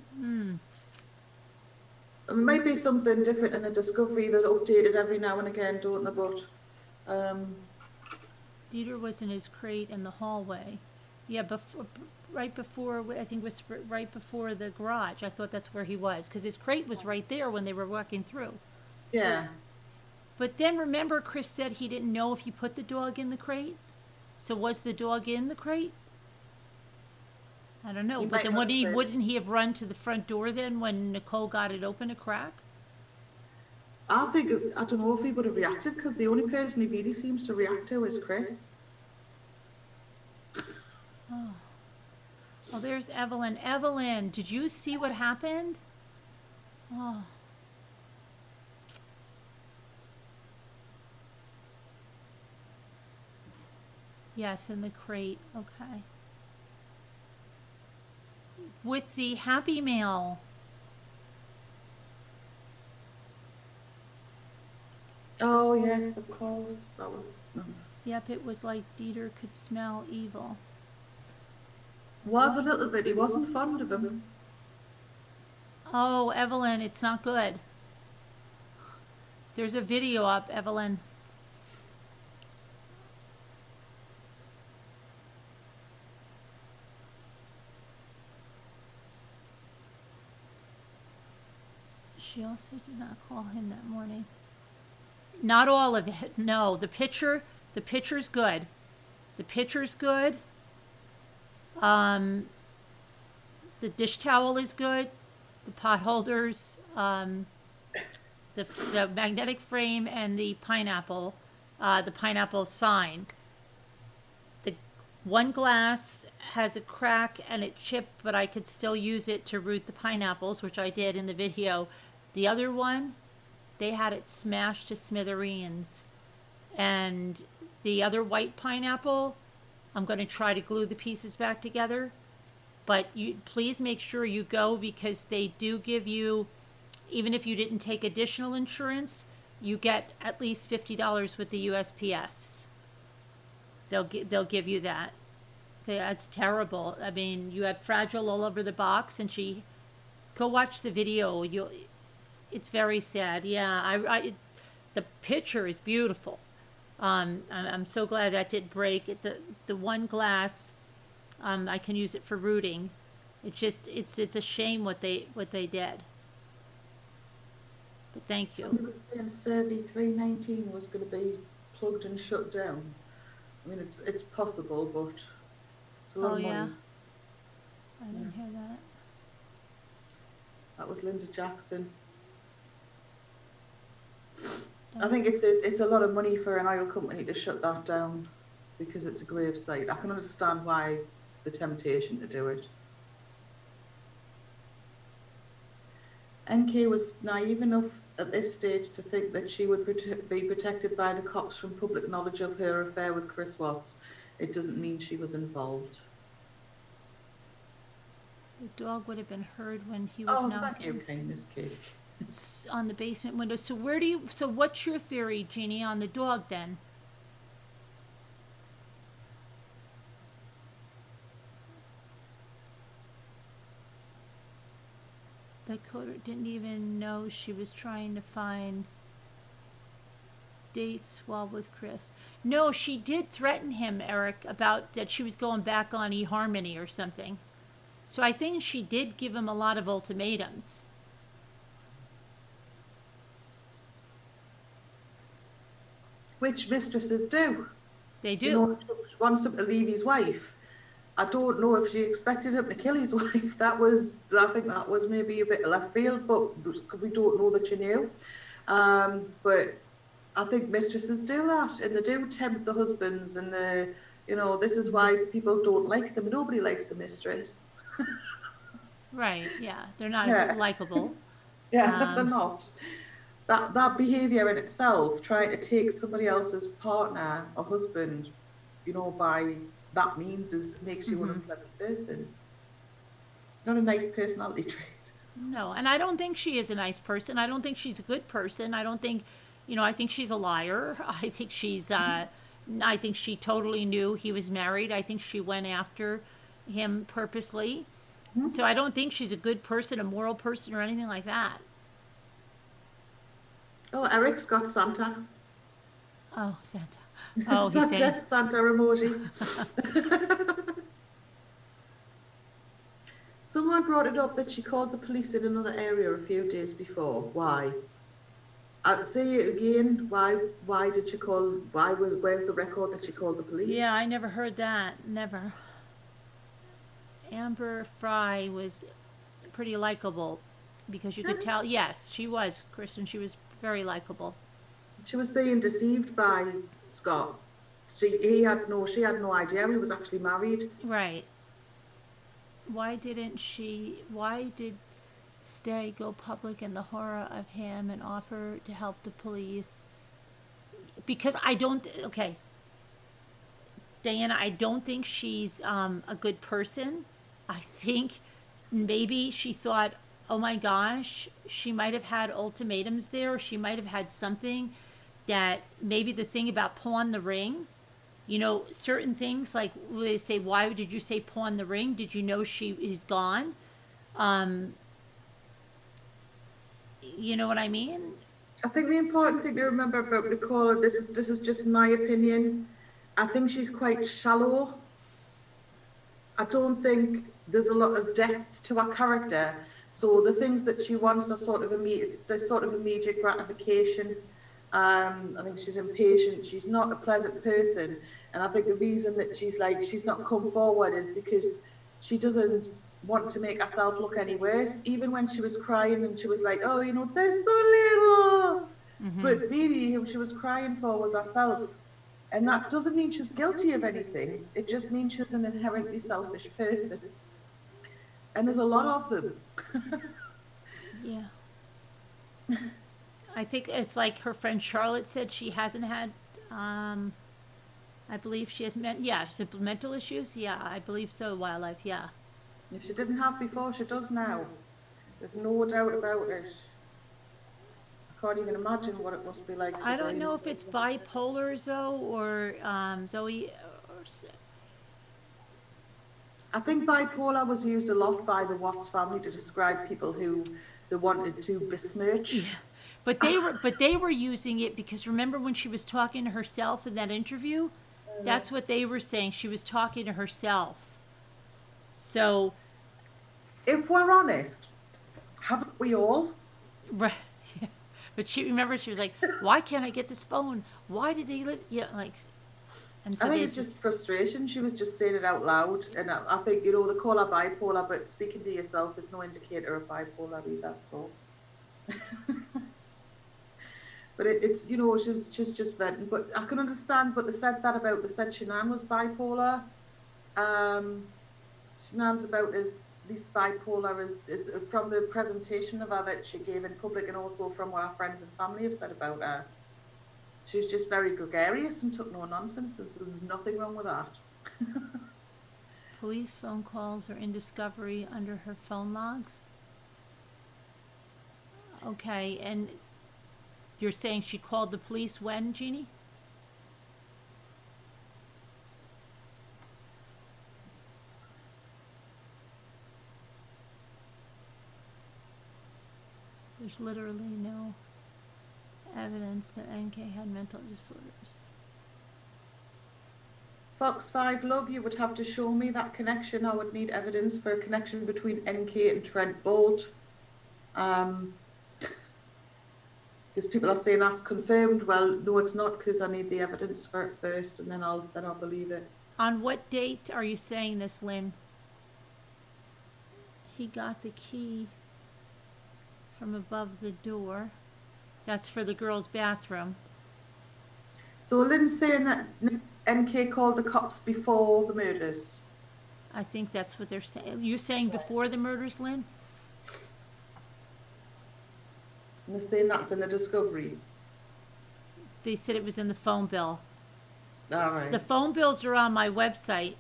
It might be something different in the discovery that updated every now and again, don't they? But Dieter was in his crate in the hallway. Yeah, right before, I think it was right before the garage. I thought that's where he was, because his crate was right there when they were walking through. Yeah. But then remember, Chris said he didn't know if you put the dog in the crate. So was the dog in the crate? I don't know. He But might then not have been. wouldn't he have run to the front door then when Nicole got it open a crack? I don't know if he would have reacted, because the only person he really seems to react to is Chris. Oh, there's Evelyn. Evelyn, did you see what happened? Oh. Yes, in the crate. Okay. With the Happy Mail. Oh yes, of course. That was. Yep, it was like Dieter could smell evil. Was a little bit. He wasn't fond of him. Oh, Evelyn, it's not good. There's a video up, Evelyn. She also did not call him that morning. Not all of it. No, the picture's good. The picture's good. The dish towel is good. The pot holders, the magnetic frame, and the pineapple sign. The one glass has a crack and it chipped, but I could still use it to root the pineapples, which I did in the video. The other one, they had it smashed to smithereens. And the other white pineapple, I'm going to try to glue the pieces back together. But you please make sure you go, because they do give you, even if you didn't take additional insurance, you get at least $50 with the USPS. They'll give you that. Okay, that's terrible. I mean, you had Fragile all over the box, and go watch the video. It's very sad. Yeah, the picture is beautiful. I'm so glad that didn't break. The one glass, I can use it for rooting. It's a shame what they did. But thank you. Somebody was saying Survey 319 was going to be plugged and shut down. I mean, it's possible, but it's a lot of money. Yeah. I didn't hear that. That was Linda Jackson. I think it's a lot of money for an oil company to shut that down, because it's a grave site. I can understand why the temptation to do it. NK was naive enough at this stage to think that she would be protected by the cops from public knowledge of her affair with Chris Watts. It doesn't mean she was involved. The dog would have been heard when he was knocking. Thank you, kindness cake. On the basement window. So what's your theory, Jeannie, on the dog then? Dakota didn't even know she was trying to find dates while with Chris. No, she did threaten him, Eric, about that she was going back on eHarmony or something. So I think she did give him a lot of ultimatums. Which mistresses do. They do. You know, she wants him to leave his wife. I don't know if she expected him to kill his wife. I think that was maybe a bit left field, but we don't know that she knew. But I think mistresses do that, and they do tempt the husbands, and this is why people don't like them. Nobody likes a mistress. Right, yeah. They're not likable. Yeah, they're not. That behaviour in itself, trying to take somebody else's partner or husband, by that means makes you an unpleasant person. It's not a nice personality trait. No, and I don't think she is a nice person. I don't think she's a good person. I don't think, I think she's a liar. I think I think she totally knew he was married. I think she went after him purposely. Mm-hmm. So I don't think she's a good person, a moral person, or anything like that. Oh, Eric's got Santa. Oh, Santa. Oh, he's saying. Santa emoji. Someone brought it up that she called the police in another area a few days before. Why? I'd say it again. Why did she call? Where's the record that she called the police? Yeah, I never heard that. Never. Amber Fry was pretty likable because you could tell. Yes, she was, Kristen. She was very likable. She was being deceived by Scott. She had no idea he was actually married. Right. Why did Stay go public in the horror of him and offer to help the police? Because I don't, okay, Diana, I don't think she's a good person. I think maybe she thought, oh my gosh, she might have had ultimatums there, or she might have had something that maybe the thing about pawn the ring, certain things like they say, why did you say pawn the ring? Did you know she is gone? You know what I mean? I think the important thing to remember about Nicole, this is just my opinion. I think she's quite shallow. I don't think there's a lot of depth to her character. So the things that she wants are sort of immediate gratification. I think she's impatient. She's not a pleasant person, and I think the reason that she's not come forward is because she doesn't want to make herself look any worse. Even when she was crying and she was like, "Oh, they're so little," but really, who she was crying for was herself. And that doesn't mean she's guilty of anything. It just means she's an inherently selfish person. And there's a lot of them. Yeah. I think it's like her friend Charlotte said she hasn't had, I believe she has, mental issues. Yeah, I believe so, Wildlife, yeah. If she didn't have before, she does now. There's no doubt about it. I can't even imagine what it must be like. I don't know if it's bipolar, Zoe, or Zoe. I think bipolar was used a lot by the Watts family to describe people who they wanted to besmirch. Yeah. But they were using it because remember when she was talking to herself in that interview? That's what they were saying. She was talking to herself. So, if we're honest, haven't we all? Right. Yeah. But she was like, "Why can't I get this phone? Why did they live?" Yeah, like. And so I think it's just frustration. She was just saying it out loud, and I think they call her bipolar, but speaking to yourself is no indicator of bipolar either. So, but it's she was just venting. But I can understand. But they said Shanann was bipolar. Shanann's about as least bipolar is from the presentation of her that she gave in public, and also from what our friends and family have said about her. She was just very gregarious and took no nonsense. There was nothing wrong with that. Police phone calls are in discovery under her phone logs. Okay, and you're saying she called the police when, Jeannie? There's literally no evidence that NK had mental disorders. Fox 5 Love, you would have to show me that connection. I would need evidence for a connection between NK and Trent Bolt. Because people are saying that's confirmed. Well, no, it's not, because I need the evidence for it first, and then I'll believe it. On what date are you saying this, Lynn? He got the key from above the door. That's for the girls' bathroom. So Lynn's saying that NK called the cops before the murders. I think that's what they're saying. You're saying before the murders, Lynn? And they're saying that's in the discovery. They said it was in the phone bill. All right. The phone bills are on my website.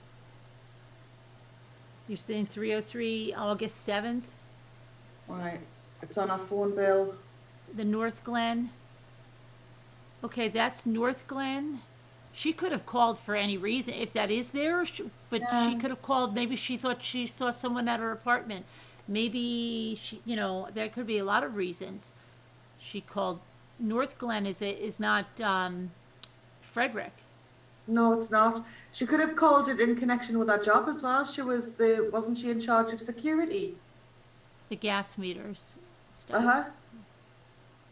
You're saying 303 August 7th? Right. It's on our phone bill. The North Glen. Okay, that's North Glen. She could have called for any reason, if that is there, she could have called. Maybe she thought she saw someone at her apartment. Maybe she, there could be a lot of reasons. She called. North Glen is not Frederick. No, it's not. She could have called it in connection with her job as well. Wasn't she in charge of security? The gas meters stuff. Uh-huh.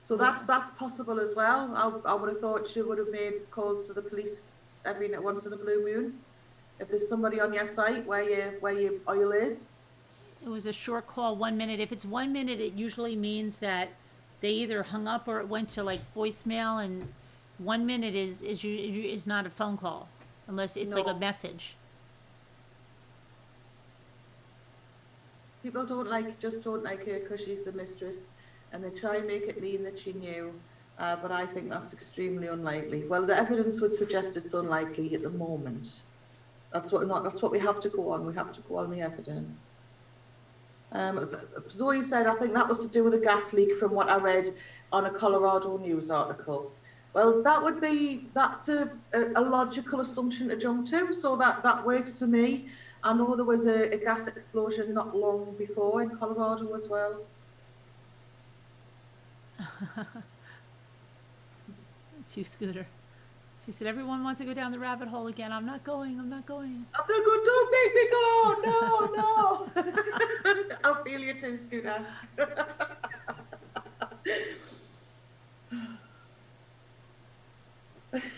So Yeah. that's possible as well. I would have thought she would have made calls to the police every once in a blue moon. If there's somebody on your site where your oil is. It was a short call, 1 minute. If it's 1 minute, it usually means that they either hung up or it went to like voicemail. And 1 minute is not a phone call unless it's like a No. message. People just don't like her because she's the mistress, and they try and make it mean that she knew. But I think that's extremely unlikely. Well, the evidence would suggest it's unlikely at the moment. That's what we have to go on. We have to go on the evidence. Zoe said, I think that was to do with a gas leak from what I read on a Colorado news article. Well, that's a logical assumption to jump to, so that works for me. I know there was a gas explosion not long before in Colorado as well. To Scooter. She said, everyone wants to go down the rabbit hole again. I'm not going. I'm not going, don't make me go. No. I'll feel you too, Scooter.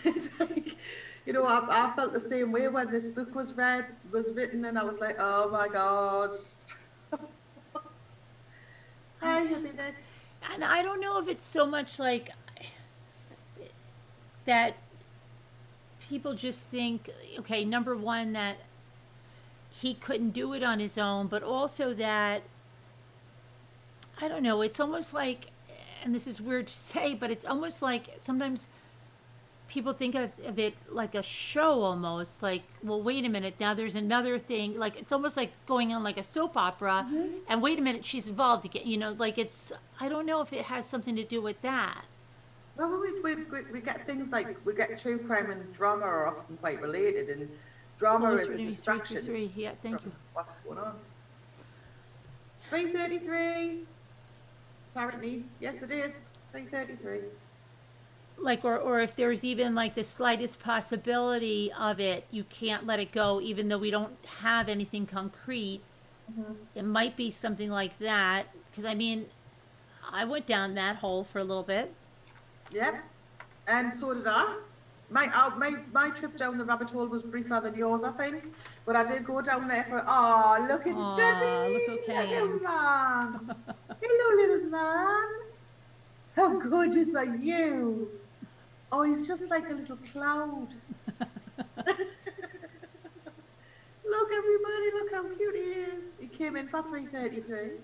It's like, I felt the same way when this book was written, and I was like, oh my God. Hi, Hippie. And I don't know if it's so much like that people just think, okay, number one, that he couldn't do it on his own, but also that, I don't know, it's almost like, and this is weird to say, but it's almost like sometimes people think of it like a show almost, like, well, wait a minute, now there's another thing, like it's almost like going on like a soap opera, and wait a minute, she's involved again, like it's, I don't know if it has something to do with that. Well, we get things like, we get true crime and drama are often quite related, and drama is a distraction. 333, yeah, thank you. What's going on? 333. Apparently, yes, it is 333. Like, or if there's even like the slightest possibility of it, you can't let it go, even though we don't have anything concrete. It might be something like that, because I mean, I went down that hole for a little bit. Yeah, and so did I. My trip down the rabbit hole was briefer than yours, I think. But I did go down there for, look, it's Desi. Look, okay. Hello, man. Hello, little man. How gorgeous are you? Oh, he's just like a little cloud. Look, everybody, look how cute he is. He came in for 333.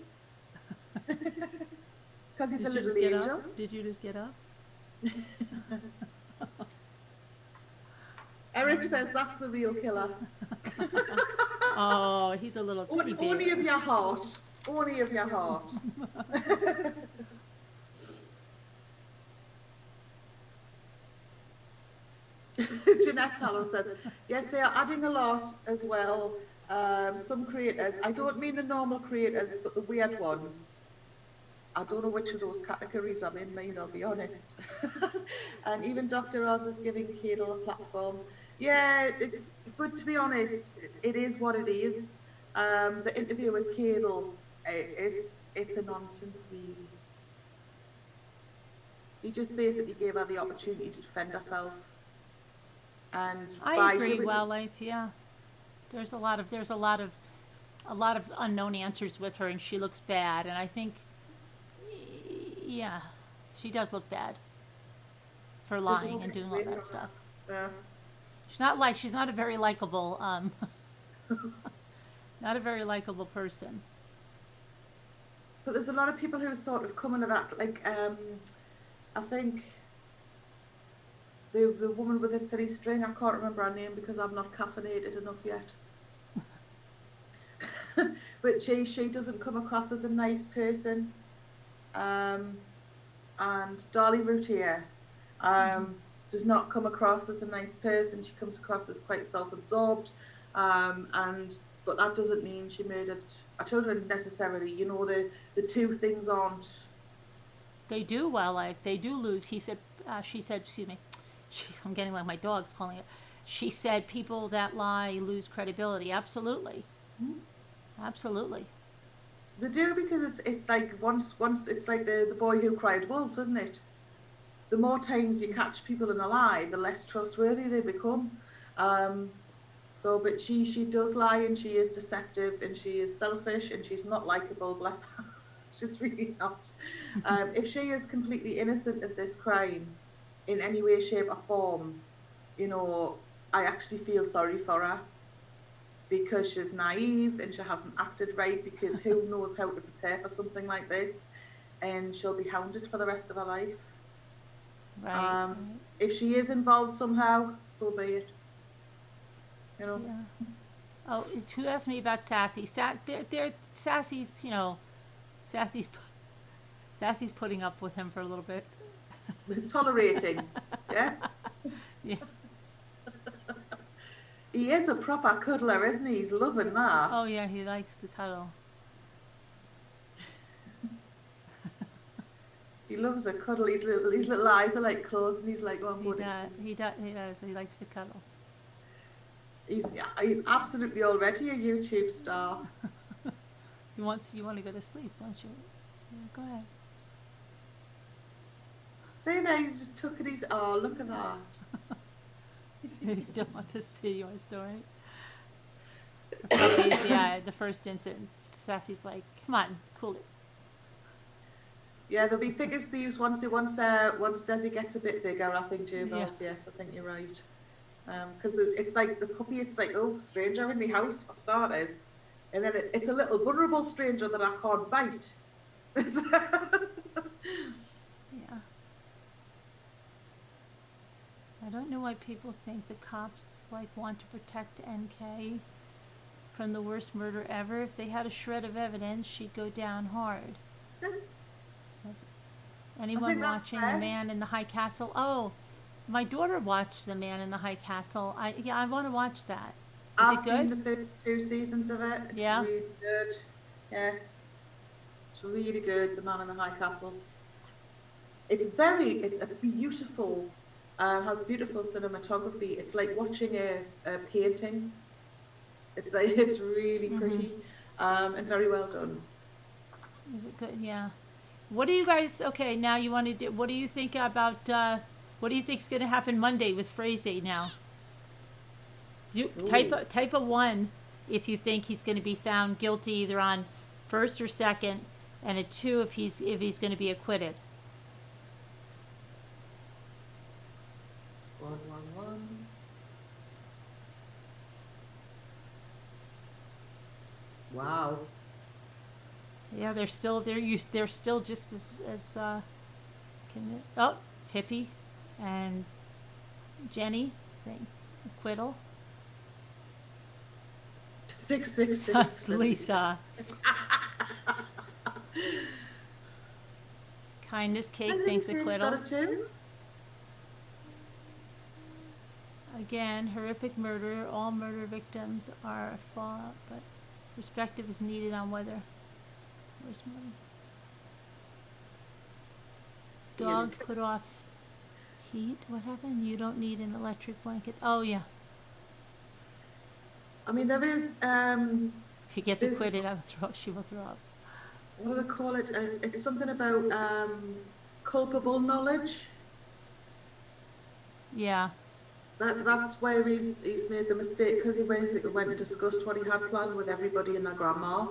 Because he's a little angel. Did you just get up? Eric says that's the real killer. Oh, he's a little teddy bear. Only of your heart. Only of your heart. Jeanette Hallow says, yes, they are adding a lot as well. Some creators, I don't mean the normal creators, but the weird ones. I don't know which of those categories I'm in, mind, I'll be honest. And even Dr. Oz is giving Cadle a platform. Yeah, but to be honest, it is what it is. The interview with Cadle, it's a nonsense, really. He just basically gave her the opportunity to defend herself. And I agree, Wildlife, yeah. There's a lot of unknown answers with her, and she looks bad, and I think, yeah, she does look bad for lying and doing all that stuff. Yeah. She's not a very likable, not a very likable person. But there's a lot of people who are sort of coming to that, like, I think the woman with the silly string, I can't remember her name because I'm not caffeinated enough yet. But she doesn't come across as a nice person. And Dolly Routier does not come across as a nice person. She comes across as quite self-absorbed. But that doesn't mean she murdered her children necessarily. You know, the two things aren't. They do, Wildlife. They do lose. She said, excuse me. I'm getting like my dog's calling it. she said people that lie lose credibility. Absolutely. Absolutely. They do, because it's like once it's like the boy who cried wolf, isn't it? The more times you catch people in a lie, the less trustworthy they become. Um, but she does lie, and she is deceptive, and she is selfish, and she's not likable. Bless her. She's really not. If she is completely innocent of this crime in any way, shape, or form, I actually feel sorry for her, because she's naive and she hasn't acted right, because who knows how to prepare for something like this, and she'll be hounded for the rest of her life. Right. If she is involved somehow, so be it. Yeah. Oh, who asked me about Sassy? They're Sassy's. Sassy's Sassy's putting up with him for a little bit. Tolerating, yes. Yeah. He is a proper cuddler, isn't he? He's loving that. Oh yeah, he likes to cuddle. He loves a cuddle. His little eyes are like closed, and he's like, "Oh, I'm going to sleep." He does. He likes to cuddle. He's absolutely already a YouTube star. You want to go to sleep, don't you? Yeah, go ahead. See there, he's just tucking his. Oh, look at that. You still want to see your story? The puppies, yeah. The first incident, Sassy's like, "Come on, cool it." Yeah, they'll be thick as thieves once Desi gets a bit bigger. I think jailhouse. Yeah. Yes, I think you're right. Because it's like the puppy. It's like, oh, stranger in my house for starters, and then it's a little vulnerable stranger that I can't bite. Yeah. I don't know why people think the cops want to protect NK from the worst murder ever. If they had a shred of evidence, she'd go down hard. Anyone watching The Man in the High Castle? Oh, my daughter watched The Man in the High Castle. I want to watch that. Is it good? I've seen the first 2 seasons of it. It's really good. Yes, it's really good. The Man in the High Castle. It's a beautiful. Has beautiful cinematography. It's like watching a painting. It's really pretty, and very well done. Is it good? Yeah. What do you guys? Okay, now you want to do. What do you think about? What do you think's going to happen Monday with Frazee now? Type a 1 if you think he's going to be found guilty either on first or second, and a 2 if he's going to be acquitted. 111. Wow. Yeah, they're still just as oh, Tippy and Jenny, acquittal. 666. Lisa. Kindness Cake thinks acquittal. Again, horrific murder. All murder victims are at fault, but perspective is needed on whether. Where's mine? Dog put off heat. What happened? You don't need an electric blanket. Oh yeah. I mean, there is. If he gets acquitted, she will throw up. What do they call it? It's something about culpable knowledge. Yeah. That's where he's made the mistake, because he basically went and discussed what he had planned with everybody and their grandma.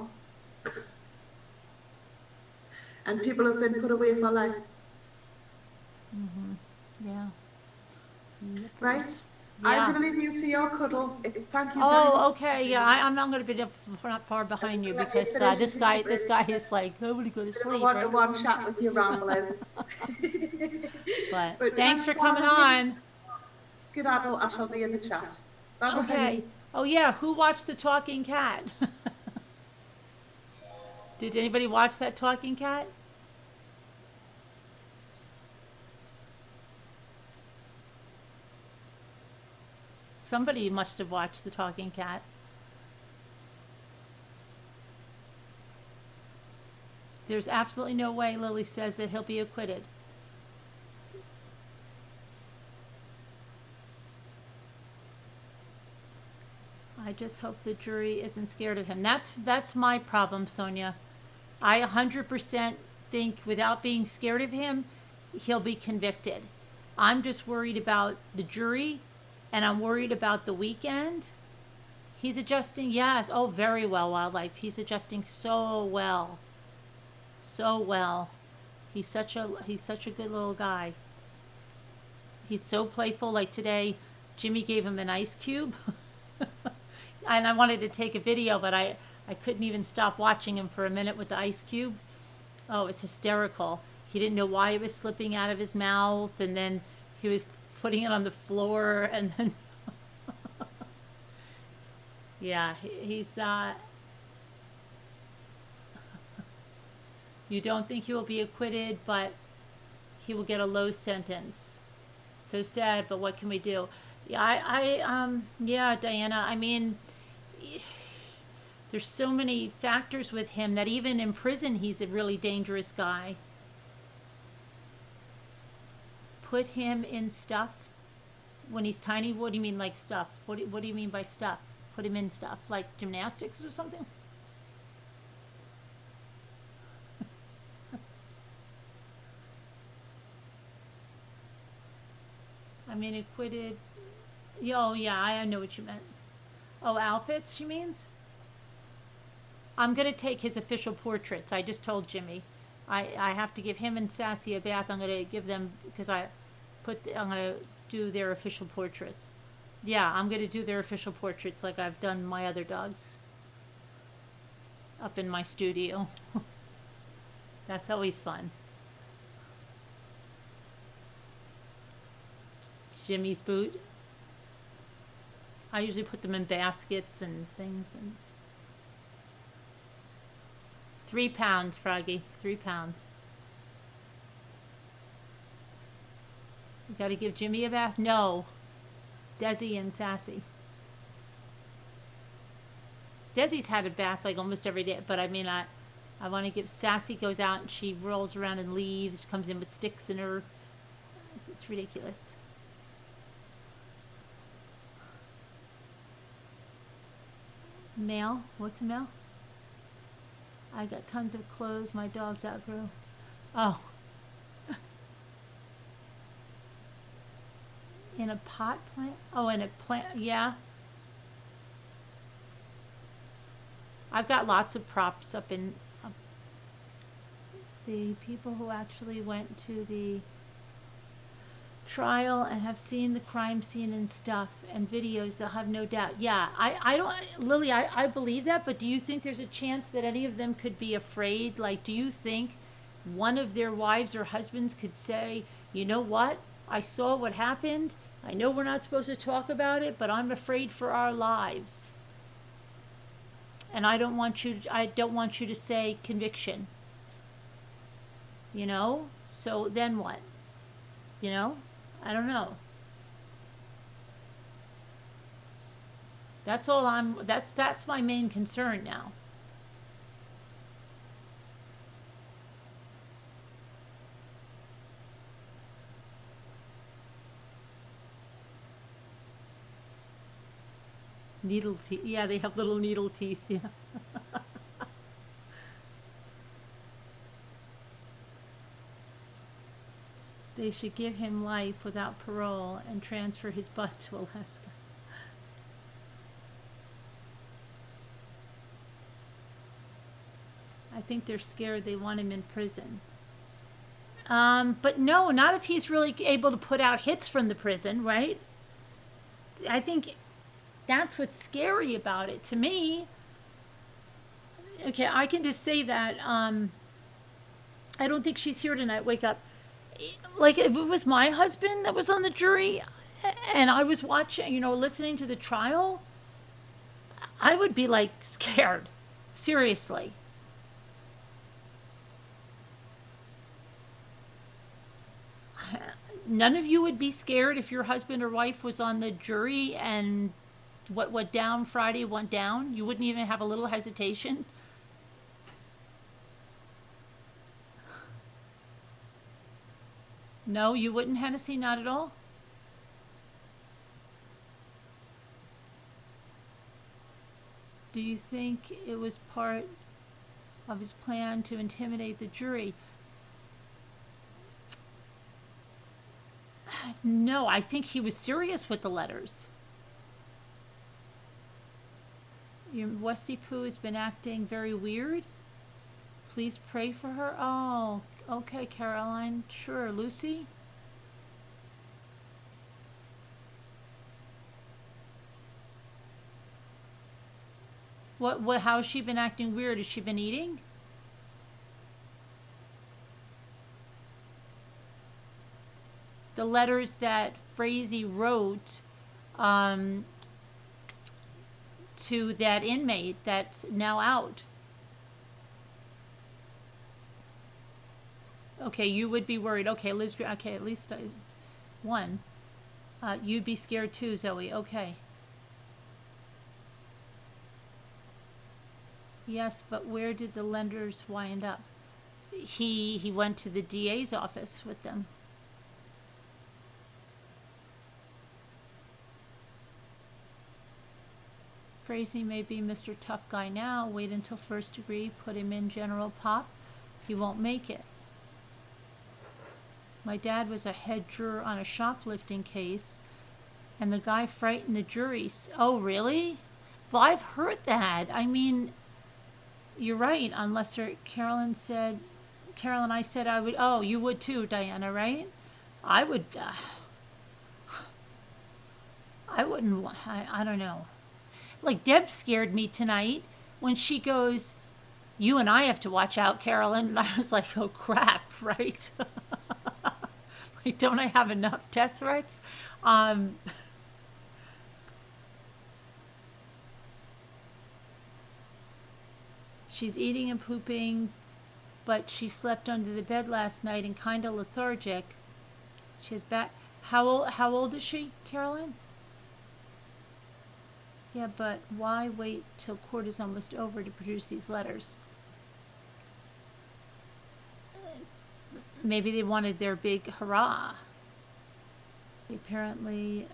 And people have been put away for less. Yeah. Right? Yeah. I'm going to leave you to your cuddle. Thank you. Oh, okay. Yeah, I'm not going to be not far behind you, because this guy is like, I want to go to sleep. One chat with your ramblers. But thanks for coming on. Skedaddle. I shall be in the chat. Bye-bye. Okay. Oh yeah. Who watched the talking cat? Did anybody watch that talking cat? Somebody must have watched the talking cat. There's absolutely no way, Lily says, that he'll be acquitted. just hope the jury isn't scared of him. That's my problem, Sonia. I 100% think without being scared of him, he'll be convicted. I'm just worried about the jury, and I'm worried about the weekend. He's adjusting, yes. Oh, very well, Wildlife. He's adjusting so well. So well. He's such a good little guy. He's so playful. Like today, Jimmy gave him an ice cube. And I wanted to take a video, but I couldn't even stop watching him for a minute with the ice cube. Oh, it was hysterical. He didn't know why it was slipping out of his mouth, and then he was putting it on the floor, and then yeah, he's you don't think he will be acquitted, but he will get a low sentence. So sad, but what can we do? Yeah, yeah, Diana, I mean, there's so many factors with him that even in prison, he's a really dangerous guy. Put him in stuff when he's tiny. What do you mean, like stuff? What do you mean by stuff? Put him in stuff like gymnastics or something? I mean, acquitted. Oh, yeah, I know what you meant. Oh, outfits, she means? I'm going to take his official portraits. I just told Jimmy. I have to give him and Sassy a bath. I'm going to give them, because I'm going to do their official portraits. Yeah, I'm going to do their official portraits like I've done my other dogs. Up in my studio. That's always fun. Jimmy's boot. I usually put them in baskets and things. And 3 pounds, Froggy. 3 pounds. You got to give Jimmy a bath? No. Desi and Sassy. Desi's had a bath like almost every day, but I mean, I want to give. Sassy goes out and she rolls around in leaves, comes in with sticks in her. It's ridiculous. Mail? What's a mail? I got tons of clothes my dogs outgrew. Oh. In a pot plant? Oh, in a plant, yeah. I've got lots of props up in the people who actually went to the trial and have seen the crime scene and stuff and videos, they'll have no doubt. Yeah, I don't, Lily, I believe that, but do you think there's a chance that any of them could be afraid? Like, do you think one of their wives or husbands could say, you know what, I saw what happened, I know we're not supposed to talk about it, but I'm afraid for our lives, and I don't want you to say conviction, you know? So then what? You know? I don't know. That's all that's my main concern now. Needle teeth. Yeah, they have little needle teeth. Yeah. They should give him life without parole and transfer his butt to Alaska. I think they're scared they want him in prison. But no, not if he's really able to put out hits from the prison, right? I think that's what's scary about it to me. Okay, I can just say that I don't think she's here tonight. Wake up. Like, if it was my husband that was on the jury and I was watching, you know, listening to the trial, I would be like scared. Seriously. None of you would be scared if your husband or wife was on the jury and what went down Friday went down? You wouldn't even have a little hesitation? No, you wouldn't, Hennessy? Not at all? Do you think it was part of his plan to intimidate the jury? No, I think he was serious with the letters. Your Westy Poo has been acting very weird. Please pray for her. Oh, okay, Caroline. Sure. Lucy? What, how has she been acting weird? Has she been eating? The letters that Frazee wrote to that inmate that's now out. Okay, you would be worried. Okay, Liz, okay, at least one. You'd be scared too, Zoe. Okay. Yes, but where did the lenders wind up? He went to the DA's office with them. Frazee may be Mr. Tough Guy now. Wait until first degree. Put him in general pop. He won't make it. My dad was a head juror on a shoplifting case, and the guy frightened the jury. Oh, really? Well, I've heard that. I mean, you're right, unless Carolyn, I said I would. Oh, you would too, Diana, right? I would. I wouldn't. I don't know. Like, Deb scared me tonight when she goes, you and I have to watch out, Carolyn. And I was like, oh, crap, right? Like, don't I have enough death threats? She's eating and pooping, but she slept under the bed last night and kind of lethargic. She has back. How old is she, Caroline? Yeah, but why wait till court is almost over to produce these letters? Maybe they wanted their big hurrah. They apparently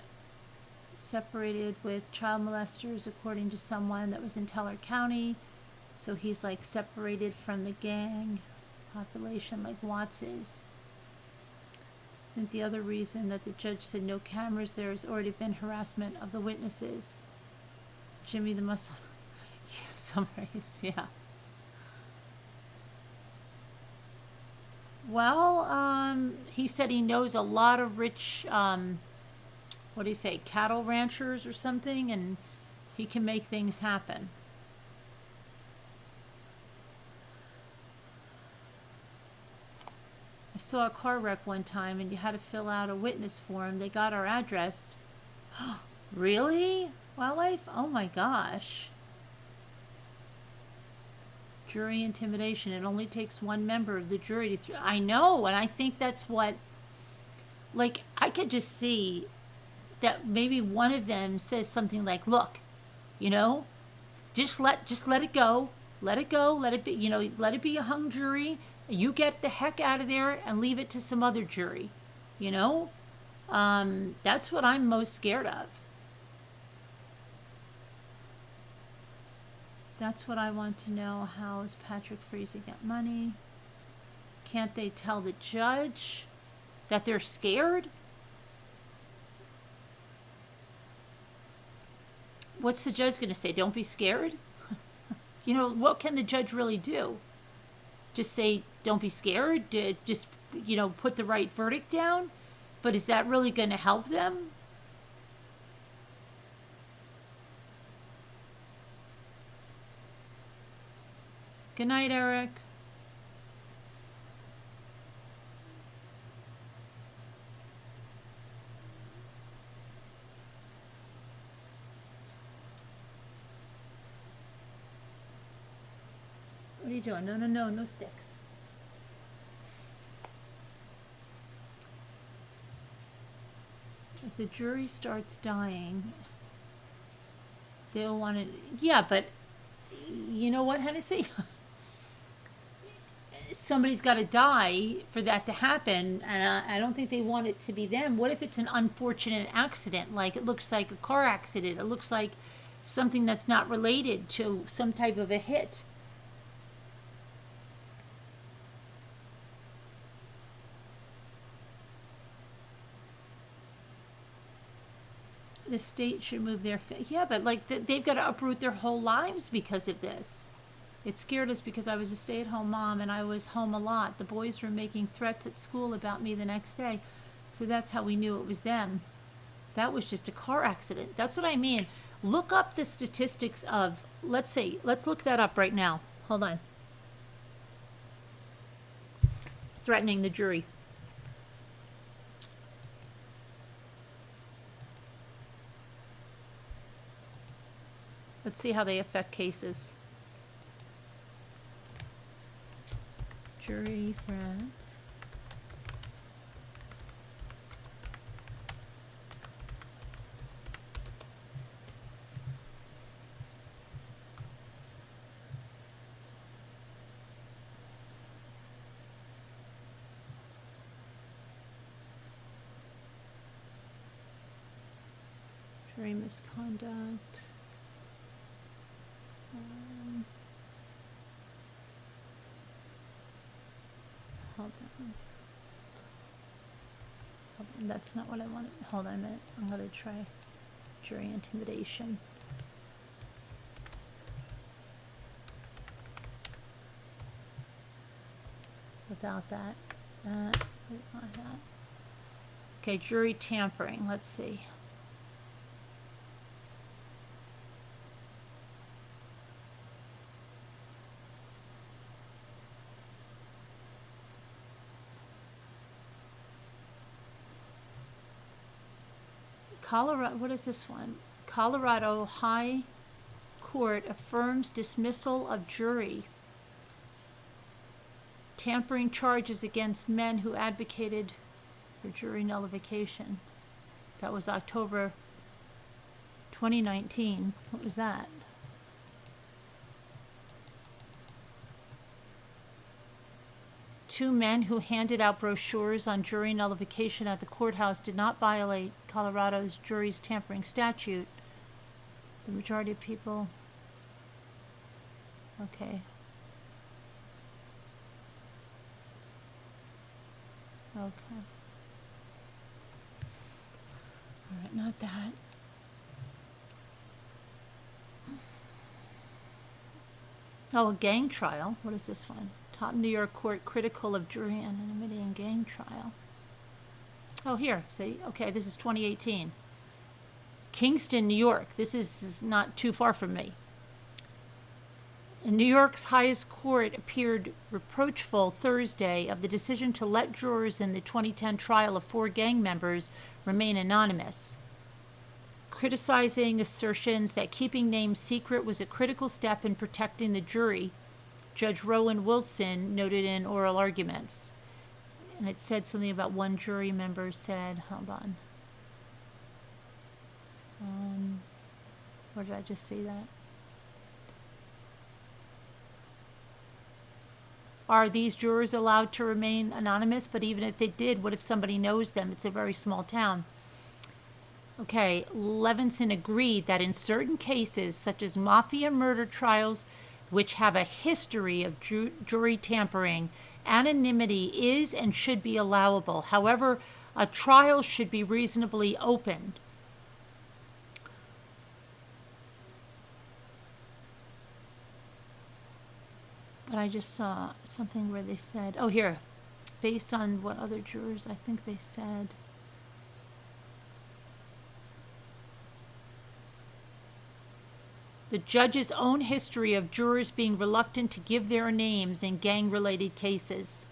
separated with child molesters, according to someone that was in Teller County. So he's like separated from the gang population like Watts is. I think the other reason that the judge said no cameras there has already been harassment of the witnesses. Jimmy the Muslim. Yeah, summaries, yeah. Well, he said he knows a lot of rich, what do you say, cattle ranchers or something, and he can make things happen. I saw a car wreck one time, and you had to fill out a witness form. They got our address. Really? Wildlife? Oh my gosh. Jury intimidation. It only takes one member of the jury to... I know, and I think that's what... Like, I could just see that maybe one of them says something like, look, you know, just let it go. Let it go. Let it be, you know, let it be a hung jury. You get the heck out of there and leave it to some other jury. You know? That's what I'm most scared of. That's what I want to know. How is Patrick Frazee get money? Can't they tell the judge that they're scared? What's the judge going to say? Don't be scared? You know, what can the judge really do? Just say, don't be scared? Just, you know, put the right verdict down? But is that really going to help them? Good night, Eric. What are you doing? No sticks. If the jury starts dying, they'll want to... Yeah, but you know what, Hennessy? Somebody's got to die for that to happen, and I don't think they want it to be them. What if it's an unfortunate accident? Like, it looks like a car accident. It looks like, something that's not related to some type of a hit. The state should move their yeah, but like they've got to uproot their whole lives because of this. It scared us because I was a stay-at-home mom and I was home a lot. The boys were making threats at school about me the next day, so that's how we knew it was them. That was just a car accident. That's what I mean. Look up the statistics of, let's look that up right now. Hold on. Threatening the jury. Let's see how they affect cases. Jury threats. Jury misconduct. Hold on. That's not what I wanted. Hold on a minute. I'm going to try jury intimidation. Without that. Without that. Okay, jury tampering. Let's see. Colorado, what is this one? Colorado High Court affirms dismissal of jury tampering charges against men who advocated for jury nullification. That was October 2019. What was that? Two men who handed out brochures on jury nullification at the courthouse did not violate Colorado's jury's tampering statute. The majority of people... Okay. Okay. Alright, not that. Oh, a gang trial. What is this one? Top New York court critical of jury anonymity in gang trial. Oh, here. See? Okay, this is 2018. Kingston, New York. This is not too far from me. New York's highest court appeared reproachful Thursday of the decision to let jurors in the 2010 trial of 4 gang members remain anonymous, criticizing assertions that keeping names secret was a critical step in protecting the jury. Judge Rowan Wilson noted in oral arguments. And it said something about one jury member said, hold on. Where did I just see that? Are these jurors allowed to remain anonymous? But even if they did, what if somebody knows them? It's a very small town. Okay, Levinson agreed that in certain cases, such as mafia murder trials, which have a history of jury tampering, anonymity is and should be allowable. However, a trial should be reasonably opened. But I just saw something where they said, oh, here, based on what other jurors, I think they said, the judge's own history of jurors being reluctant to give their names in gang-related cases.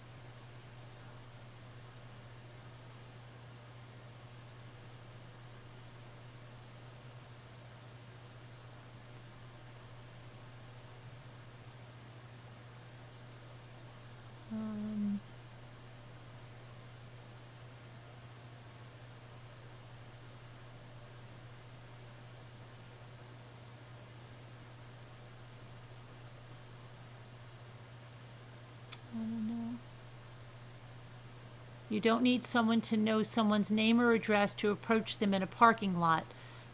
You don't need someone to know someone's name or address to approach them in a parking lot.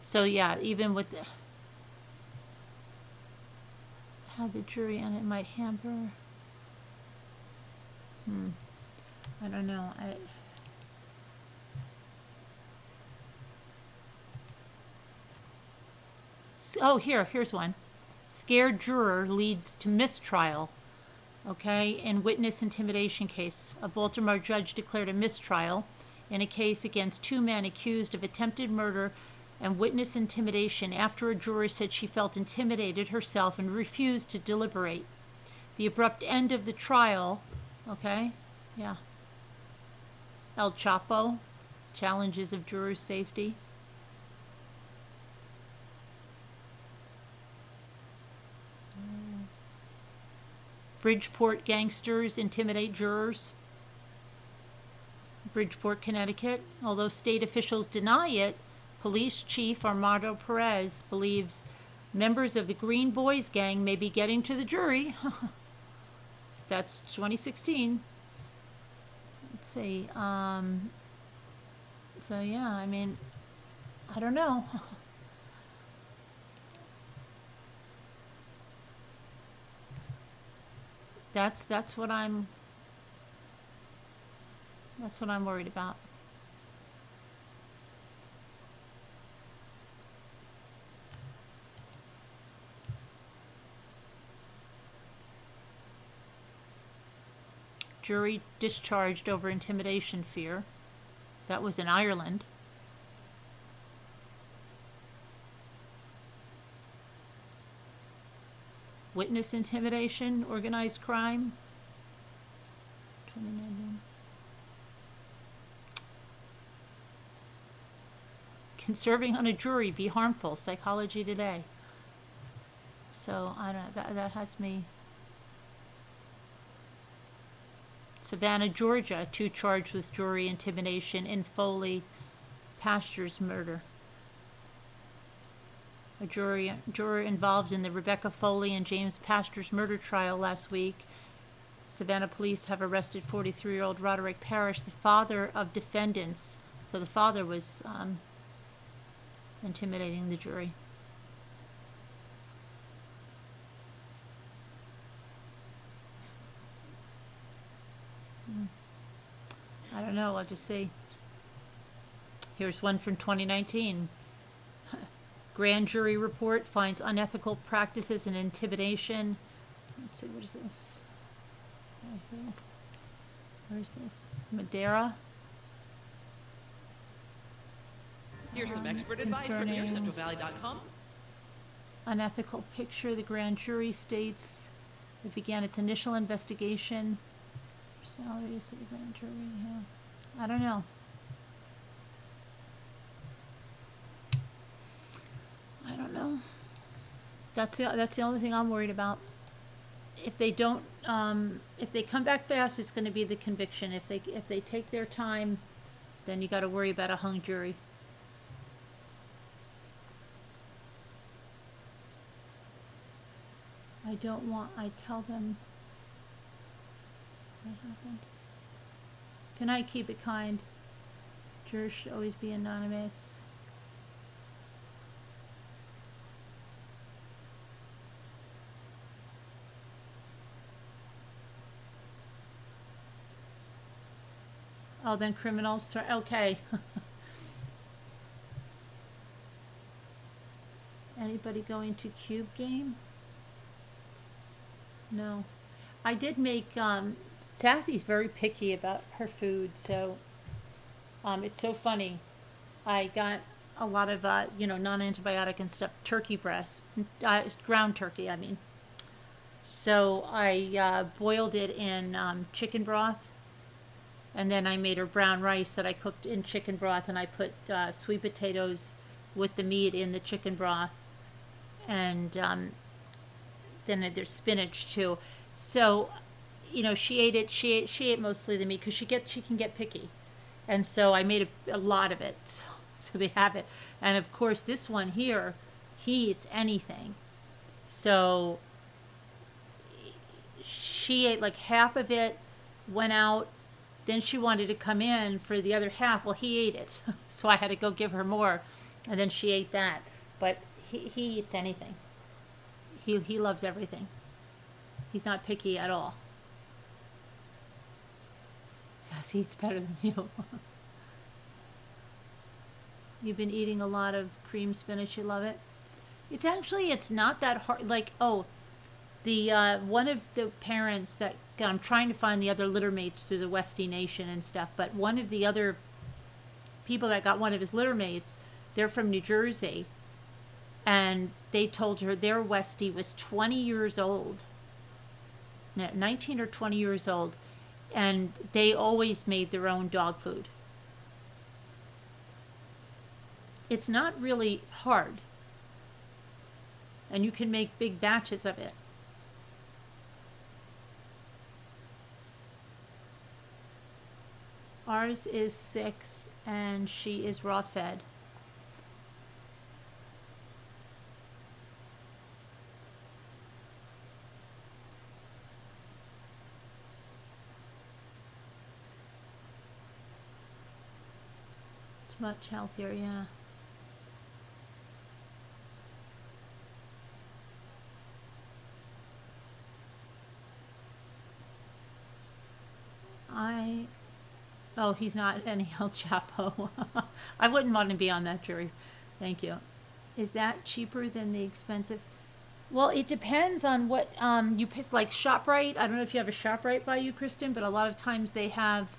So yeah, even with Have the jury and it might hamper. I don't know. Oh, here's one. Scared juror leads to mistrial. Okay, in witness intimidation case, a Baltimore judge declared a mistrial in a case against 2 men accused of attempted murder and witness intimidation after a juror said she felt intimidated herself and refused to deliberate. The abrupt end of the trial, okay, yeah. El Chapo, challenges of jurors' safety. Bridgeport gangsters intimidate jurors. Bridgeport, Connecticut. Although state officials deny it, Police Chief Armando Perez believes members of the Green Boys gang may be getting to the jury. That's 2016. Let's see. So yeah, I mean, I don't know. That's what I'm worried about. Jury discharged over intimidation fear. That was in Ireland. Witness intimidation, organized crime. 2019. Can serving on a jury be harmful? Psychology Today. So I don't know, that has me. Savannah, Georgia, 2 charged with jury intimidation in Foley Pasture's murder. A juror involved in the Rebecca Foley and James Pasture's murder trial last week. Savannah police have arrested 43-year-old Roderick Parrish, the father of defendants. So the father was intimidating the jury. I don't know, I'll just see. Here's one from 2019. Grand jury report finds unethical practices and intimidation. Let's see, what is this? Right here. Where's this? Madeira. Here's some expert advice from YourCentralValley.com. Unethical picture. The grand jury states it began its initial investigation. Salaries of the grand jury. Yeah. I don't know. I don't know. That's the only thing I'm worried about. If they don't, if they come back fast, it's going to be the conviction. If they take their time, then you got to worry about a hung jury. I tell them what happened. Can I keep it kind? Jurors should always be anonymous. Oh, then criminals. Okay. Anybody going to Cube Game? No. I did make, Sassy's very picky about her food, so it's so funny. I got a lot of, non-antibiotic and stuff, turkey breast, ground turkey, I mean. So I boiled it in chicken broth, and then I made her brown rice that I cooked in chicken broth, and I put sweet potatoes with the meat in the chicken broth, and then there's spinach too. So, she ate it. She ate mostly the meat because she can get picky, and so I made a lot of it, so they have it. And of course, this one here, he eats anything. So she ate like half of it, went out. Then she wanted to come in for the other half. Well, he ate it, so I had to go give her more, and then she ate that. But he eats anything. He loves everything. He's not picky at all. Says he eats better than you. You've been eating a lot of cream spinach. You love it. It's not that hard. Like, the one of the parents that I'm trying to find the other litter mates through the Westie Nation and stuff, but one of the other people that got one of his litter mates, they're from New Jersey, and they told her their Westie was 20 years old, 19 or 20 years old, and they always made their own dog food. It's not really hard, and you can make big batches of it. Ours is 6, and she is raw fed. It's much healthier, yeah. Oh, he's not any El Chapo. I wouldn't want to be on that jury. Thank you. Is that cheaper than the expensive? Well, it depends on what you pick. Like ShopRite. I don't know if you have a ShopRite by you, Kristen, but a lot of times they have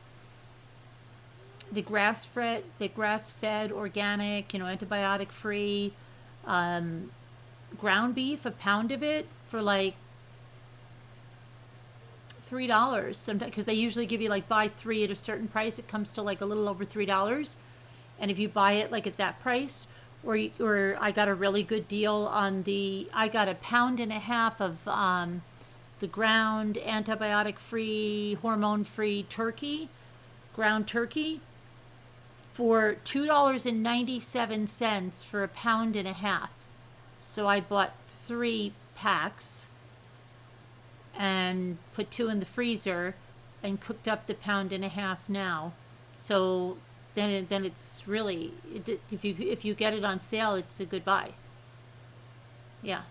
the grass-fed, organic, antibiotic-free ground beef, a pound of it for like $3 sometimes, because they usually give you like buy 3 at a certain price. It comes to like a little over $3, and if you buy it like at that price, or I got a really good deal on I got a pound and a half of the ground antibiotic free, hormone free turkey, ground turkey, for $2.97 for a pound and a half. So I bought 3 packs and put 2 in the freezer and cooked up the pound and a half now. So then it's really, if you get it on sale, it's a good buy. Yeah.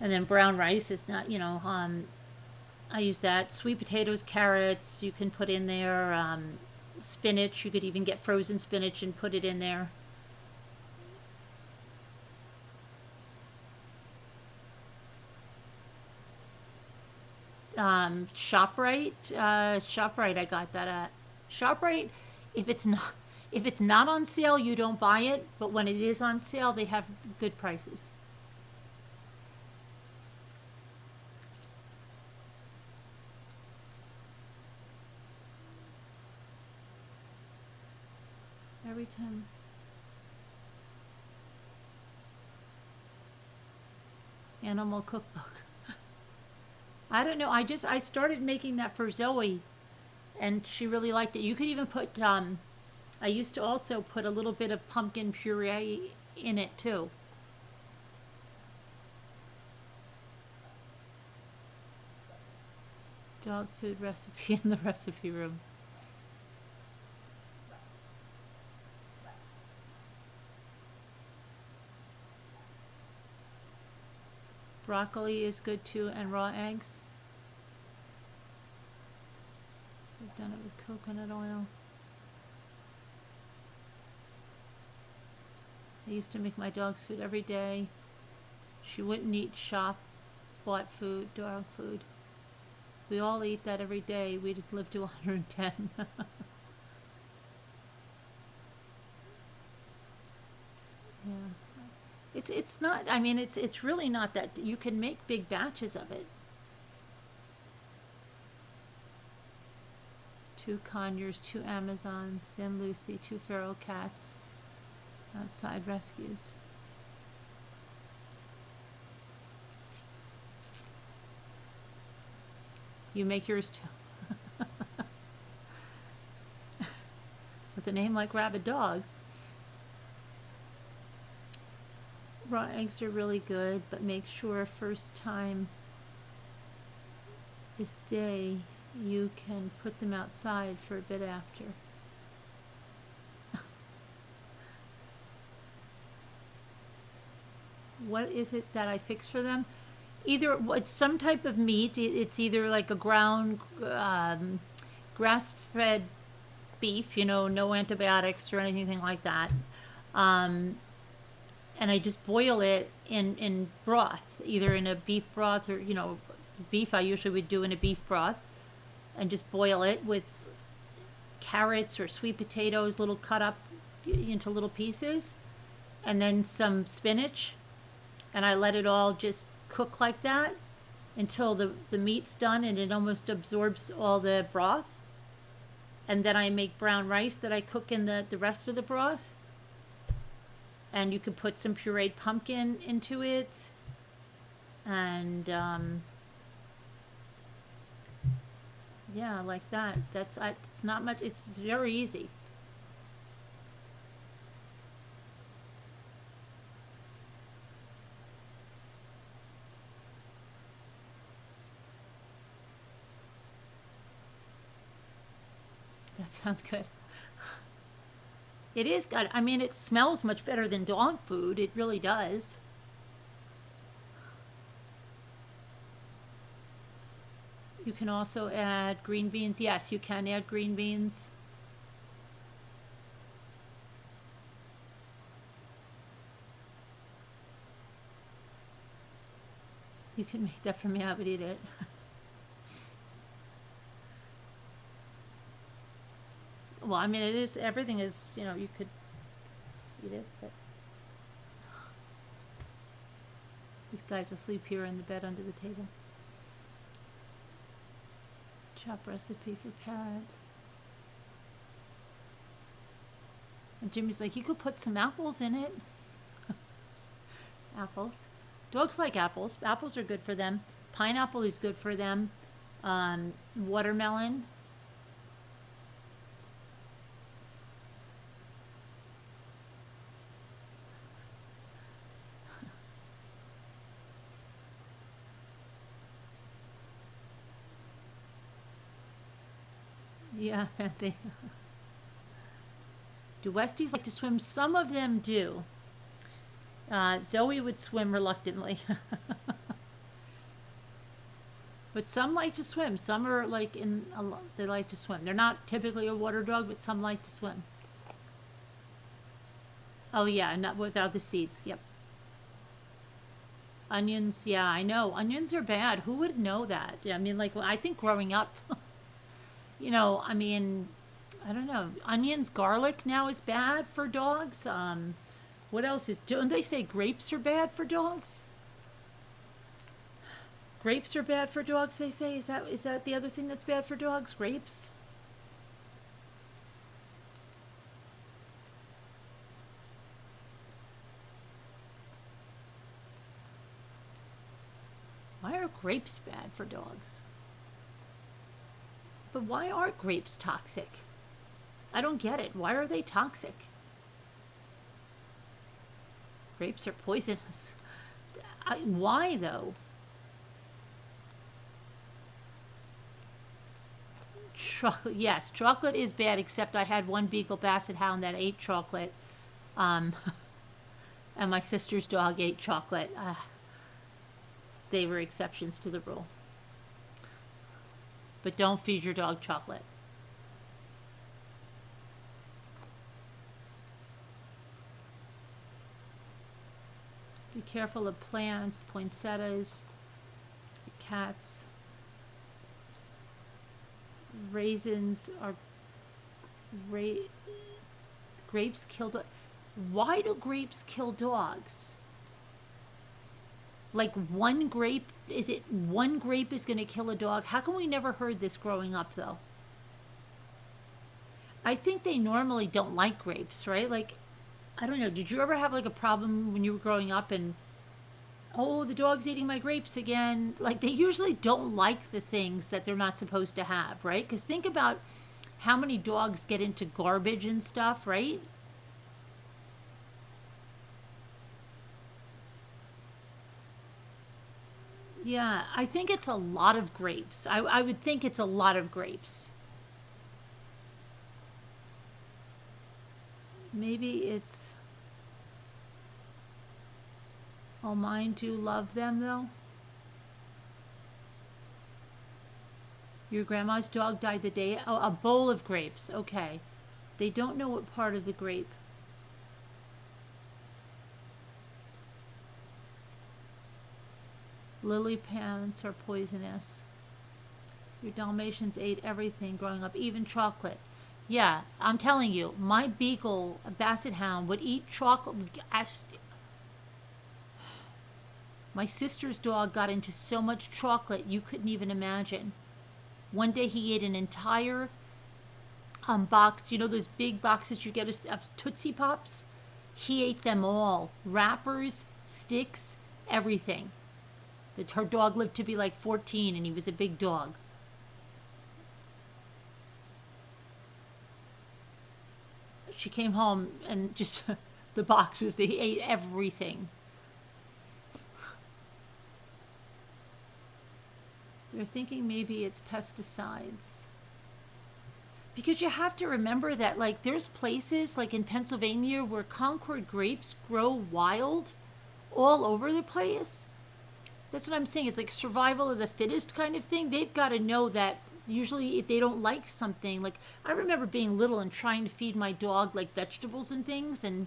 And then brown rice is not, I use that. Sweet potatoes, carrots, you can put in there. Spinach, you could even get frozen spinach and put it in there. ShopRite I got that at. ShopRite, if it's not on sale, you don't buy it, but when it is on sale, they have good prices. Every time. Animal cookbook. I don't know. I started making that for Zoe, and she really liked it. You could even put, I used to also put a little bit of pumpkin puree in it too. Dog food recipe in the recipe room. Broccoli is good too, and raw eggs. So I've done it with coconut oil. I used to make my dog's food every day. She wouldn't eat bought food, dog food. We all eat that every day. We'd live to 110. Yeah. It's not, I mean, it's really not that, you can make big batches of it. 2 conures, 2 Amazons, then Lucy, 2 feral cats, outside rescues. You make yours too. With a name like Rabid Dog. Raw eggs are really good, but make sure first time this day you can put them outside for a bit after. What is it that I fix for them? Either it's some type of meat. It's either like a ground grass-fed beef, no antibiotics or anything like that. Um, and I just boil it in broth, either in a beef broth or, beef I usually would do in a beef broth, and just boil it with carrots or sweet potatoes, little cut up into little pieces, and then some spinach, and I let it all just cook like that until the meat's done and it almost absorbs all the broth. And then I make brown rice that I cook in the rest of the broth. And you can put some pureed pumpkin into it. And yeah, like that. It's not much. It's very easy. That sounds good. It is good. I mean, it smells much better than dog food. It really does. You can also add green beans. Yes, you can add green beans. You can make that for me. I would eat it. Well, I mean, everything is, you could eat it, but these guys asleep here in the bed under the table. Chop recipe for parrots. And Jimmy's like, you could put some apples in it. Apples. Dogs like apples. Apples are good for them. Pineapple is good for them. Watermelon. Yeah, fancy. Do Westies like to swim? Some of them do. Zoe would swim reluctantly. But some like to swim. Some are like they like to swim. They're not typically a water dog, but some like to swim. Oh yeah, not without the seeds. Yep. Onions, yeah, I know. Onions are bad. Who would know that? Yeah, I mean, like, I think growing up, I mean, I don't know. Onions, garlic now is bad for dogs. What else don't they say grapes are bad for dogs? Grapes are bad for dogs, they say. Is that the other thing that's bad for dogs? Grapes? Why are grapes bad for dogs? But why are grapes toxic? I don't get it. Why are they toxic? Grapes are poisonous. Why, though? Chocolate, yes, chocolate is bad, except I had one Beagle Basset Hound that ate chocolate. And my sister's dog ate chocolate. They were exceptions to the rule. But don't feed your dog chocolate. Be careful of plants, poinsettias, cats. Raisins are grapes kill dogs. Why do grapes kill dogs? Like one grape is going to kill a dog? How come we never heard this growing up though? I think they normally don't like grapes, right? Like, I don't know, did you ever have like a problem when you were growing up and, oh, the dog's eating my grapes again? Like, they usually don't like the things that they're not supposed to have, right? Because think about how many dogs get into garbage and stuff, right? Yeah, I think it's a lot of grapes. I would think it's a lot of grapes. Maybe it's... Oh, mine do love them, though. Your grandma's dog died the day. Oh, a bowl of grapes. Okay. They don't know what part of the grape. Lily pads are poisonous. Your Dalmatians ate everything growing up, even chocolate. Yeah, I'm telling you, my beagle, a basset hound, would eat chocolate. My sister's dog got into so much chocolate you couldn't even imagine. One day he ate an entire box. You know those big boxes you get of Tootsie Pops? He ate them all. Wrappers, sticks, everything. Her dog lived to be like 14 and he was a big dog. She came home and just the boxes, they ate everything. They're thinking maybe it's pesticides. Because you have to remember that, like, there's places, like in Pennsylvania, where Concord grapes grow wild all over the place. That's what I'm saying. It's like survival of the fittest kind of thing. They've got to know that usually if they don't like something, like, I remember being little and trying to feed my dog, like, vegetables and things, and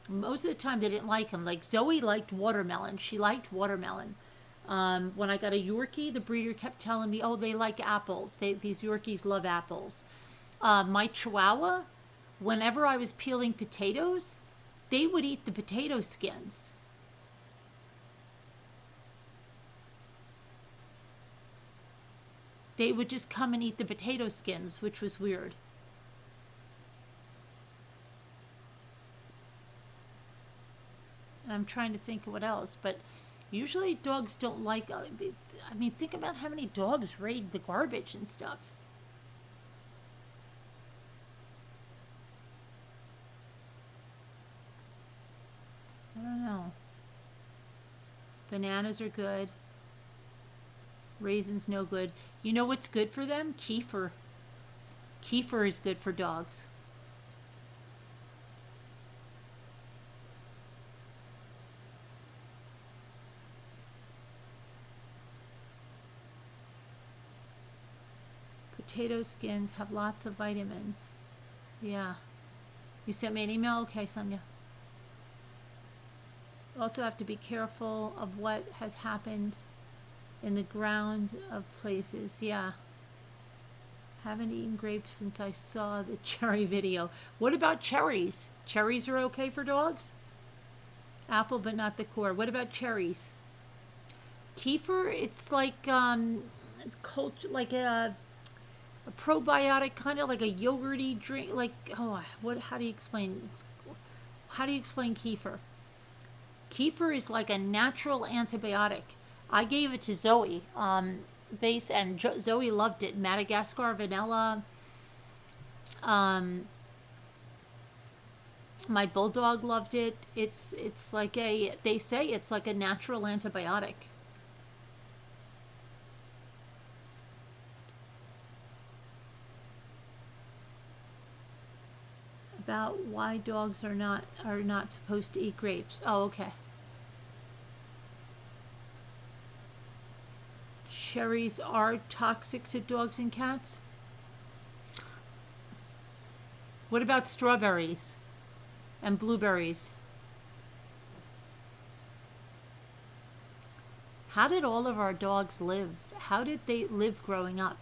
most of the time they didn't like them. Like, Zoe liked watermelon. She liked watermelon. When I got a Yorkie, the breeder kept telling me, oh, they like apples. These Yorkies love apples. My Chihuahua, whenever I was peeling potatoes, they would eat the potato skins. They would just come and eat the potato skins, which was weird. And I'm trying to think of what else, but usually dogs don't like, I mean, think about how many dogs raid the garbage and stuff. I don't know. Bananas are good. Raisins no good. You know what's good for them? Kefir. Kefir is good for dogs. Potato skins have lots of vitamins. Yeah. You sent me an email? Okay, Sonia. Also have to be careful of what has happened in the ground of places. Yeah. Haven't eaten grapes since I saw the cherry video. What about cherries? Cherries are okay for dogs? Apple, but not the core. What about cherries? Kefir, it's like it's like a probiotic, kind of like a yogurty drink. Like, oh, what? How do you explain? How do you explain kefir? Kefir is like a natural antibiotic. I gave it to Zoe. Zoe loved it. Madagascar vanilla. My bulldog loved it. It's like they say it's like a natural antibiotic. About why dogs are not supposed to eat grapes. Oh, okay. Cherries are toxic to dogs and cats. What about strawberries and blueberries? How did all of our dogs live? How did they live growing up?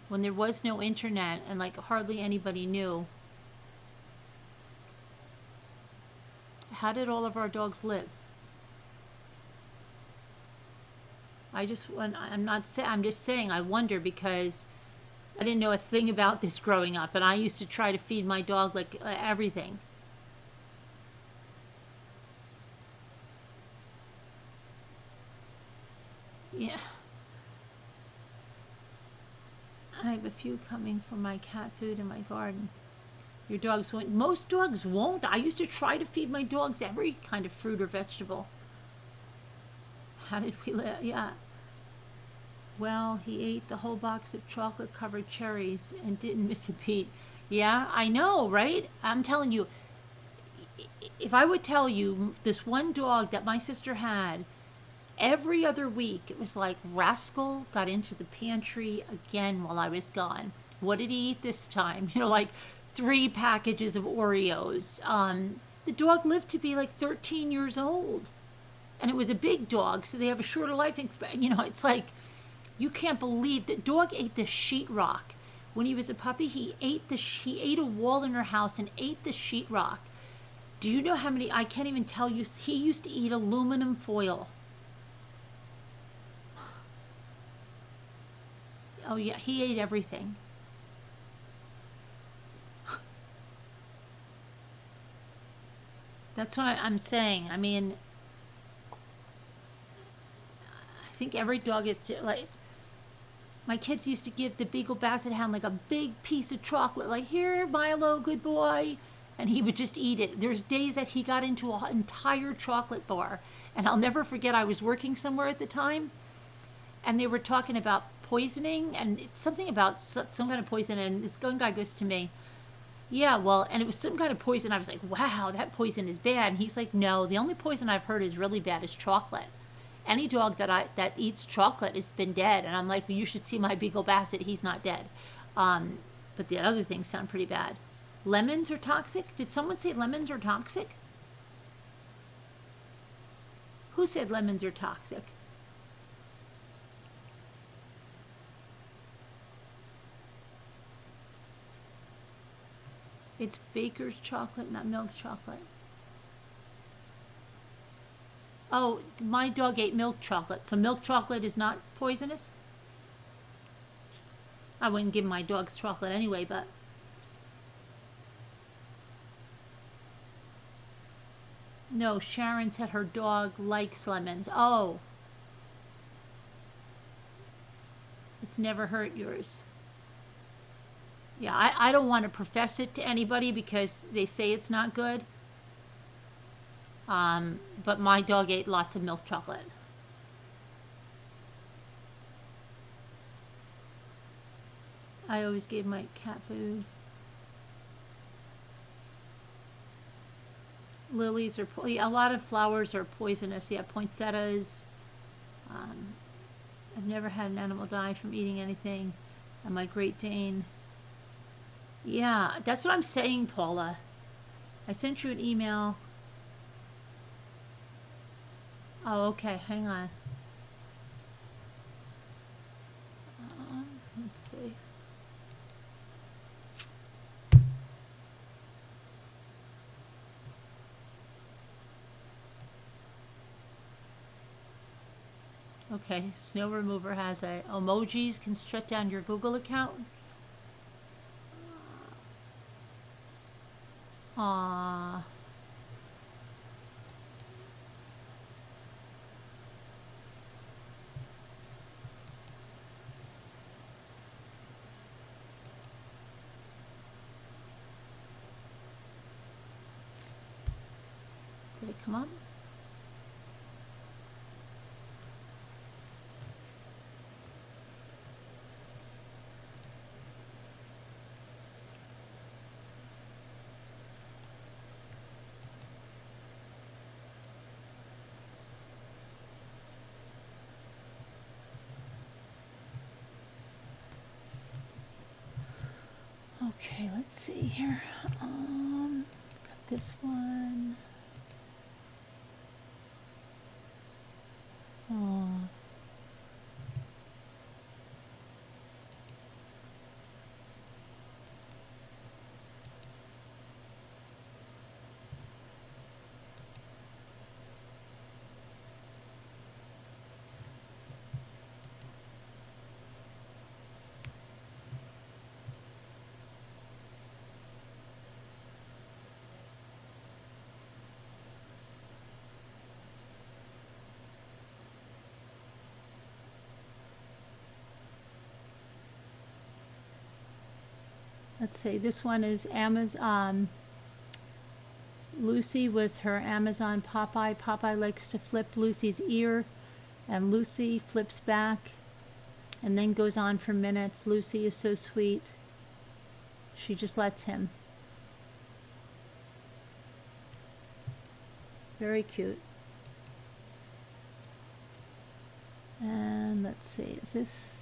When there was no internet and like hardly anybody knew. How did all of our dogs live? I'm just saying, I wonder, because I didn't know a thing about this growing up, and I used to try to feed my dog like everything. Yeah. I have a few coming from my cat food in my garden. Your dogs won't. Most dogs won't. I used to try to feed my dogs every kind of fruit or vegetable. How did we live? Yeah. Well, he ate the whole box of chocolate-covered cherries and didn't miss a beat. Yeah, I know, right? I'm telling you, if I would tell you this one dog that my sister had, Every other week, it was like Rascal got into the pantry again while I was gone. What did he eat this time? You know, like 3 packages of Oreos. The dog lived to be like 13 years old. And it was a big dog, so they have a shorter life expectancy. You know, it's like, you can't believe that dog ate the sheetrock. When he was a puppy, he ate a wall in our house and ate the sheetrock. Do you know how many? I can't even tell you. He used to eat aluminum foil. Oh yeah, he ate everything. That's what I'm saying. I mean, I think every dog is like. My kids used to give the Beagle Basset Hound like a big piece of chocolate, like, here, Milo, good boy. And he would just eat it. There's days that he got into an entire chocolate bar. And I'll never forget, I was working somewhere at the time, and they were talking about poisoning, and it's something about some kind of poison. And this one guy goes to me, yeah, well, and it was some kind of poison. I was like, wow, that poison is bad. And he's like, no, the only poison I've heard is really bad is chocolate. Any dog that eats chocolate has been dead. And I'm like, well, you should see my Beagle Basset. He's not dead. But the other things sound pretty bad. Lemons are toxic? Did someone say lemons are toxic? Who said lemons are toxic? It's baker's chocolate, not milk chocolate. Oh, my dog ate milk chocolate, so milk chocolate is not poisonous? I wouldn't give my dogs chocolate anyway, but... No, Sharon said her dog likes lemons. Oh. It's never hurt yours. Yeah, I don't want to profess it to anybody because they say it's not good. But my dog ate lots of milk chocolate. I always gave my cat food. Lilies are, a lot of flowers are poisonous. Yeah, poinsettias. I've never had an animal die from eating anything. And my Great Dane. Yeah, that's what I'm saying, Paula. I sent you an email. Oh, okay, hang on. Let's see. Okay, Snow Remover has emojis can shut down your Google account. Aww. Did it come up? Okay, let's see here. Got this one. Oh. Let's see, this one is Amazon. Lucy with her Amazon Popeye. Popeye likes to flip Lucy's ear, and Lucy flips back and then goes on for minutes. Lucy is so sweet. She just lets him. Very cute. And let's see, is this?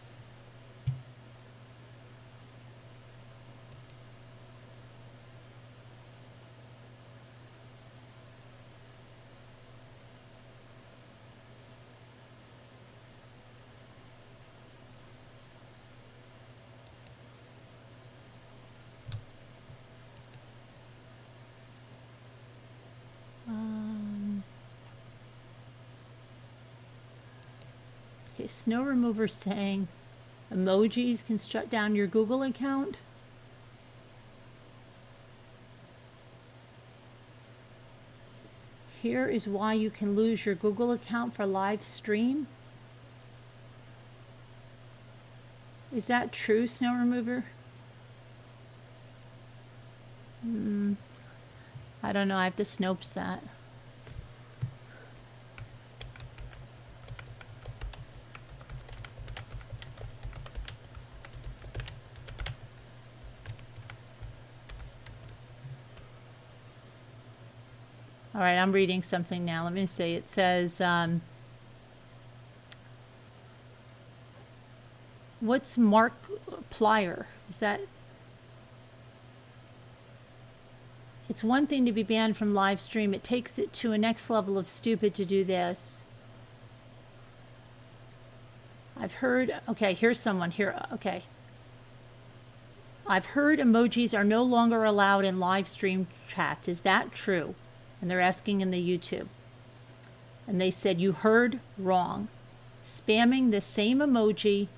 Okay, Snow Remover saying emojis can shut down your Google account. Here is why you can lose your Google account for live stream. Is that true, Snow Remover? I don't know. I have to Snopes that. All right, I'm reading something now. Let me see. It says, what's Markiplier? Is that? It's one thing to be banned from live stream. It takes it to a next level of stupid to do this. I've heard, okay, here's someone here, okay. I've heard emojis are no longer allowed in live stream chats. Is that true? And they're asking in the YouTube. And they said, you heard wrong. Spamming the same emoji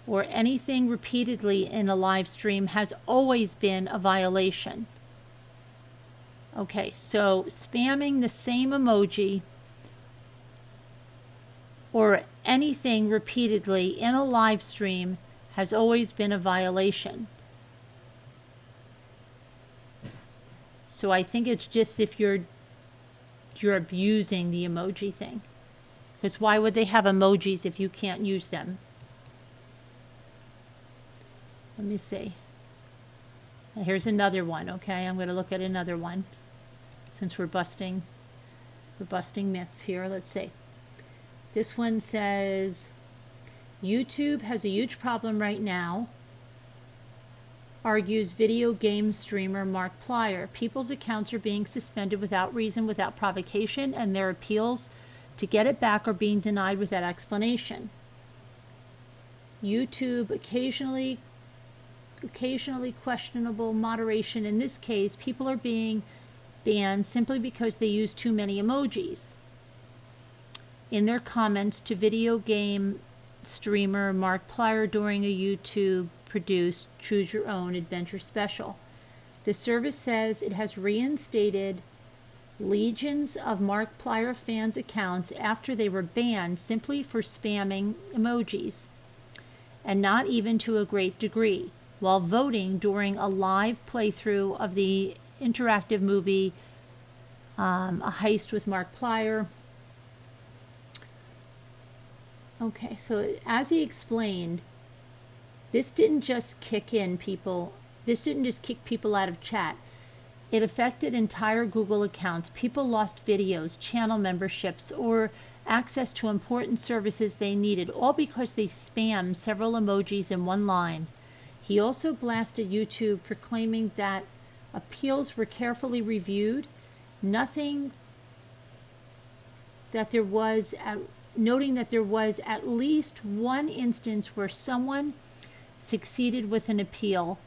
or anything repeatedly in a live stream has always been a violation. Okay, so spamming the same emoji or anything repeatedly in a live stream has always been a violation. So I think it's just if you're abusing the emoji thing. Because why would they have emojis if you can't use them? Let me see. Now here's another one, okay? I'm going to look at another one. Since we're busting myths here. Let's see. This one says, YouTube has a huge problem right now, argues video game streamer Markiplier. People's accounts are being suspended without reason, without provocation, and their appeals to get it back are being denied without explanation. YouTube occasionally questionable moderation. In this case, people are being banned simply because they use too many emojis in their comments to video game streamer Markiplier during a YouTube produced Choose Your Own Adventure special. The service says it has reinstated legions of Markiplier fans' accounts after they were banned simply for spamming emojis, and not even to a great degree, while voting during a live playthrough of the interactive movie A Heist with Markiplier. Okay, so as he explained, this didn't just kick people out of chat. It affected entire Google accounts. People lost videos, channel memberships, or access to important services they needed, all because they spammed several emojis in one line. He also blasted YouTube for claiming that appeals were carefully reviewed, noting that there was at least one instance where someone succeeded with an appeal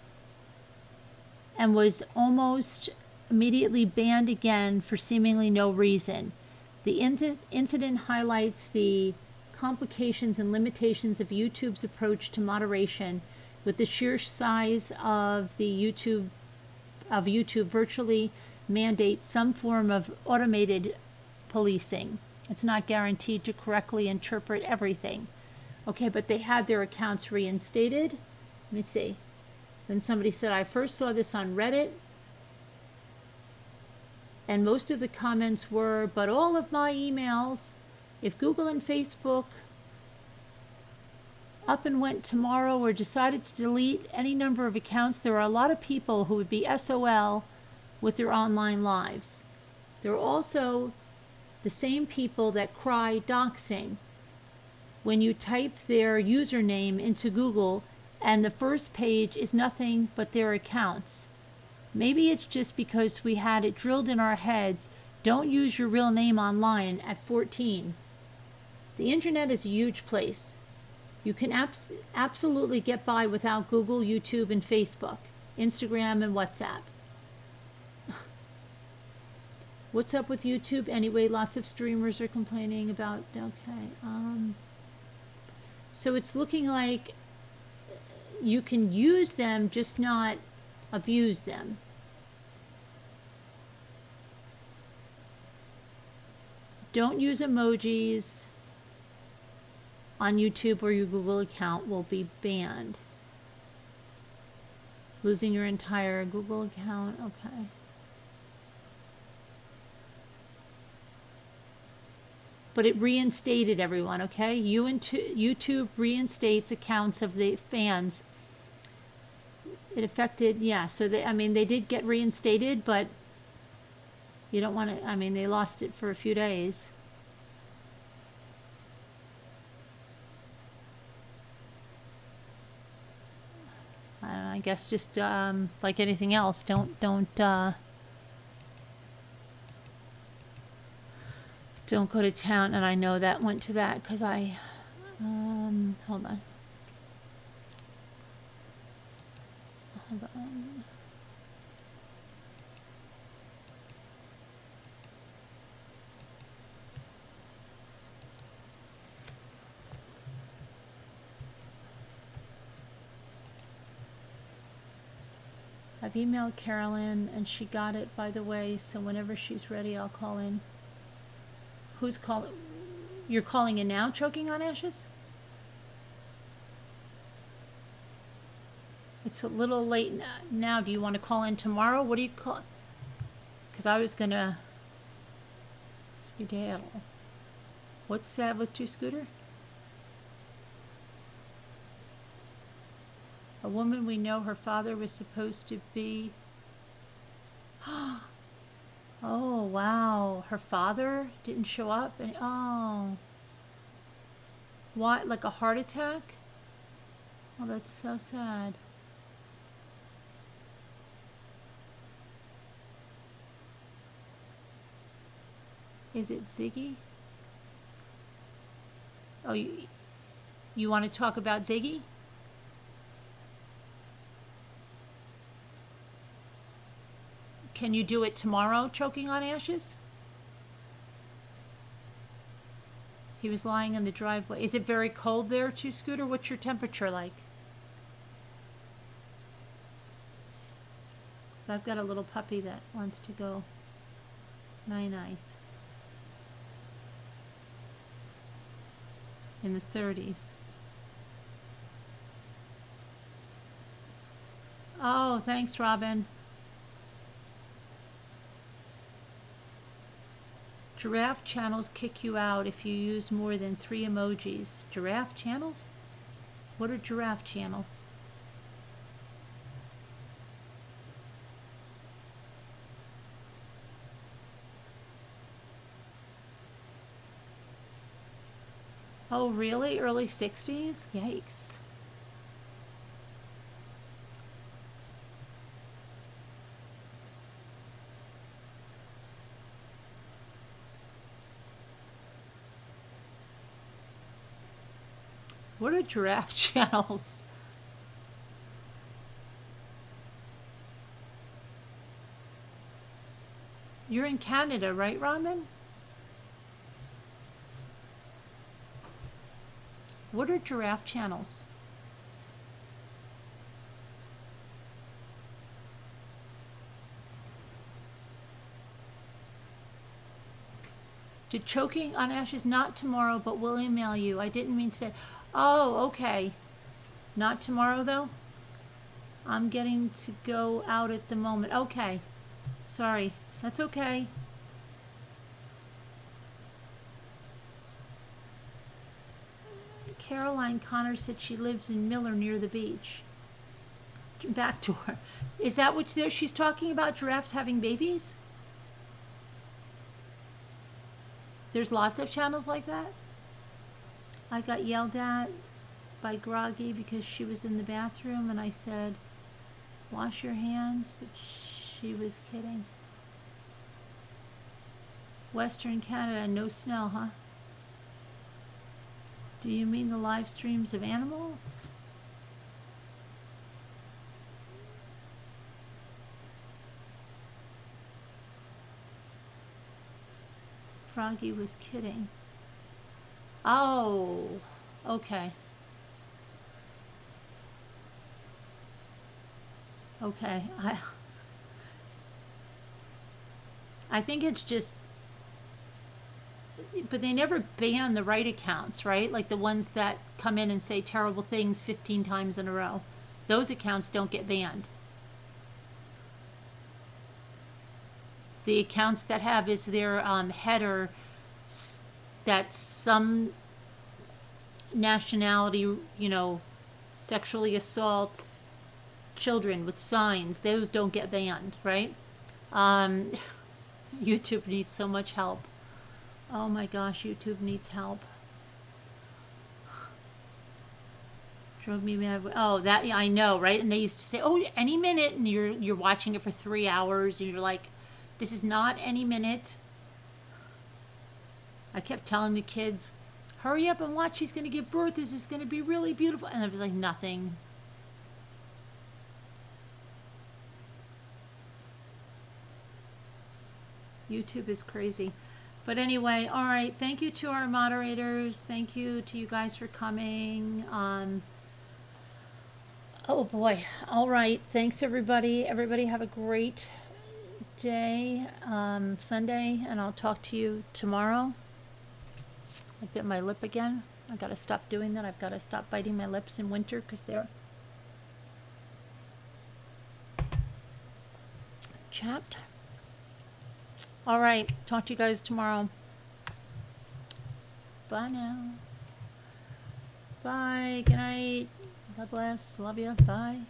and was almost immediately banned again for seemingly no reason. The incident highlights the complications and limitations of YouTube's approach to moderation, with the sheer size of YouTube virtually mandates some form of automated policing. It's not guaranteed to correctly interpret everything. Okay, but they had their accounts reinstated. Let me see. Then somebody said, I first saw this on Reddit, and most of the comments were, but all of my emails, if Google and Facebook up and went tomorrow or decided to delete any number of accounts, there are a lot of people who would be SOL with their online lives. There are also the same people that cry doxing when you type their username into Google and the first page is nothing but their accounts. Maybe it's just because we had it drilled in our heads, don't use your real name online at 14. The internet is a huge place. You can absolutely get by without Google, YouTube, and Facebook, Instagram, and WhatsApp. What's up with YouTube? Anyway, lots of streamers are complaining about, okay. So it's looking like you can use them, just not abuse them. Don't use emojis on YouTube or your Google account will be banned. Losing your entire Google account, okay. But it reinstated everyone, okay? YouTube reinstates accounts of the fans. It affected, yeah, so they did get reinstated, but you don't want to, they lost it for a few days. I guess just like anything else, don't go to town. And I know that went to that because I hold on. I've emailed Carolyn and she got it, by the way, so whenever she's ready I'll call in. Who's calling? You're calling in now, Choking on Ashes? It's a little late now. Do you want to call in tomorrow? What do you call? Because I was gonna skedaddle. What's sad with Two Scooter? A woman we know, her father was supposed to be. Oh, wow. Her father didn't show up? And oh. What? Like a heart attack? Oh, that's so sad. Is it Ziggy? Oh, you want to talk about Ziggy? Can you do it tomorrow, Choking on Ashes? He was lying in the driveway. Is it very cold there, Two Scooter? What's your temperature like? So I've got a little puppy that wants to go nice. In the 30s. Oh, thanks, Robin. Giraffe channels kick you out if you use more than 3 emojis. Giraffe channels? What are giraffe channels? Oh, really? Early 60s? Yikes. What are giraffe channels? You're in Canada, right, Ramen? What are giraffe channels? Did Choking on Ashes not tomorrow, but we'll email you. I didn't mean to. Oh, okay. Not tomorrow, though? I'm getting to go out at the moment. Okay. Sorry. That's okay. Caroline Connor said she lives in Miller near the beach. Back to her. Is that what she's talking about? Giraffes having babies? There's lots of channels like that? I got yelled at by Groggy because she was in the bathroom and I said, wash your hands, but she was kidding. Western Canada, no snow, huh? Do you mean the live streams of animals? Froggy was kidding. Oh, okay. Okay, I think it's just, but they never ban the right accounts, right? Like the ones that come in and say terrible things 15 times in a row. Those accounts don't get banned. The accounts that have is their header that some nationality, you know, sexually assaults children with signs. Those don't get banned, right? YouTube needs so much help. Oh my gosh, YouTube needs help. Drove me mad. Oh, that, yeah, I know, right? And they used to say, "Oh, any minute," and you're watching it for 3 hours, and you're like, "This is not any minute." I kept telling the kids, "Hurry up and watch. She's gonna give birth. This is gonna be really beautiful." And I was like, nothing. YouTube is crazy. But anyway, all right. Thank you to our moderators. Thank you to you guys for coming. Oh boy. All right. Thanks everybody. Everybody have a great day, Sunday, and I'll talk to you tomorrow. I bit my lip again. I gotta stop doing that. I've gotta stop biting my lips in winter because they're chapped. All right. Talk to you guys tomorrow. Bye now. Bye. Good night. God bless. Love you. Bye.